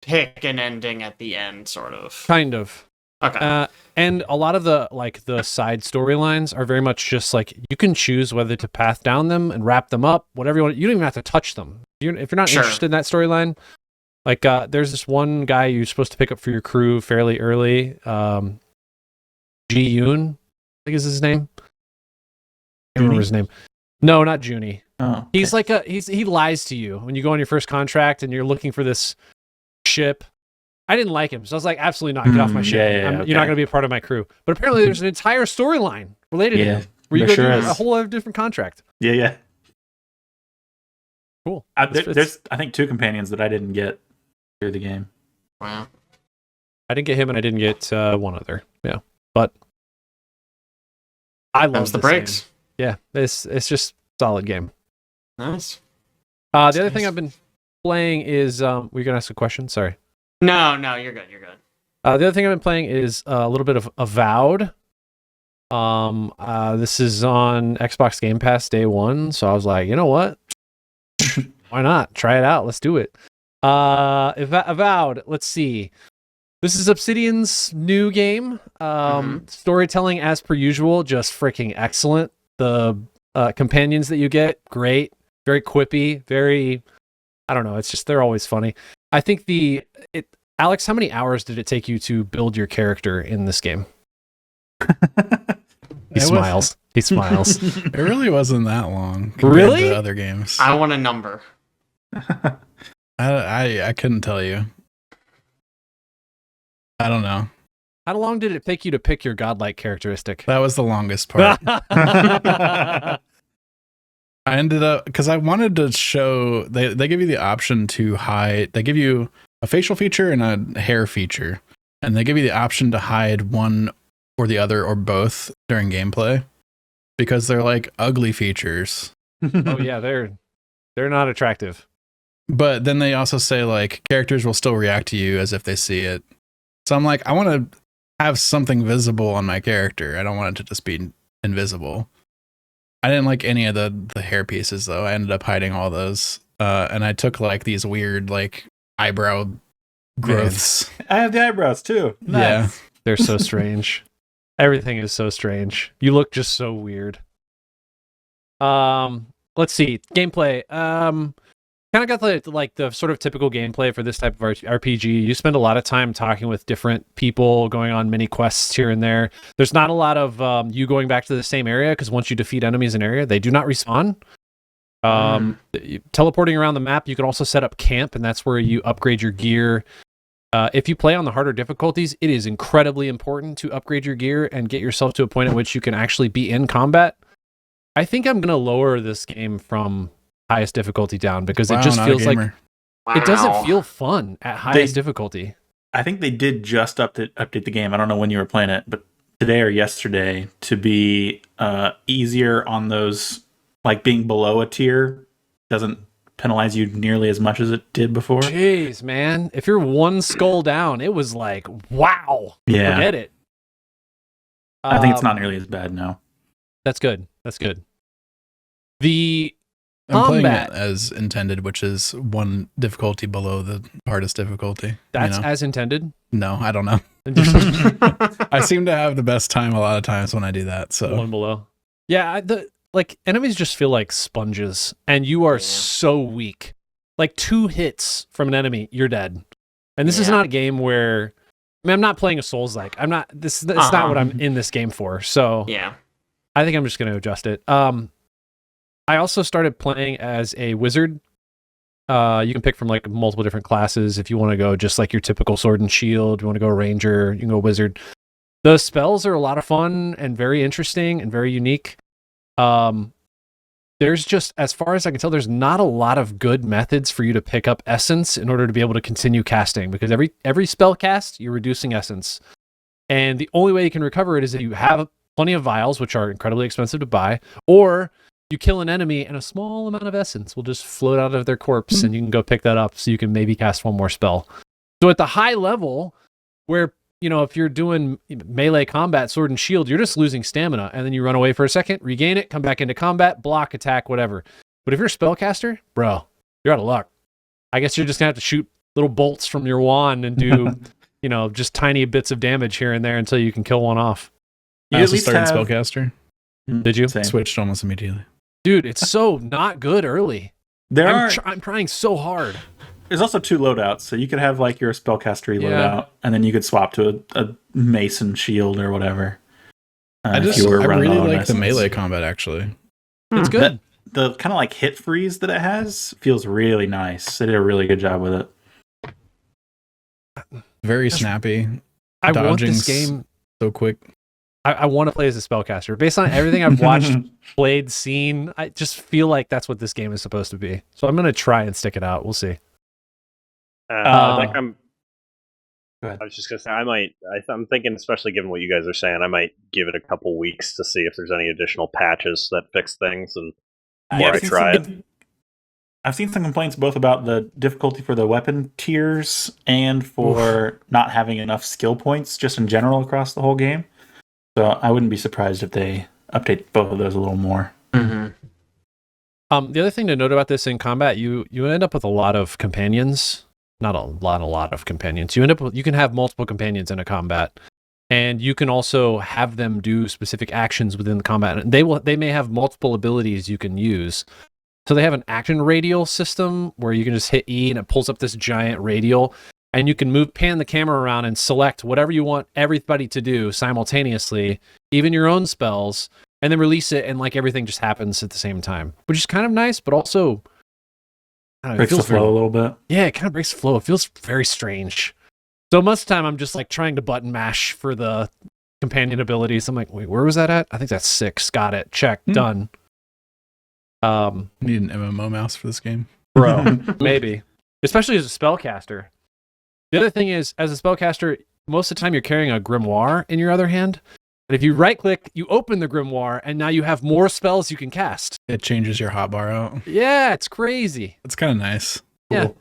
pick an ending at the end, sort of. Kind of. Okay. And a lot of the side storylines are very much just like you can choose whether to path down them and wrap them up, whatever you want. You don't even have to touch them. If you're not interested in that storyline, like there's this one guy you're supposed to pick up for your crew fairly early. Ji Yoon, I think is his name. I can't remember his name. No, not Junie. Oh, okay. He's like he lies to you when you go on your first contract and you're looking for this ship. I didn't like him, so I was like, absolutely not. Get off my ship. You're not going to be a part of my crew. But apparently there's an entire storyline related to him where you go do a whole other different contract. Yeah. Cool. There's I think 2 companions that I didn't get through the game. Wow. I didn't get him, and I didn't get one other. Yeah, but I love the breaks. Game. Yeah, it's just a solid game. Nice. The other thing I've been playing is were you gonna ask a question? Sorry. No, you're good. You're good. The other thing I've been playing is a little bit of Avowed. This is on Xbox Game Pass day 1, so I was like, you know what? Why not? Try it out. Let's do it. Avowed. Let's see. This is Obsidian's new game. Storytelling as per usual, just freaking excellent. The companions that you get, great. Very quippy. Very, I don't know. It's just, they're always funny. I think Alex, how many hours did it take you to build your character in this game? He smiles. He smiles. It really wasn't that long. Really? To other games. I want a number. I couldn't tell you. I don't know. How long did it take you to pick your godlike characteristic? That was the longest part. I ended up, because I wanted to show, they give you the option to hide, they give you a facial feature and a hair feature, and they give you the option to hide one or the other or both during gameplay, because they're like ugly features. Oh yeah, they're not attractive. But then they also say like characters will still react to you as if they see it. So I'm like, I want to have something visible on my character. I don't want it to just be invisible. I didn't like any of the hair pieces though. I ended up hiding all those. And I took like these weird like eyebrow growths. I have the eyebrows too. Nice. Yeah. They're so strange. Everything is so strange. You look just so weird. Let's see. Gameplay. Kind of got the sort of typical gameplay for this type of RPG. You spend a lot of time talking with different people, going on mini quests here and there. There's not a lot of you going back to the same area, because once you defeat enemies in an area, they do not respawn. Teleporting around the map, you can also set up camp, and that's where you upgrade your gear. If you play on the harder difficulties, it is incredibly important to upgrade your gear and get yourself to a point at which you can actually be in combat. I think I'm going to lower this game from highest difficulty down, because it just feels like it doesn't feel fun at highest difficulty. I think they did just update the game. I don't know when you were playing it, but today or yesterday, to be easier on those, like being below a tier doesn't penalize you nearly as much as it did before. Jeez, man. If you're one skull down, it was like, wow. Yeah. Forget it. I think it's not nearly as bad now. That's good. That's good. The I'm playing combat it as intended, which is one difficulty below the hardest difficulty. That's as intended? No, I don't know. I seem to have the best time a lot of times when I do that. So one below. Yeah, enemies just feel like sponges, and you are so weak. Like 2 hits from an enemy, you're dead. And this is not a game where, I mean, I'm not playing a Souls-like. I'm not. It's not what I'm in this game for. So yeah, I think I'm just going to adjust it. I also started playing as a wizard. You can pick from like multiple different classes. If you want to go just like your typical sword and shield, you want to go ranger, you can go wizard. The spells are a lot of fun and very interesting and very unique. There's just, as far as I can tell, there's not a lot of good methods for you to pick up essence in order to be able to continue casting, because every spell cast, you're reducing essence. And the only way you can recover it is if you have plenty of vials, which are incredibly expensive to buy, or you kill an enemy and a small amount of essence will just float out of their corpse, and you can go pick that up so you can maybe cast one more spell. So at the high level, where, you know, if you're doing melee combat, sword and shield, you're just losing stamina, and then you run away for a second, regain it, come back into combat, block, attack, whatever. But if you're a spellcaster, bro, you're out of luck. I guess you're just gonna have to shoot little bolts from your wand and do, you know, just tiny bits of damage here and there until you can kill one off. I also started spellcaster. Did you? Switched almost immediately. Dude, it's so not good early. I'm trying so hard. There's also 2 loadouts, so you could have like your spellcastery loadout, and then you could swap to a mason shield or whatever. I really like the melee combat, actually. It's good. The kind of like hit freeze that it has feels really nice. They did a really good job with it. Very snappy. I want this game so quick. I want to play as a spellcaster. Based on everything I've watched, played, seen, I just feel like that's what this game is supposed to be. So I'm going to try and stick it out. We'll see. I was just going to say, I'm thinking, especially given what you guys are saying, I might give it a couple weeks to see if there's any additional patches that fix things, and before I try it. I've seen some complaints both about the difficulty for the weapon tiers and for not having enough skill points just in general across the whole game. So I wouldn't be surprised if they update both of those a little more. Mm-hmm. The other thing to note about this in combat, you end up with a lot of companions. Not a lot of companions. You can have multiple companions in a combat, and you can also have them do specific actions within the combat. And they may have multiple abilities you can use. So they have an action radial system where you can just hit E and it pulls up this giant radial, and you can pan the camera around and select whatever you want everybody to do simultaneously, even your own spells, and then release it, and like everything just happens at the same time, which is kind of nice, but also breaks the flow a little bit. Yeah, it kind of breaks the flow. It feels very strange. So most of the time, I'm just like trying to button mash for the companion abilities. I'm like, wait, where was that at? I think that's 6. Got it. Check. Done. Need an MMO mouse for this game, bro. Maybe, especially as a spellcaster. The other thing is, as a spellcaster, most of the time you're carrying a grimoire in your other hand. And if you right click, you open the grimoire, and now you have more spells you can cast. it changes your hotbar out. Yeah, it's crazy. It's kind of nice. Yeah. Cool.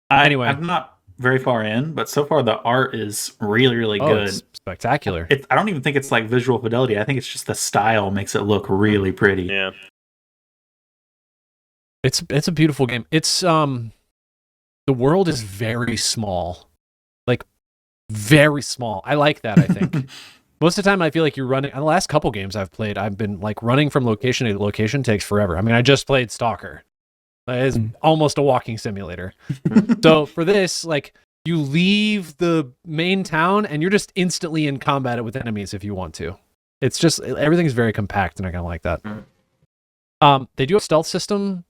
Anyway. I'm not very far in, but so far the art is really, really good. It's spectacular. I don't even think it's like visual fidelity. I think it's just the style makes it look really pretty. Yeah. It's a beautiful game. It's the world is very small. Like very small. I like that, I think. Most of the time I feel like you're running. The last couple games I've played, I've been like running from location to location takes forever. I mean, I just played Stalker. It's almost a walking simulator. So for this, like you leave the main town and you're just instantly in combat with enemies if you want to. It's just everything's very compact, and I kind of like that. They do have a stealth system.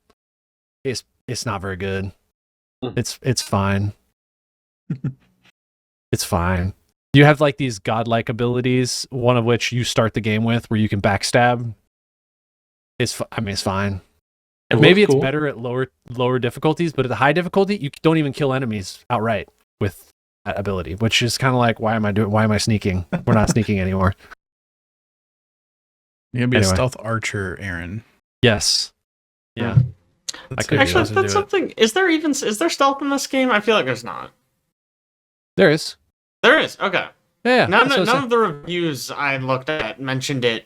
It's not very good. It's fine. It's fine. You have like these godlike abilities, one of which you start the game with, where you can backstab. It's fine. Maybe it's better at lower difficulties, but at the high difficulty, you don't even kill enemies outright with that ability, which is kind of like, why am I sneaking? We're not sneaking anymore. You're gonna be a stealth archer, Aaron. Yes. Yeah. Actually, that's something. Is there stealth in this game? I feel like there's not. There is. There is. Okay. Yeah. None of the reviews I looked at mentioned it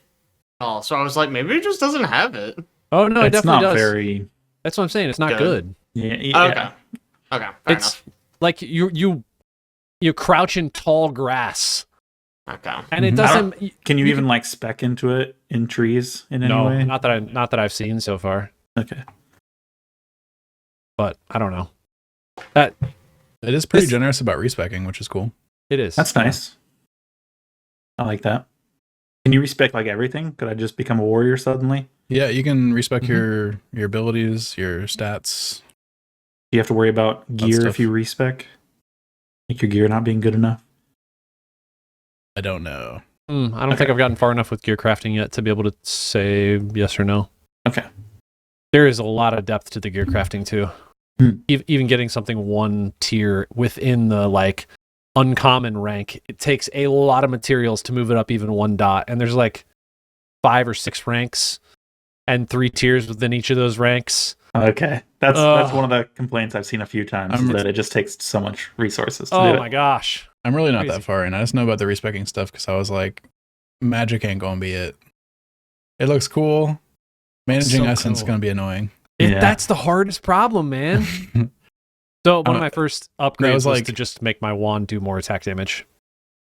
at all, so I was like, maybe it just doesn't have it. Oh no, it definitely does. Very... That's what I'm saying. It's not good. Yeah. Okay. Fair enough. Like you crouch in tall grass. Okay. And it doesn't. Can you even like spec into it in trees in any way? Not that I've seen so far. Okay. But I don't know. It is pretty generous about respecing, which is cool. It is. That's nice. I like that. Can you respec like everything? Could I just become a warrior suddenly? Yeah, you can respec your abilities, your stats. Do you have to worry about gear if you respec? Like your gear not being good enough? I don't know. I don't think I've gotten far enough with gear crafting yet to be able to say yes or no. Okay. There is a lot of depth to the gear crafting too. Even getting something 1 tier within the like uncommon rank, it takes a lot of materials to move it up even 1 dot. And there's like 5 or 6 ranks and 3 tiers within each of those ranks. Okay. That's one of the complaints I've seen a few times, that it just takes so much resources to do it. Oh my gosh. I'm really not that far in. I just know about the respecing stuff because I was like, magic ain't gonna be it. It looks cool. Managing essence is gonna be annoying. That's the hardest problem, man. So one of my first upgrades was to just make my wand do more attack damage.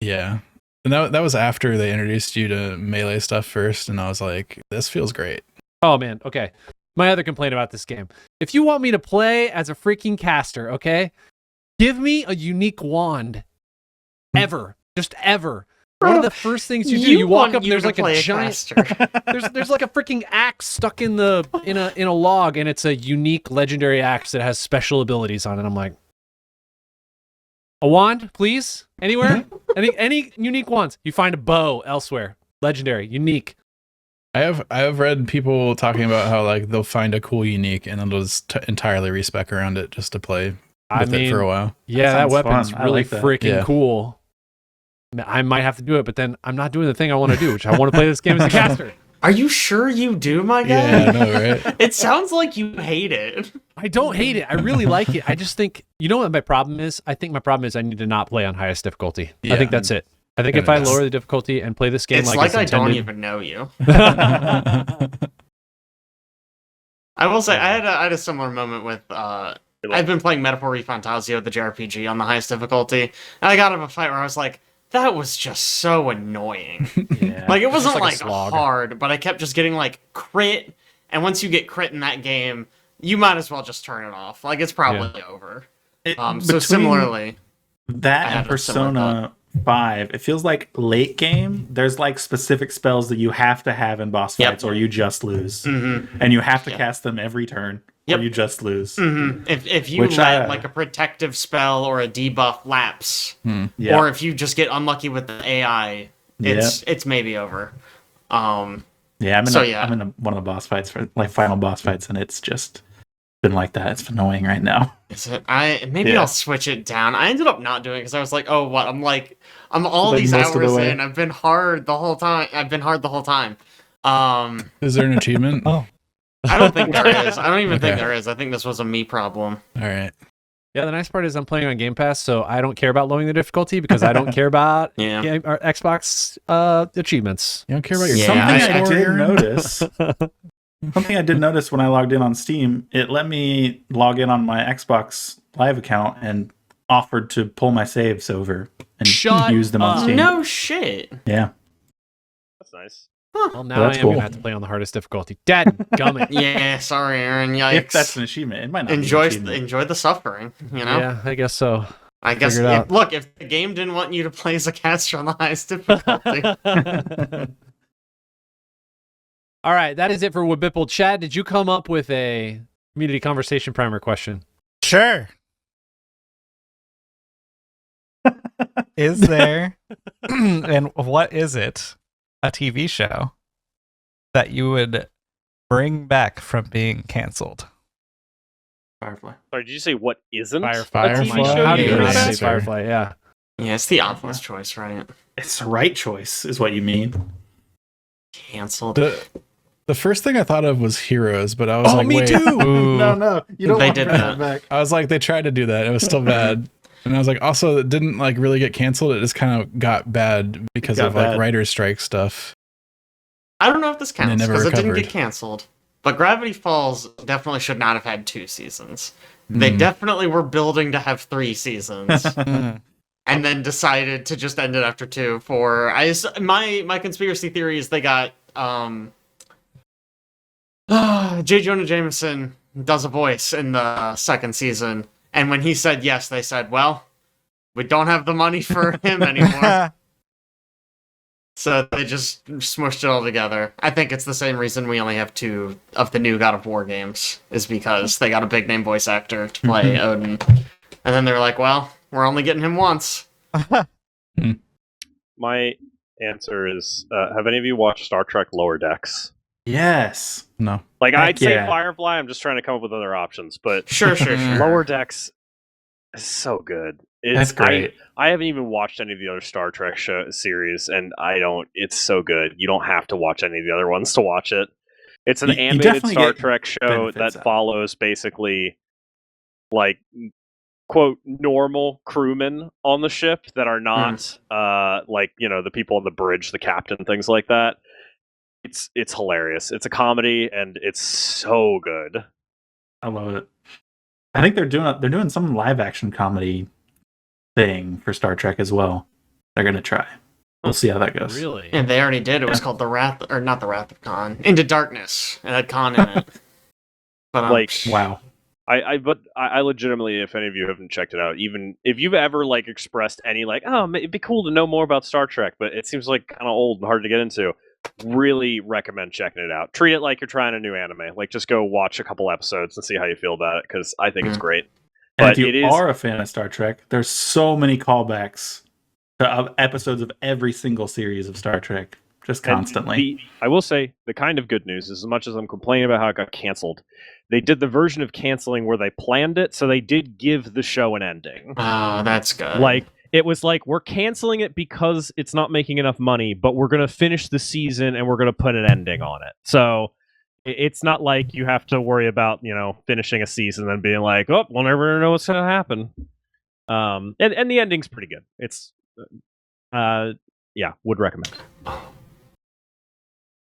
Yeah. And that was after they introduced you to melee stuff first, and I was like, this feels great. Oh man, okay. My other complaint about this game. If you want me to play as a freaking caster, okay? Give me a unique wand. Ever. Just ever. Bro, one of the first things you do, you walk up and there's like a giant there's like a freaking axe stuck in a log, and it's a unique legendary axe that has special abilities on it. I'm like, a wand, please? Anywhere? any unique wands? You find a bow elsewhere. Legendary, unique. I have read people talking about how like they'll find a cool unique and then they'll just entirely respec around it just to play with it for a while. Yeah, that weapon's fun. really like freaking cool. I might have to do it, but then I'm not doing the thing I want to do, which I want to play this game as a caster. Are you sure you do, my guy? Yeah, I know, right? It sounds like you hate it. I don't hate it. I really like it. I just think, you know what my problem is? I think my problem is I need to not play on highest difficulty. Yeah. I think that's it. I think if I lower the difficulty and play this game it's like I intended, don't even know you. I will say I had a similar moment with I've been playing Metaphor Refantasio, the JRPG, on the highest difficulty, and I got into a fight where I was like, that was just so annoying. Yeah. Like it wasn't like slog. hard, but I kept just getting like crit, and once you get crit in that game, you might as well just turn it off. Like it's probably over. So similarly, that and Persona 5, it feels like late game, there's like specific spells that you have to have in boss fights or you just lose. And you have to cast them every turn or you just lose. If you let like a protective spell or a debuff lapse, or if you just get unlucky with the AI, it's maybe over. I'm in one of the boss fights, for like final boss fights, and it's just been like that. It's annoying right now. Is it? I'll switch it down. I ended up not doing it because I was like, oh, what? I'm all these hours in. I've been hard the whole time. Is there an achievement? I don't think there is. I don't even think there is. I think this was a me problem. All right. Yeah, the nice part is I'm playing on Game Pass, so I don't care about lowering the difficulty because I don't care about or Xbox achievements. You don't care about your Something I did notice when I logged in on Steam, it let me log in on my Xbox Live account and offered to pull my saves over and use them on Steam. No shit. Yeah. That's nice. Well, now I am going to have to play on the hardest difficulty. Dadgummit. Yeah, sorry, Aaron. Yikes. If that's an achievement, it might not enjoy the suffering, you know? Yeah, I guess so. I guess, if the game didn't want you to play as a caster on the highest difficulty. All right, that is it for WHYBPL. Chad, did you come up with a community conversation primer question? Sure. Is there, and what is it, a TV show that you would bring back from being canceled? Firefly. Sorry, did you say what isn't Firefly? a TV show? How do you Yeah. say Firefly? Yeah. Yeah, it's the obvious choice, right? It's the right choice, is what you mean. Canceled. The first thing I thought of was Heroes, but I was like, me wait. too. No, you don't. They did that. Back. I was like, they tried to do that. It was still bad. And I was like, also, it didn't like really get canceled. It just kind of got bad because of like writer's strike stuff. I don't know if this counts because it didn't recovered. get canceled. But Gravity Falls definitely should not have had 2 seasons. They definitely were building to have 3 seasons. And then decided to just end it after 2 my conspiracy theory is they got J. Jonah Jameson does a voice in the 2nd season, and when he said yes, they said, well, we don't have the money for him anymore. So they just smushed it all together. I think it's the same reason we only have 2 of the new God of War games, is because they got a big name voice actor to play Odin. And then they're like, well, we're only getting him once. My answer is, have any of you watched Star Trek Lower Decks? Yes. No. Like, I'd say Firefly. I'm just trying to come up with other options, but Sure. Lower Decks is so good. That's great. I haven't even watched any of the other Star Trek series, and it's so good. You don't have to watch any of the other ones to watch it. It's an animated Star Trek show that follows basically, like, quote, normal crewmen on the ship that are not, like, you know, the people on the bridge, the captain, things like that. It's hilarious. It's a comedy, and it's so good. I love it. I think they're doing some live action comedy thing for Star Trek as well. They're gonna try. We'll see how that goes. Really? And they already did. It was called not the Wrath of Khan. Into Darkness. It had Khan in it. But like, wow. I legitimately, if any of you haven't checked it out, even if you've ever like expressed any like, oh, it'd be cool to know more about Star Trek, but it seems like kind of old and hard to get into. Really recommend checking it out. Treat it like you're trying a new anime. Like, just go watch a couple episodes and see how you feel about it, because I think it's great. And but if you are a fan of Star Trek, there's so many callbacks to episodes of every single series of Star Trek, just constantly. I will say, the kind of good news is, as much as I'm complaining about how it got canceled, they did the version of canceling where they planned it, so they did give the show an ending. Oh, that's good. Like, it was like, we're canceling it because it's not making enough money, but we're going to finish the season and we're going to put an ending on it. So it's not like you have to worry about, you know, finishing a season and being like, oh, we'll never know what's going to happen. And the ending's pretty good. It's, would recommend.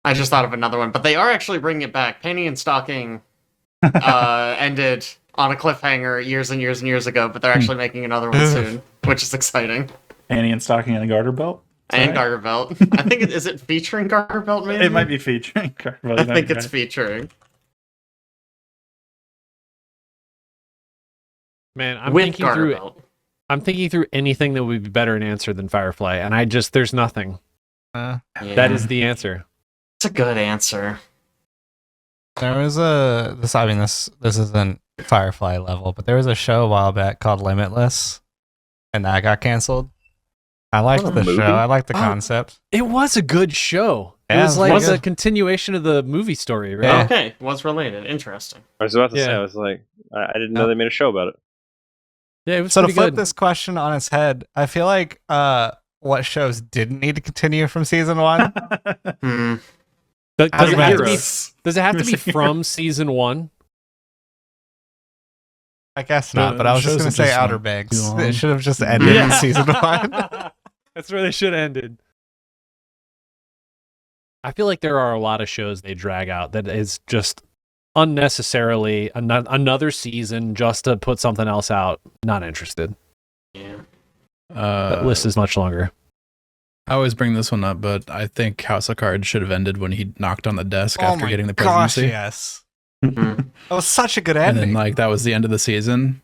I just thought of another one, but they are actually bringing it back. Penny and Stocking ended on a cliffhanger years and years and years ago, but they're actually making another one soon, which is exciting. Annie and Stocking and a Garter Belt? And Garter Belt. I think is it featuring Garter Belt, maybe? It might be featuring Garter Belt. I think it's featuring. Man, I'm With thinking Garter through Belt. I'm thinking through anything that would be better an answer than Firefly, and there's nothing. That is the answer. It's a good answer. There was this isn't Firefly level, but there was a show a while back called Limitless, and that got canceled. I liked the show. I liked the concept. It was a good show. It Yeah, was like a continuation of the movie story, right? Yeah. Okay, was related. Interesting. I was about to say, I was like, I didn't know they made a show about it. Yeah, it was So to pretty flip good. this question on its head, I feel like what shows didn't need to continue from season 1? Does it have to be Heroes. from season 1? I guess not, but I was just going to say Outer Banks. too long. It should have just ended in season 1. That's where they should have ended. I feel like there are a lot of shows they drag out that is just unnecessarily another season just to put something else out. Not interested. Yeah. That list is much longer. I always bring this one up, but I think House of Cards should have ended when he knocked on the desk Oh after my getting the gosh, presidency. yes. That was such a good And ending. then like that was the end of the season.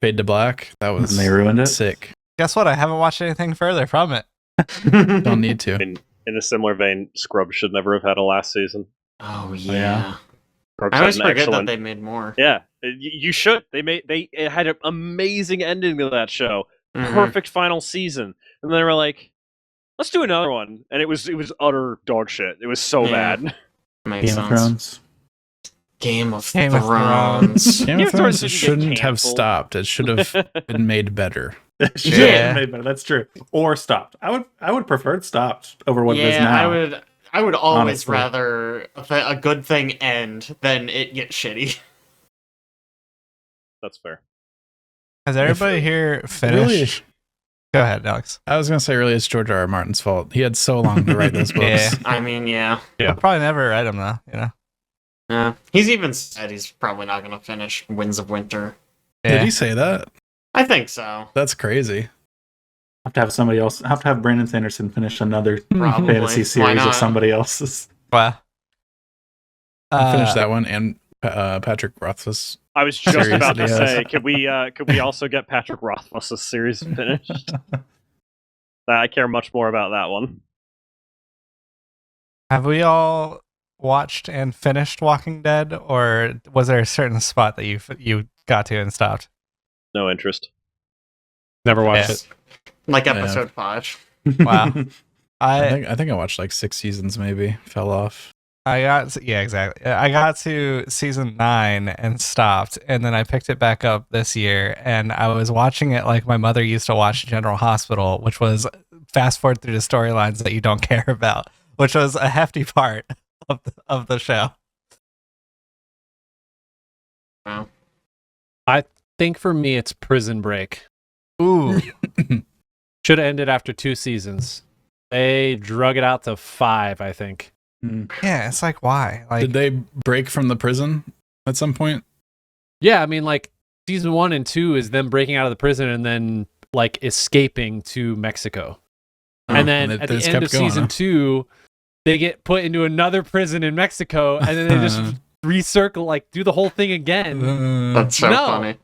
Fade to black. That was And they ruined it. sick. Guess what? I haven't watched anything further from it. Don't need to. In a similar vein, Scrubs should never have had a last season. Oh yeah. yeah. Scrubs I had always an forget excellent- that they made more. Yeah, you should. It had an amazing ending to that show. Mhm. Perfect final season, and then they were like, "Let's do another one," and it was utter dog shit. It was so Yeah. bad. Makes Game of sense. Thrones. Game of Game of Thrones. Game Game of of Thrones Thrones didn't get shouldn't have canceled. stopped. It should have been made better. Yeah. Made better. That's true. Or stopped. I would prefer it stopped over what it is Yeah, now. I would always Honestly. rather a good thing end than it get shitty. That's fair. Has everybody here finished? Go ahead, Alex. I was gonna say really it's George R.R. Martin's fault. He had so long to write those books. Yeah. I mean, yeah. I'll probably never read them though. You know. Yeah. He's even said he's probably not going to finish Winds of Winter. Did he say that? I think so. That's crazy. Have to have somebody else. Have to have Brandon Sanderson finish another Probably. fantasy Why series not? of somebody else's. Well, I finished that one and Patrick Rothfuss. I was just Series about that to he has. say, could we also get Patrick Rothfuss's series finished? I care much more about that one. have we all watched and finished Walking Dead, or was there a certain spot that you got to and stopped? No interest. Never watched Yes. it. Like Yeah. episode 5. Wow. I think I watched like 6 seasons maybe. Fell off. Exactly. I got to season 9 and stopped, and then I picked it back up this year, and I was watching it like my mother used to watch General Hospital, which was fast forward through the storylines that you don't care about, which was a hefty part of the show. Wow. I think for me, it's Prison Break. Ooh. Should have ended after 2 seasons. They drug it out to 5, I think. Yeah, it's like, why? Like, Did they break from the prison at some point? Yeah, I mean, like, season 1 and 2 is them breaking out of the prison and then, like, escaping to Mexico. And then and at they the just end kept of going, season huh? 2, they get put into another prison in Mexico, and then they just recircle, like, do the whole thing again. That's so No. funny.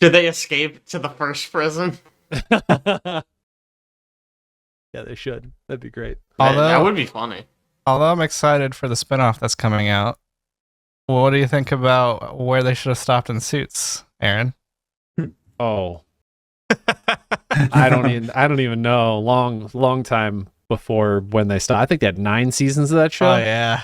Did they escape to the first prison? Yeah, they should. That'd be great. that although, would be funny. although I'm excited for the spinoff that's coming out, what do you think about where they should have stopped in Suits, Aaron? Oh, I don't even know. Long time before when they stopped. I think they had 9 seasons of that show. Oh yeah.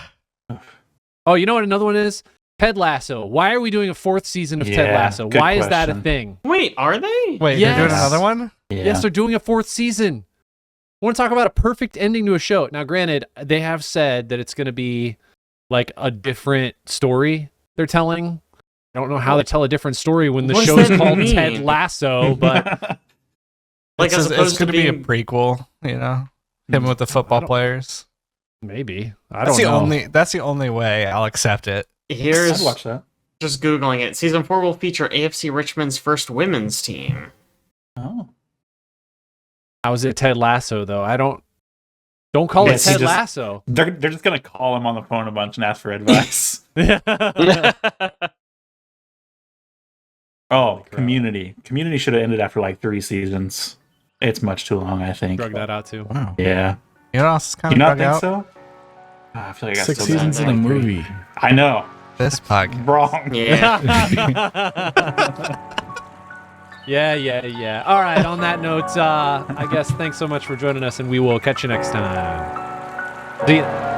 Oh, you know what another one is? Ted Lasso. Why are we doing a 4th season of Ted Yeah, Lasso? good Why is that a question. thing? Wait, are they? Wait, Yes. they're doing another one? Yes, they're doing a 4th season. I want to talk about a perfect ending to a show. Now, granted, they have said that it's going to be like a different story they're telling. I don't know how they tell a different story when the What does show's that called mean? Ted Lasso, but Like, as it's opposed going to to be a being... prequel, you know? Him with the football players. maybe. I That's don't know. That's the only way I'll accept it. Here's I'd watch that. just Googling it. Season 4 will feature AFC Richmond's first women's team. Oh. How is it Ted Lasso, though? Don't call Yes, it he Ted just- Lasso. They're just gonna call him on the phone a bunch and ask for advice. Oh, Community. Community should have ended after like 3 seasons. It's much too long, I think. Drug that out too. Wow. Yeah. You know what else is kind You of not drug think out? so? I feel like I got 6 so seasons bad in a at 3. movie. I know. This podcast. Wrong. Yeah. Yeah. All right, on that note, I guess thanks so much for joining us, and we will catch you next time. See ya.